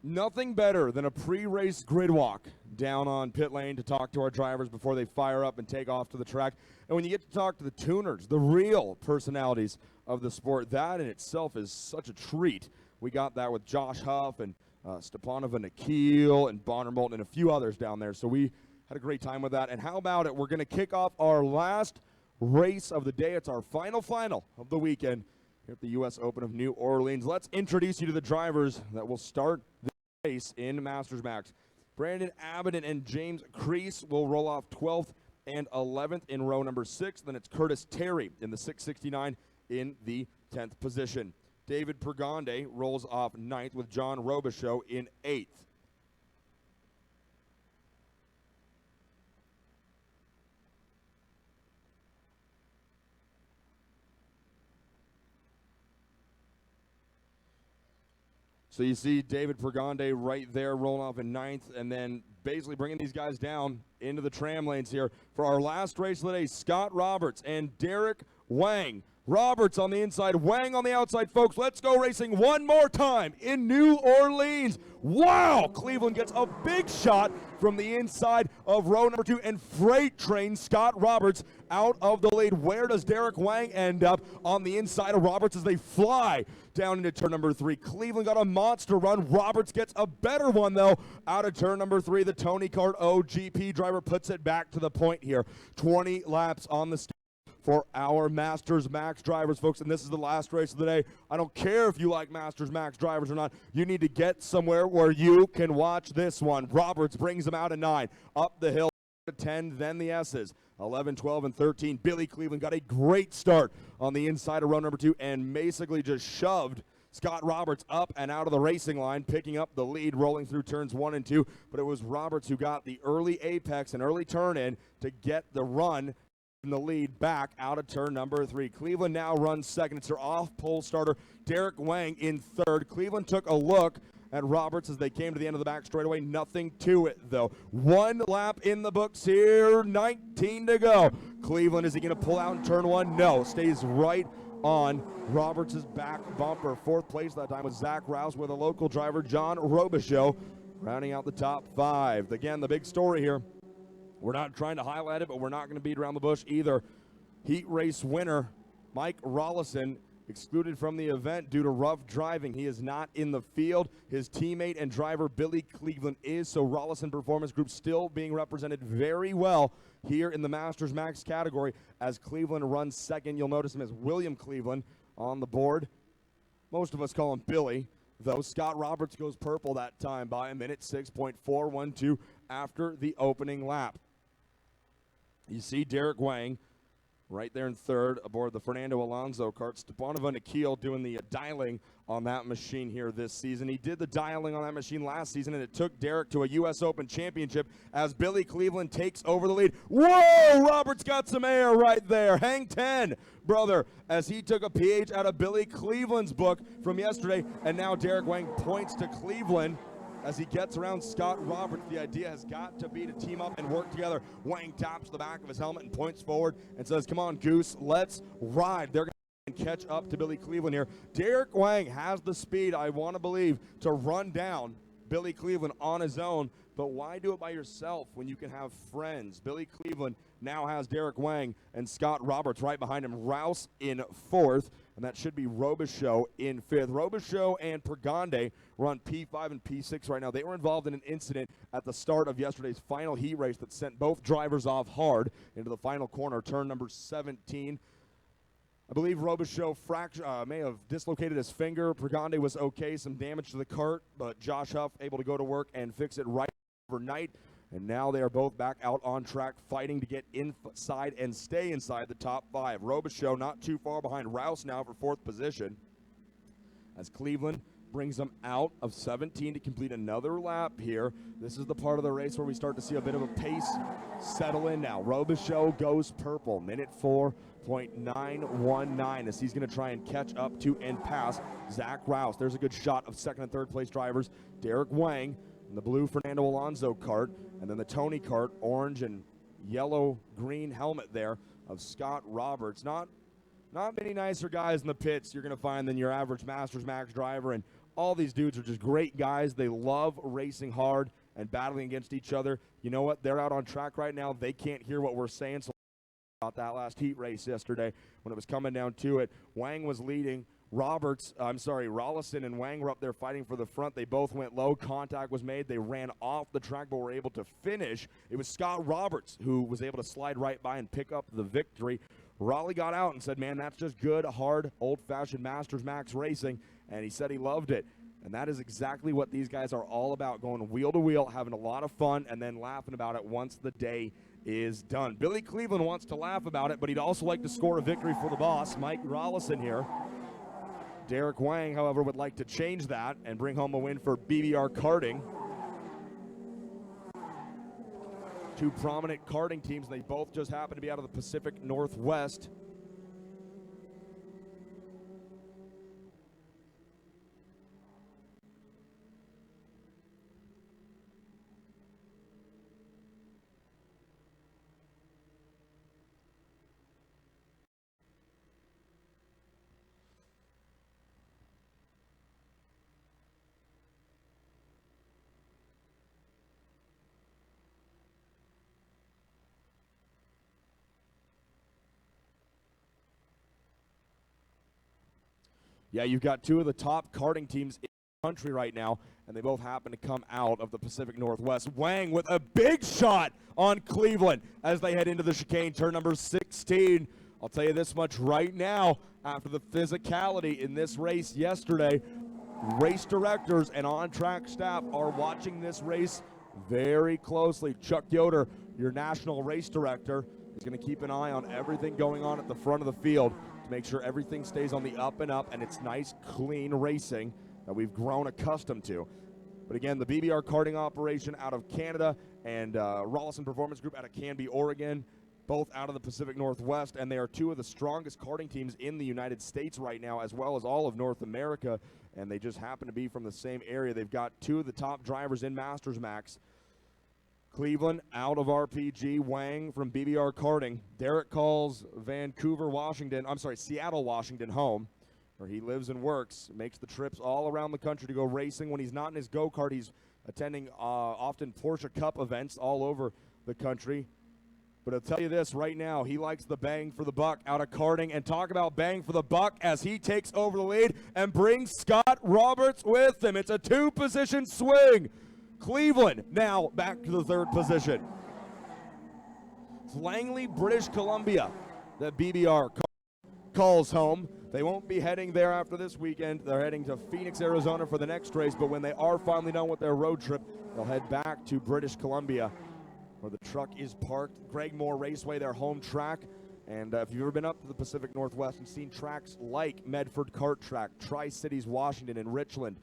Nothing better than a pre-race grid walk down on pit lane to talk to our drivers before they fire up and take off to the track. And when you get to talk to the tuners, the real personalities of the sport, that in itself is such a treat. We got that with Josh Huff and Stepanova Nikhil and Bonner Moulton and a few others down there. So we had a great time with that. And how about it? We're going to kick off our last race of the day. It's our final of the weekend here at the U.S. Open of New Orleans. Let's introduce you to the drivers that will start the race in Masters Max. Brandon Abbott and James Crease will roll off 12th and 11th in row number 6. Then it's Curtis Terry in the 669 in the 10th position. David Pergonde rolls off 9th with John Robichaux in 8th. So you see David Pergonde right there rolling off in 9th, and then basically bringing these guys down into the tram lanes here. For our last race of the day, Scott Roberts and Derek Wang. Roberts on the inside, Wang on the outside, folks. Let's go racing one more time in New Orleans. Wow! Cleveland gets a big shot from the inside of row number 2 and freight train Scott Roberts out of the lead. Where does Derek Wang end up? On the inside of Roberts as they fly down into turn number 3. Cleveland got a monster run. Roberts gets a better one, though, out of turn number 3. The Tony Kart OGP driver puts it back to the point here. 20 laps on the stage for our Masters Max drivers, folks, and this is the last race of the day. I don't care if you like Masters Max drivers or not. You need to get somewhere where you can watch this one. Roberts brings them out at 9, up the hill to 10, then the S's. 11, 12, and 13. Billy Cleveland got a great start on the inside of row number 2 and basically just shoved Scott Roberts up and out of the racing line, picking up the lead, rolling through turns 1 and 2. But it was Roberts who got the early apex and early turn in to get the run in the lead back out of turn number 3. Cleveland now runs second. It's their off-pole starter, Derek Wang, in third. Cleveland took a look at Roberts as they came to the end of the back straightaway. Nothing to it, though. 1 lap in the books here, 19 to go. Cleveland, is he going to pull out in turn 1? No, stays right on Roberts' back bumper. 4th place that time was Zach Rouse with a local driver, John Robichaux, rounding out the top 5. Again, the big story here, we're not trying to highlight it, but we're not going to beat around the bush either. Heat race winner Mike Rollison excluded from the event due to rough driving. He is not in the field. His teammate and driver Billy Cleveland is, so Rollison Performance Group still being represented very well here in the Masters Max category as Cleveland runs second. You'll notice him as William Cleveland on the board. Most of us call him Billy, though. Scott Roberts goes purple that time by a minute, 6.412 after the opening lap. You see Derek Wang right there in third aboard the Fernando Alonso kart. Stepanova Nikhil doing the dialing on that machine here this season. He did the dialing on that machine last season, and it took Derek to a U.S. Open championship as Billy Cleveland takes over the lead. Whoa! Roberts got some air right there. Hang 10, brother, as he took a page out of Billy Cleveland's book from yesterday, and now Derek Wang points to Cleveland as he gets around Scott Roberts. The idea has got to be to team up and work together. Wang taps the back of his helmet and points forward and says, come on, Goose, let's ride. They're going to catch up to Billy Cleveland here. Derek Wang has the speed, I want to believe, to run down Billy Cleveland on his own, but why do it by yourself when you can have friends? Billy Cleveland now has Derek Wang and Scott Roberts right behind him. Rouse in 4th, and that should be Robichaux in 5th. Robichaux and Pergonde run P5 and P6 right now. They were involved in an incident at the start of yesterday's final heat race that sent both drivers off hard into the final corner, turn number 17. I believe Robichaux may have dislocated his finger. Pergonde was okay, some damage to the cart, but Josh Huff able to go to work and fix it right overnight. And now they are both back out on track fighting to get inside and stay inside the top 5. Robichaux not too far behind Rouse now for 4th position as Cleveland brings them out of 17 to complete another lap here. This is the part of the race where we start to see a bit of a pace settle in now. Robichaux goes purple, minute 4.919 as he's going to try and catch up to and pass Zach Rouse. There's a good shot of 2nd and 3rd place drivers. Derek Wang in the blue Fernando Alonso kart, and then the Tony kart, orange and yellow-green helmet there of Scott Roberts. Not many nicer guys in the pits you're going to find than your average Masters Max driver, and All these dudes are just great guys. They love racing hard and battling against each other. You know what? They're out on track right now. They can't hear what we're saying. So about that last heat race yesterday when it was coming down to it. Wang was leading. Rollison and Wang were up there fighting for the front. They both went low. Contact was made. They ran off the track but were able to finish. It was Scott Roberts who was able to slide right by and pick up the victory. Raleigh got out and said, man, that's just good, hard, old-fashioned Masters Max racing, and he said he loved it. And that is exactly what these guys are all about, going wheel to wheel, having a lot of fun, and then laughing about it once the day is done. Billy Cleveland wants to laugh about it, but he'd also like to score a victory for the boss, Mike Rollison here. Derek Wang, however, would like to change that and bring home a win for BBR Karting. Two prominent karting teams. They both just happen to be out of the Pacific Northwest. Yeah, you've got two of the top karting teams in the country right now, and they both happen to come out of the Pacific Northwest. Wang with a big shot on Cleveland as they head into the chicane, turn number 16. I'll tell you this much right now, after the physicality in this race yesterday, race directors and on-track staff are watching this race very closely. Chuck Yoder, your national race director, is going to keep an eye on everything going on at the front of the field to make sure everything stays on the up and up and it's nice, clean racing that we've grown accustomed to. But again, the BBR karting operation out of Canada and Rollison Performance Group out of Canby, Oregon, both out of the Pacific Northwest, and they are two of the strongest karting teams in the United States right now, as well as all of North America, and they just happen to be from the same area. They've got two of the top drivers in Masters Max. Cleveland out of RPG, Wang from BBR Karting. Derek calls Seattle, Washington home, where he lives and works, makes the trips all around the country to go racing. When he's not in his go-kart, he's attending often Porsche Cup events all over the country. But I'll tell you this right now, he likes the bang for the buck out of karting, and talk about bang for the buck as he takes over the lead and brings Scott Roberts with him. It's a two-position swing. Cleveland now back to the third position. It's Langley, British Columbia, that BBR calls home. They won't be heading there after this weekend. They're heading to Phoenix, Arizona for the next race, but when they are finally done with their road trip, they'll head back to British Columbia, where the truck is parked. Greg Moore Raceway, their home track. And if you've ever been up to the Pacific Northwest and seen tracks like Medford Kart Track, Tri-Cities, Washington, and Richland,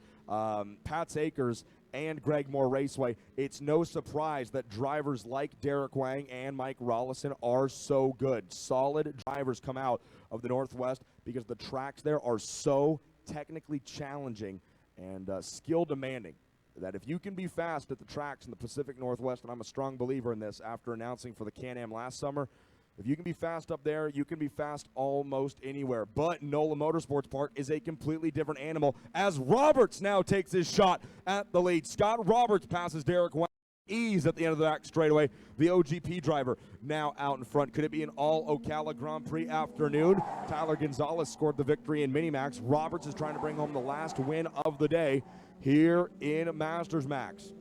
Pat's Acres, and Greg Moore Raceway, it's no surprise that drivers like Derek Wang and Mike Rollison are so good. Solid drivers come out of the Northwest because the tracks there are so technically challenging and skill demanding that if you can be fast at the tracks in the Pacific Northwest, and I'm a strong believer in this after announcing for the Can-Am last summer, if you can be fast up there, you can be fast almost anywhere. But NOLA Motorsports Park is a completely different animal as Roberts now takes his shot at the lead. Scott Roberts passes Derek Wang. Ease at the end of the back straightaway. The OGP driver now out in front. Could it be an all Ocala Grand Prix afternoon? Tyler Gonzalez scored the victory in Minimax. Roberts is trying to bring home the last win of the day here in Masters Max.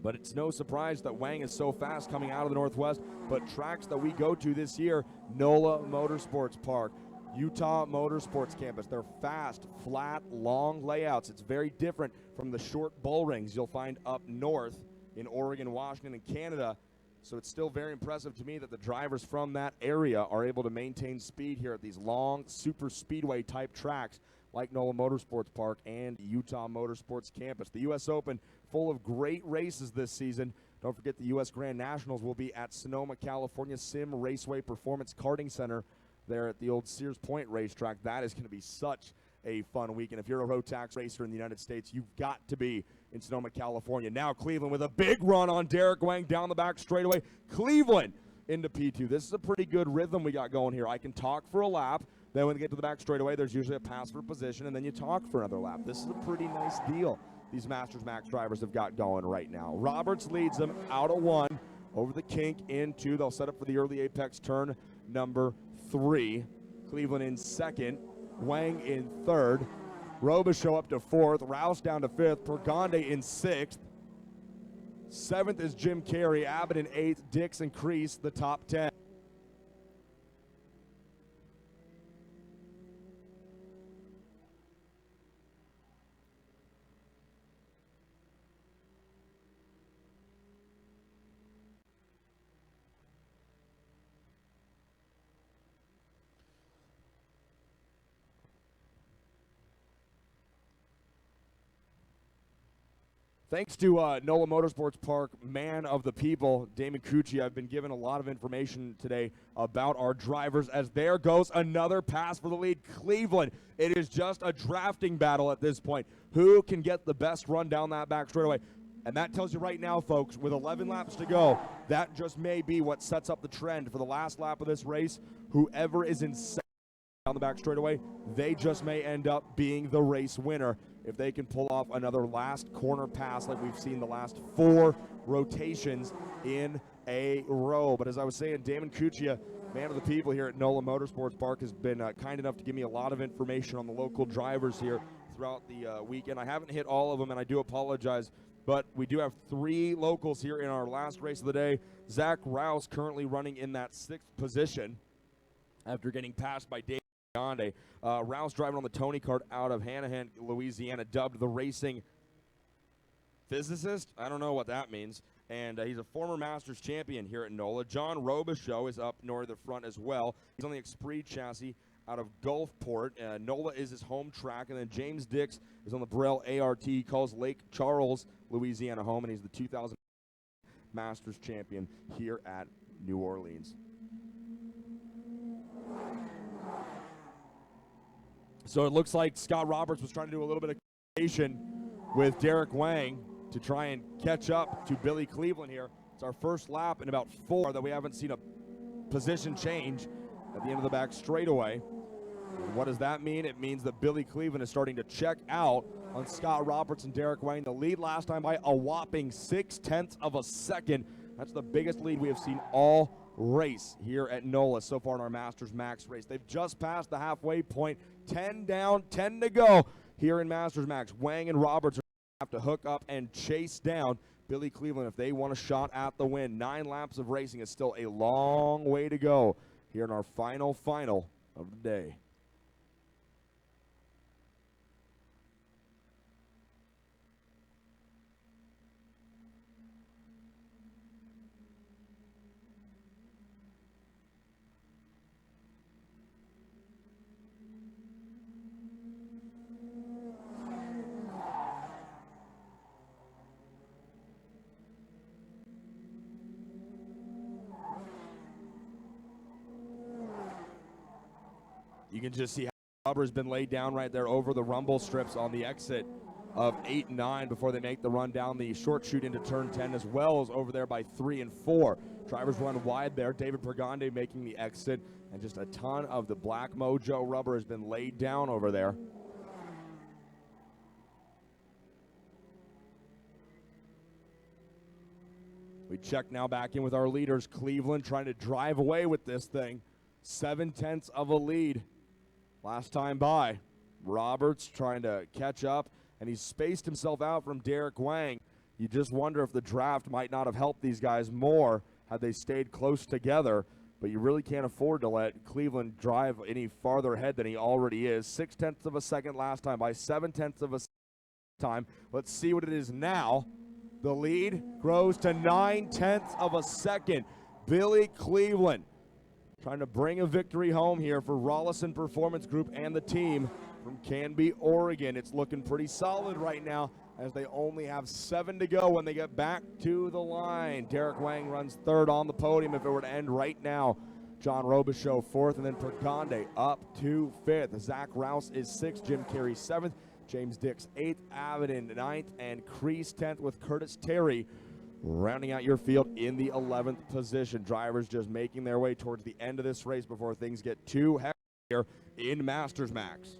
But it's no surprise that Wang is so fast coming out of the Northwest. But tracks that we go to this year, NOLA Motorsports Park, Utah Motorsports Campus, they're fast, flat, long layouts. It's very different from the short bull rings you'll find up north in Oregon, Washington, and Canada. So it's still very impressive to me that the drivers from that area are able to maintain speed here at these long, super speedway type tracks like NOLA Motorsports Park and Utah Motorsports Campus. The U.S. Open, full of great races this season. Don't forget the U.S. Grand Nationals will be at Sonoma, California Sim Raceway Performance Karting Center there at the old Sears Point racetrack. That is going to be such a fun weekend. If you're a road tax racer in the United States, you've got to be in Sonoma, California. Now Cleveland with a big run on Derek Wang down the back straightaway. Cleveland into P2. This is a pretty good rhythm we got going here. I can talk for a lap. Then when they get to the back straightaway, there's usually a pass for position, and then you talk for another lap. This is a pretty nice deal these Masters Max drivers have got going right now. Roberts leads them out of 1 over the kink into. They'll set up for the early apex turn number 3. Cleveland in 2nd. Wang in 3rd. Robichaux up to 4th. Rouse down to 5th. Pergonde in 6th. 7th is Jim Carey. Abbott in 8th. Dix and Crease the top 10. Thanks to NOLA Motorsports Park, man of the people, Damon Cucci. I've been given a lot of information today about our drivers as there goes another pass for the lead. Cleveland, it is just a drafting battle at this point. Who can get the best run down that back straightaway? And that tells you right now, folks, with 11 laps to go, that just may be what sets up the trend for the last lap of this race. Whoever is in second down the back straightaway, they just may end up being the race winner if they can pull off another last corner pass like we've seen the last 4 rotations in a row. But as I was saying, Damon Cuccia, man of the people here at NOLA Motorsports Park, has been kind enough to give me a lot of information on the local drivers here throughout the weekend. I haven't hit all of them, and I do apologize, but we do have 3 locals here in our last race of the day. Zach Rouse currently running in that 6th position after getting passed by Dave Grande. Rouse driving on the Tony kart out of Hanahan, Louisiana, dubbed the racing physicist. I don't know what that means. And he's a former Masters champion here at NOLA. John Robichaux is up north of the front as well. He's on the Esprit chassis out of Gulfport. NOLA is his home track. And then James Dix is on the Burrell ART. He calls Lake Charles, Louisiana home, and he's the 2000 Masters champion here at New Orleans. So it looks like Scott Roberts was trying to do a little bit of communication with Derek Wang to try and catch up to Billy Cleveland here. It's our first lap in about 4 that we haven't seen a position change at the end of the back straightaway. And what does that mean? It means that Billy Cleveland is starting to check out on Scott Roberts and Derek Wang. The lead last time by a whopping 0.6 of a second. That's the biggest lead we have seen all race here at NOLA so far in our Masters Max race. They've just passed the halfway point. 10 down, 10 to go here in Masters Max. Wang and Roberts are going to have to hook up and chase down Billy Cleveland if they want a shot at the win. 9 laps of racing is still a long way to go here in our final of the day. You can just see how the rubber has been laid down right there over the rumble strips on the exit of 8 and 9 before they make the run down the short chute into turn 10, as well as over there by 3 and 4. Drivers run wide there. David Pergonde making the exit, and just a ton of the Black Mojo rubber has been laid down over there. We check now back in with our leaders. Cleveland trying to drive away with this thing. 0.7 of a lead last time by. Roberts trying to catch up, and he's spaced himself out from Derek Wang. You just wonder if the draft might not have helped these guys more had they stayed close together, but you really can't afford to let Cleveland drive any farther ahead than he already is. 0.6 of a second last time by 0.7 of a time. Let's see what it is now. The lead grows to 0.9 of a second. Billy Cleveland trying to bring a victory home here for Rollison Performance Group and the team from Canby, Oregon. It's looking pretty solid right now as they only have 7 to go when they get back to the line. Derek Wang runs 3rd on the podium if it were to end right now. John Robichaux 4th, and then Pergonde up to 5th. Zach Rouse is 6th, Jim Carey 7th, James Dix 8th, Avondale 9th, and Crease 10th with Curtis Terry rounding out your field in the 11th position. Drivers just making their way towards the end of this race before things get too hectic. here in Masters Max.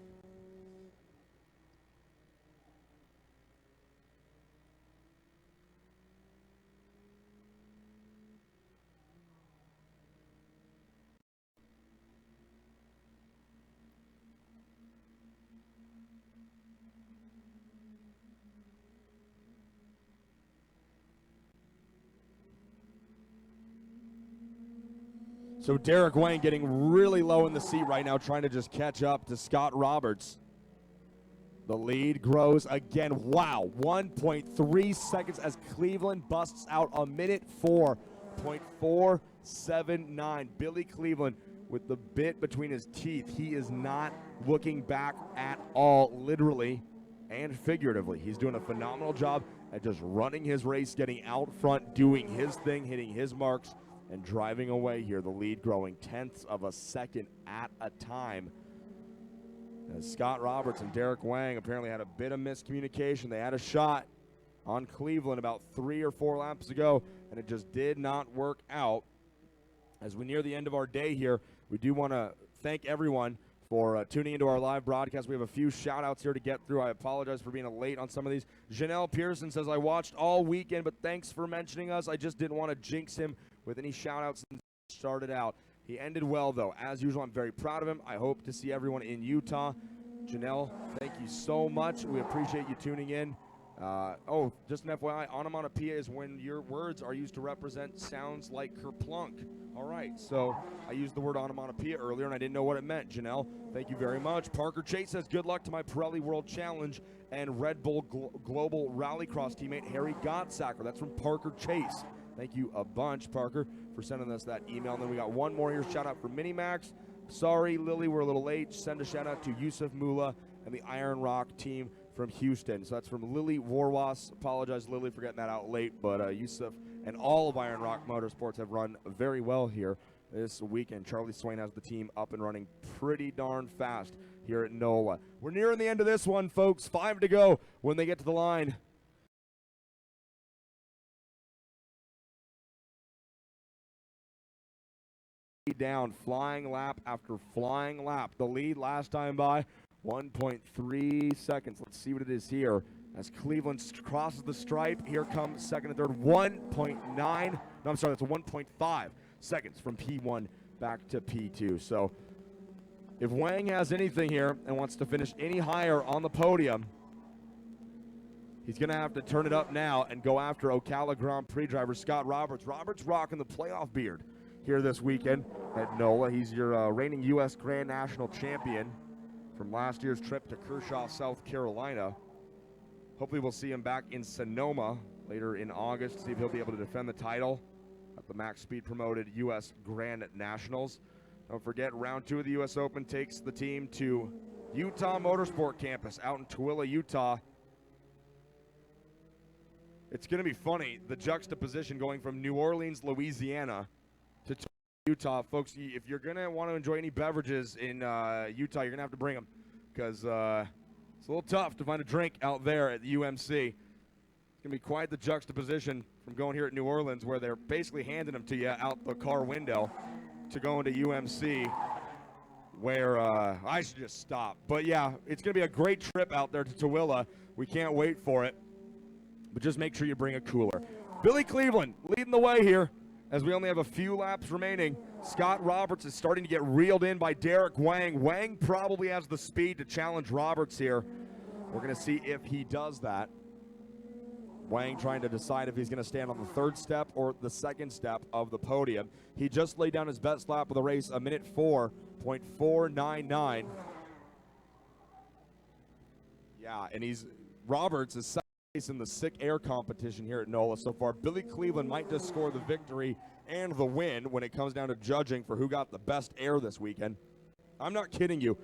So Derek Wang getting really low in the seat right now, trying to just catch up to Scott Roberts. The lead grows again. Wow, 1.3 seconds as Cleveland busts out a minute 4.479. Billy Cleveland with the bit between his teeth. He is not looking back at all, literally and figuratively. He's doing a phenomenal job at just running his race, getting out front, doing his thing, hitting his marks, and driving away here. The lead growing tenths of a second at a time. As Scott Roberts and Derek Wang apparently had a bit of miscommunication. They had a shot on Cleveland about 3 or 4 laps ago, and it just did not work out. As we near the end of our day here, we do want to thank everyone for tuning into our live broadcast. We have a few shout-outs here to get through. I apologize for being late on some of these. Janelle Pearson says, I watched all weekend, but thanks for mentioning us. I just didn't want to jinx him with any shout-outs since he started out. He ended well, though. As usual, I'm very proud of him. I hope to see everyone in Utah. Janelle, thank you so much. We appreciate you tuning in. Oh, just an FYI, onomatopoeia is when your words are used to represent sounds like kerplunk. All right, so I used the word onomatopoeia earlier, and I didn't know what it meant. Janelle, thank you very much. Parker Chase says, good luck to my Pirelli World Challenge and Red Bull Global Rallycross teammate Harry Gottsacker. That's from Parker Chase. Thank you a bunch, Parker, for sending us that email. And then we got one more here. Shout out for Minimax. Sorry, Lily, we're a little late. Send a shout out to Yusuf Mula and the Iron Rock team from Houston. So that's from Lily Warwas. Apologize, Lily, for getting that out late. But Yusuf and all of Iron Rock Motorsports have run very well here this weekend. Charlie Swain has the team up and running pretty darn fast here at NOLA. We're nearing the end of this one, folks. 5 to go when they get to the line. Down, flying lap after flying lap. The lead last time by 1.3 seconds. Let's see what it is here. As Cleveland crosses the stripe, here comes second and third. 1.9. No, I'm sorry, that's a 1.5 seconds from P1 back to P2. So if Wang has anything here and wants to finish any higher on the podium, he's going to have to turn it up now and go after Ocala Grand Prix driver Scott Roberts. Roberts rocking the playoff beard here this weekend at NOLA. He's your reigning U.S. Grand National Champion from last year's trip to Kershaw, South Carolina. Hopefully we'll see him back in Sonoma later in August to see if he'll be able to defend the title at the Max Speed promoted U.S. Grand Nationals. Don't forget, round 2 of the U.S. Open takes the team to Utah Motorsport Campus out in Tooele, Utah. It's going to be funny, the juxtaposition going from New Orleans, Louisiana to Utah. Folks, if you're going to want to enjoy any beverages in Utah, you're going to have to bring them because it's a little tough to find a drink out there at the UMC. It's going to be quite the juxtaposition from going here at New Orleans where they're basically handing them to you out the car window to going to UMC where I should just stop. But yeah, it's going to be a great trip out there to Tooele. We can't wait for it. But just make sure you bring a cooler. Billy Cleveland leading the way here as we only have a few laps remaining. Scott Roberts is starting to get reeled in by Derek Wang. Wang probably has the speed to challenge Roberts here. We're going to see if he does that. Wang trying to decide if he's going to stand on the 3rd step or the 2nd step of the podium. He just laid down his best lap of the race, a minute 4.499. Yeah, and Roberts is in the sick air competition here at NOLA so far. Billy Cleveland might just score the victory and the win when it comes down to judging for who got the best air this weekend. I'm not kidding you.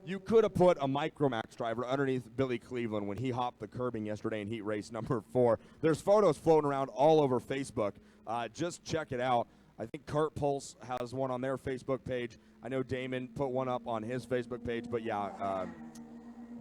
You could have put a Micromax driver underneath Billy Cleveland when he hopped the curbing yesterday in heat race number 4. There's photos floating around all over Facebook. Just check it out. I think Kart Pulse has one on their Facebook page. I know Damon put one up on his Facebook page, but yeah,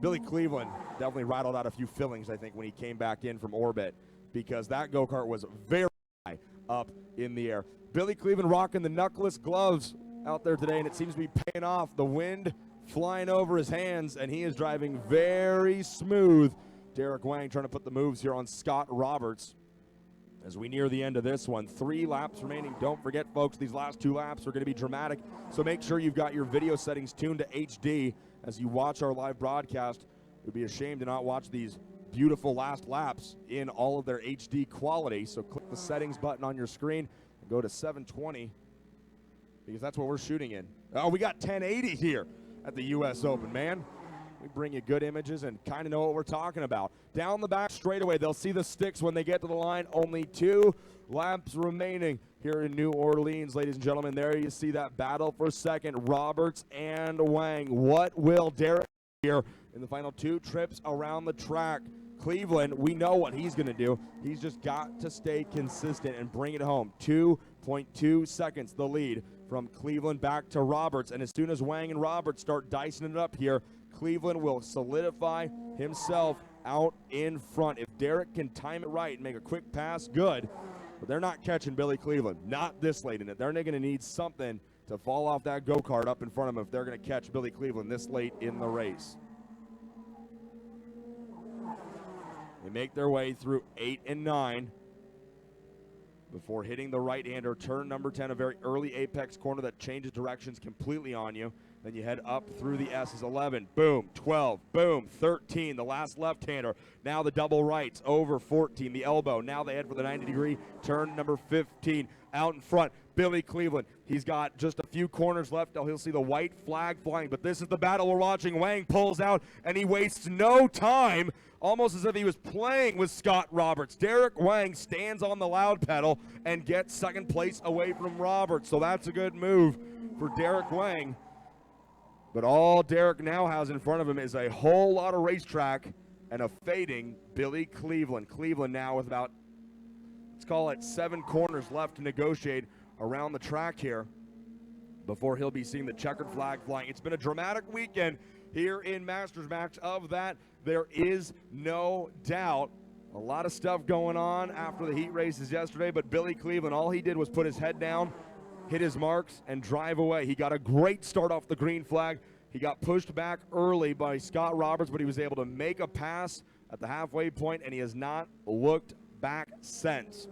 Billy Cleveland definitely rattled out a few fillings, I think, when he came back in from orbit because that go-kart was very high up in the air. Billy Cleveland rocking the knuckless gloves out there today, and it seems to be paying off. The wind flying over his hands, and he is driving very smooth. Derek Wang trying to put the moves here on Scott Roberts as we near the end of this one. 3 laps remaining. Don't forget, folks, these last 2 laps are going to be dramatic, so make sure you've got your video settings tuned to HD as you watch our live broadcast. It would be a shame to not watch these beautiful last laps in all of their HD quality, so click the settings button on your screen and go to 720 because that's what we're shooting in. Oh, we got 1080 here at the U.S. Open, man. We bring you good images and kind of know what we're talking about. Down the back straightaway, they'll see the sticks when they get to the line. Only 2 laps remaining here in New Orleans, ladies and gentlemen. There you see that battle for second, Roberts and Wang. What will Derek do here in the final 2 trips around the track? Cleveland, we know what he's going to do. He's just got to stay consistent and bring it home. 2.2 seconds the lead from Cleveland back to Roberts. And as soon as Wang and Roberts start dicing it up here, Cleveland will solidify himself out in front. If Derek can time it right and make a quick pass, good. But they're not catching Billy Cleveland, not this late in it. They're going to need something to fall off that go-kart up in front of them if they're going to catch Billy Cleveland this late in the race. They make their way through 8 and 9 before hitting the right-hander, turn number 10, a very early apex corner that changes directions completely on you. Then you head up through the S's. 11, boom, 12, boom, 13, the last left-hander. Now the double rights, over 14, the elbow. Now they head for the 90-degree turn number 15. Out in front, Billy Cleveland. He's got just a few corners left. He'll see the white flag flying, but this is the battle we're watching. Wang pulls out, and he wastes no time, almost as if he was playing with Scott Roberts. Derek Wang stands on the loud pedal and gets second place away from Roberts, so that's a good move for Derek Wang. But all Derek now has in front of him is a whole lot of racetrack and a fading Billy Cleveland. Cleveland now with about, let's call it 7 corners left to negotiate around the track here before he'll be seeing the checkered flag flying. It's been a dramatic weekend here in Masters Max. Of that, there is no doubt. A lot of stuff going on after the heat races yesterday, but Billy Cleveland, all he did was put his head down, hit his marks, and drive away. He got a great start off the green flag. He got pushed back early by Scott Roberts, but he was able to make a pass at the halfway point, and he has not looked back since.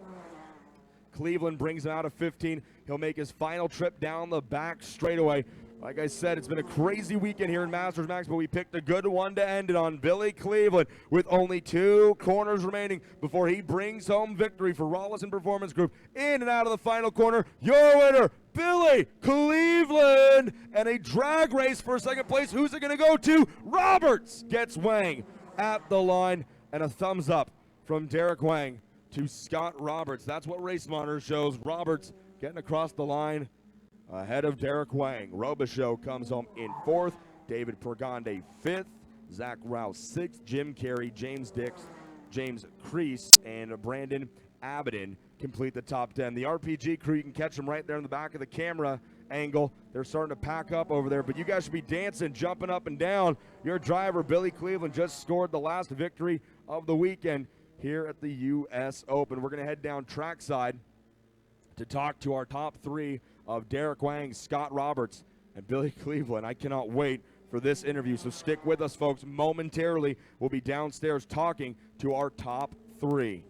Cleveland brings him out of 15. He'll make his final trip down the back straightaway. Like I said, it's been a crazy weekend here in Masters Max, but we picked a good one to end it on. Billy Cleveland with only 2 corners remaining before he brings home victory for Rollison Performance Group. In and out of the final corner, your winner, Billy Cleveland. And a drag race for second place. Who's it going to go to? Roberts gets Wang at the line. And a thumbs up from Derek Wang to Scott Roberts. That's what Race Monitor shows. Roberts getting across the line ahead of Derek Wang. Robichaux comes home in 4th. David Pergande 5th. Zach Rouse 6th. Jim Carey, James Dix, James Crease, and Brandon Abaddon complete the top 10. The RPG crew, you can catch them right there in the back of the camera angle. They're starting to pack up over there, but you guys should be dancing, jumping up and down. Your driver, Billy Cleveland, just scored the last victory of the weekend here at the U.S. Open. We're going to head down trackside to talk to our top 3 of Derek Wang, Scott Roberts, and Billy Cleveland. I cannot wait for this interview, so stick with us, folks. Momentarily, we'll be downstairs talking to our top 3.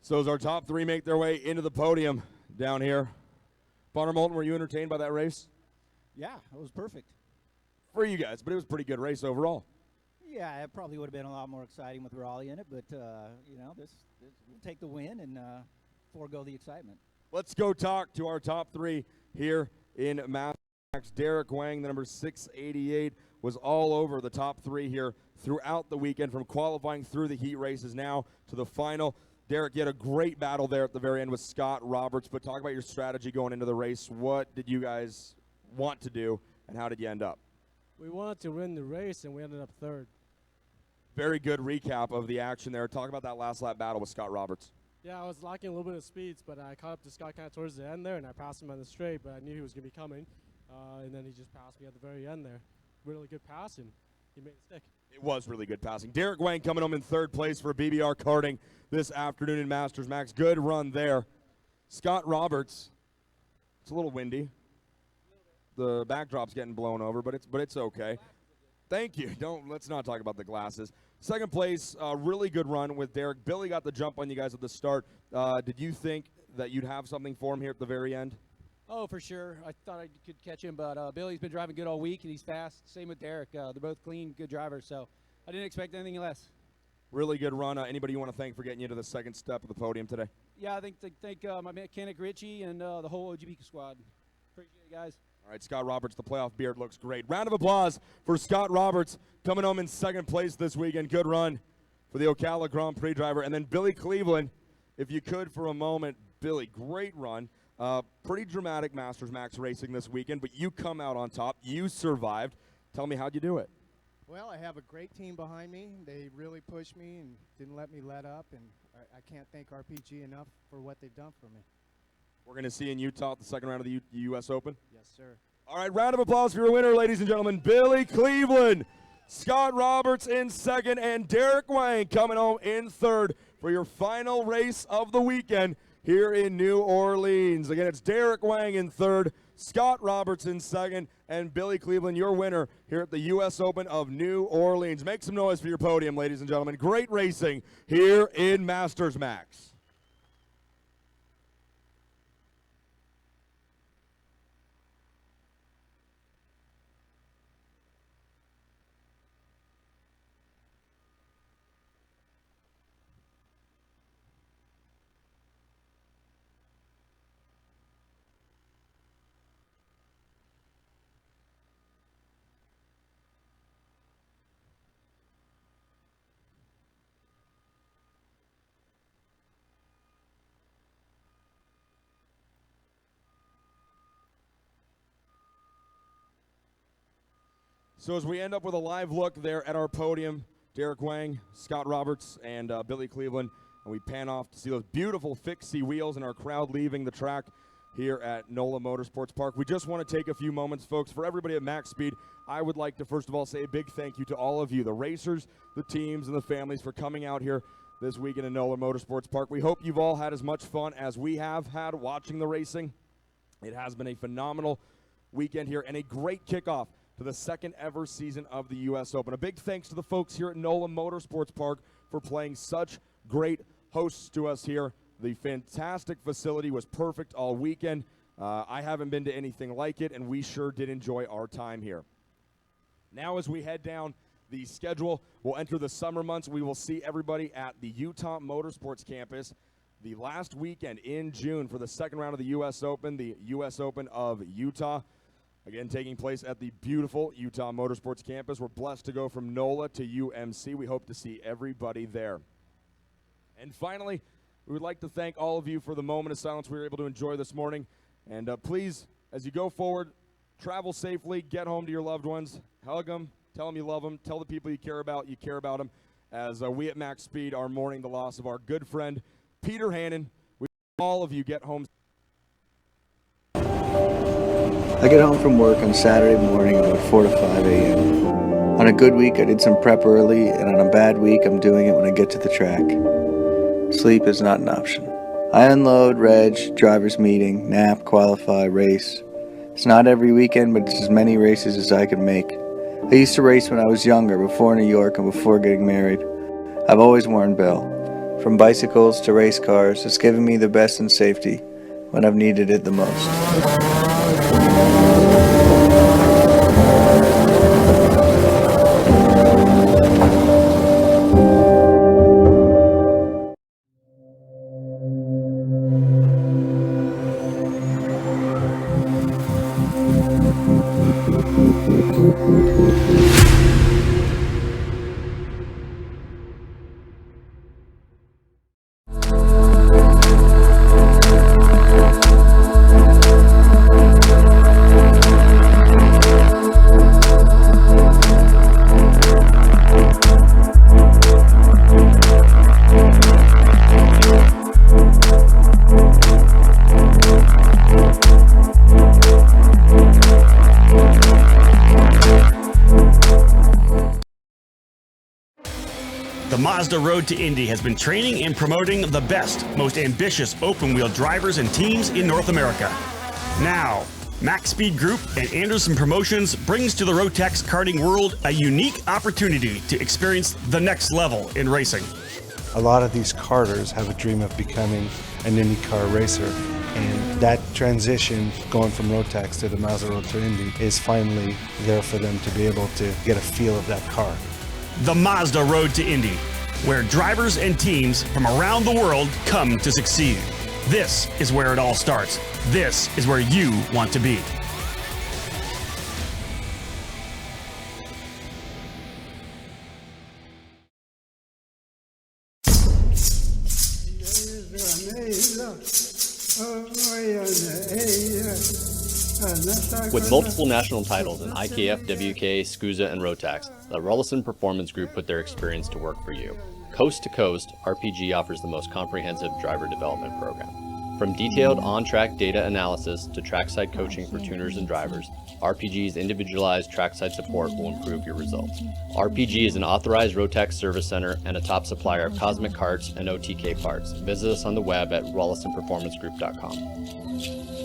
So as our top three make their way into the podium down here, Bonner Moulton, were you entertained by that race? Yeah, it was perfect. For you guys, but it was a pretty good race overall. Yeah, it probably would have been a lot more exciting with Raleigh in it, but you know, this we'll take the win and forego the excitement. Let's go talk to our top three here in Masters. Derek Wang, the number 688, was all over the top three here throughout the weekend, from qualifying through the heat races now to the final. Derek, you had a great battle there at the very end with Scott Roberts, but talk about your strategy going into the race. What did you guys want to do, and how did you end up? We wanted to win the race, and we ended up third. Very good recap of the action there. Talk about that last lap battle with Scott Roberts. Yeah, I was lacking a little bit of speeds, but I caught up to Scott kind of towards the end there, and I passed him on the straight, but I knew he was going to be coming, and then he just passed me at the very end there. Really good pass, and he made it stick. It was really good passing. Derek Wang coming home in third place for BBR karting this afternoon in Masters Max. Good run there. Scott Roberts, it's a little windy. The backdrop's getting blown over, but it's okay. Thank you. Let's not talk about the glasses. Second place, really good run with Derek. Billy got the jump on you guys at the start. Did you think that you'd have something for him here at the very end? Oh, for sure. I thought I could catch him, but Billy's been driving good all week, and he's fast. Same with Derek. They're both clean, good drivers, so I didn't expect anything less. Really good run. Anybody you want to thank for getting you to the second step of the podium today? Yeah, I think my mechanic Richie and the whole OGB squad. Appreciate it, guys. All right, Scott Roberts, the playoff beard looks great. Round of applause for Scott Roberts coming home in second place this weekend. Good run for the Ocala Grand Prix driver. And then Billy Cleveland, if you could for a moment. Billy, great run. Pretty dramatic Masters Max racing this weekend, but you come out on top. You survived. Tell me, how'd you do it? Well, I have a great team behind me. They really pushed me and didn't let me let up, and I can't thank RPG enough for what they've done for me. We're going to see you in Utah at the second round of the U.S. Open. Yes, sir. All right, round of applause for your winner, ladies and gentlemen. Billy Cleveland, Scott Roberts in second, and Derek Wang coming home in third for your final race of the weekend here in New Orleans. Again, it's Derek Wang in third, Scott Roberts in second, and Billy Cleveland, your winner here at the U.S. Open of New Orleans. Make some noise for your podium, ladies and gentlemen. Great racing here in Masters Max. So as we end up with a live look there at our podium, Derek Wang, Scott Roberts, and Billy Cleveland, and we pan off to see those beautiful fixie wheels and our crowd leaving the track here at NOLA Motorsports Park. We just want to take a few moments, folks. For everybody at Max Speed, I would like to first of all say a big thank you to all of you, the racers, the teams, and the families, for coming out here this weekend at NOLA Motorsports Park. We hope you've all had as much fun as we have had watching the racing. It has been a phenomenal weekend here and a great kickoff to the second ever season of the U.S. Open. A big thanks to the folks here at NOLA Motorsports Park for playing such great hosts to us here. The fantastic facility was perfect all weekend. I haven't been to anything like it, and we sure did enjoy our time here. Now as we head down the schedule, we'll enter the summer months. We will see everybody at the Utah Motorsports Campus the last weekend in June for the second round of the U.S. Open, the U.S. Open of Utah. Again, taking place at the beautiful Utah Motorsports Campus. We're blessed to go from NOLA to UMC. We hope to see everybody there. And finally, we would like to thank all of you for the moment of silence we were able to enjoy this morning. And please, as you go forward, travel safely, get home to your loved ones, hug them, tell them you love them, tell the people you care about them, as we at Max Speed are mourning the loss of our good friend, Peter Hannon. We hope all of you get home. I get home from work on Saturday morning about 4 to 5 a.m. On a good week, I did some prep early, and on a bad week, I'm doing it when I get to the track. Sleep is not an option. I unload, reg, driver's meeting, nap, qualify, race. It's not every weekend, but it's as many races as I can make. I used to race when I was younger, before New York and before getting married. I've always worn Bell. From bicycles to race cars, it's given me the best in safety when I've needed it the most. The Mazda Road to Indy has been training and promoting the best, most ambitious open-wheel drivers and teams in North America. Now, Max Speed Group and Anderson Promotions brings to the Rotax karting world a unique opportunity to experience the next level in racing. A lot of these karters have a dream of becoming an IndyCar racer, and that transition going from Rotax to the Mazda Road to Indy is finally there for them to be able to get a feel of that car. The Mazda Road to Indy, where drivers and teams from around the world come to succeed. This is where it all starts. This is where you want to be. With multiple national titles in IKF, WK, SCUSA, and Rotax, the Rollison Performance Group put their experience to work for you. Coast to coast, RPG offers the most comprehensive driver development program. From detailed on-track data analysis to trackside coaching for tuners and drivers, RPG's individualized trackside support will improve your results. RPG is an authorized Rotax service center and a top supplier of Cosmic Carts and OTK parts. Visit us on the web at rollisonperformancegroup.com.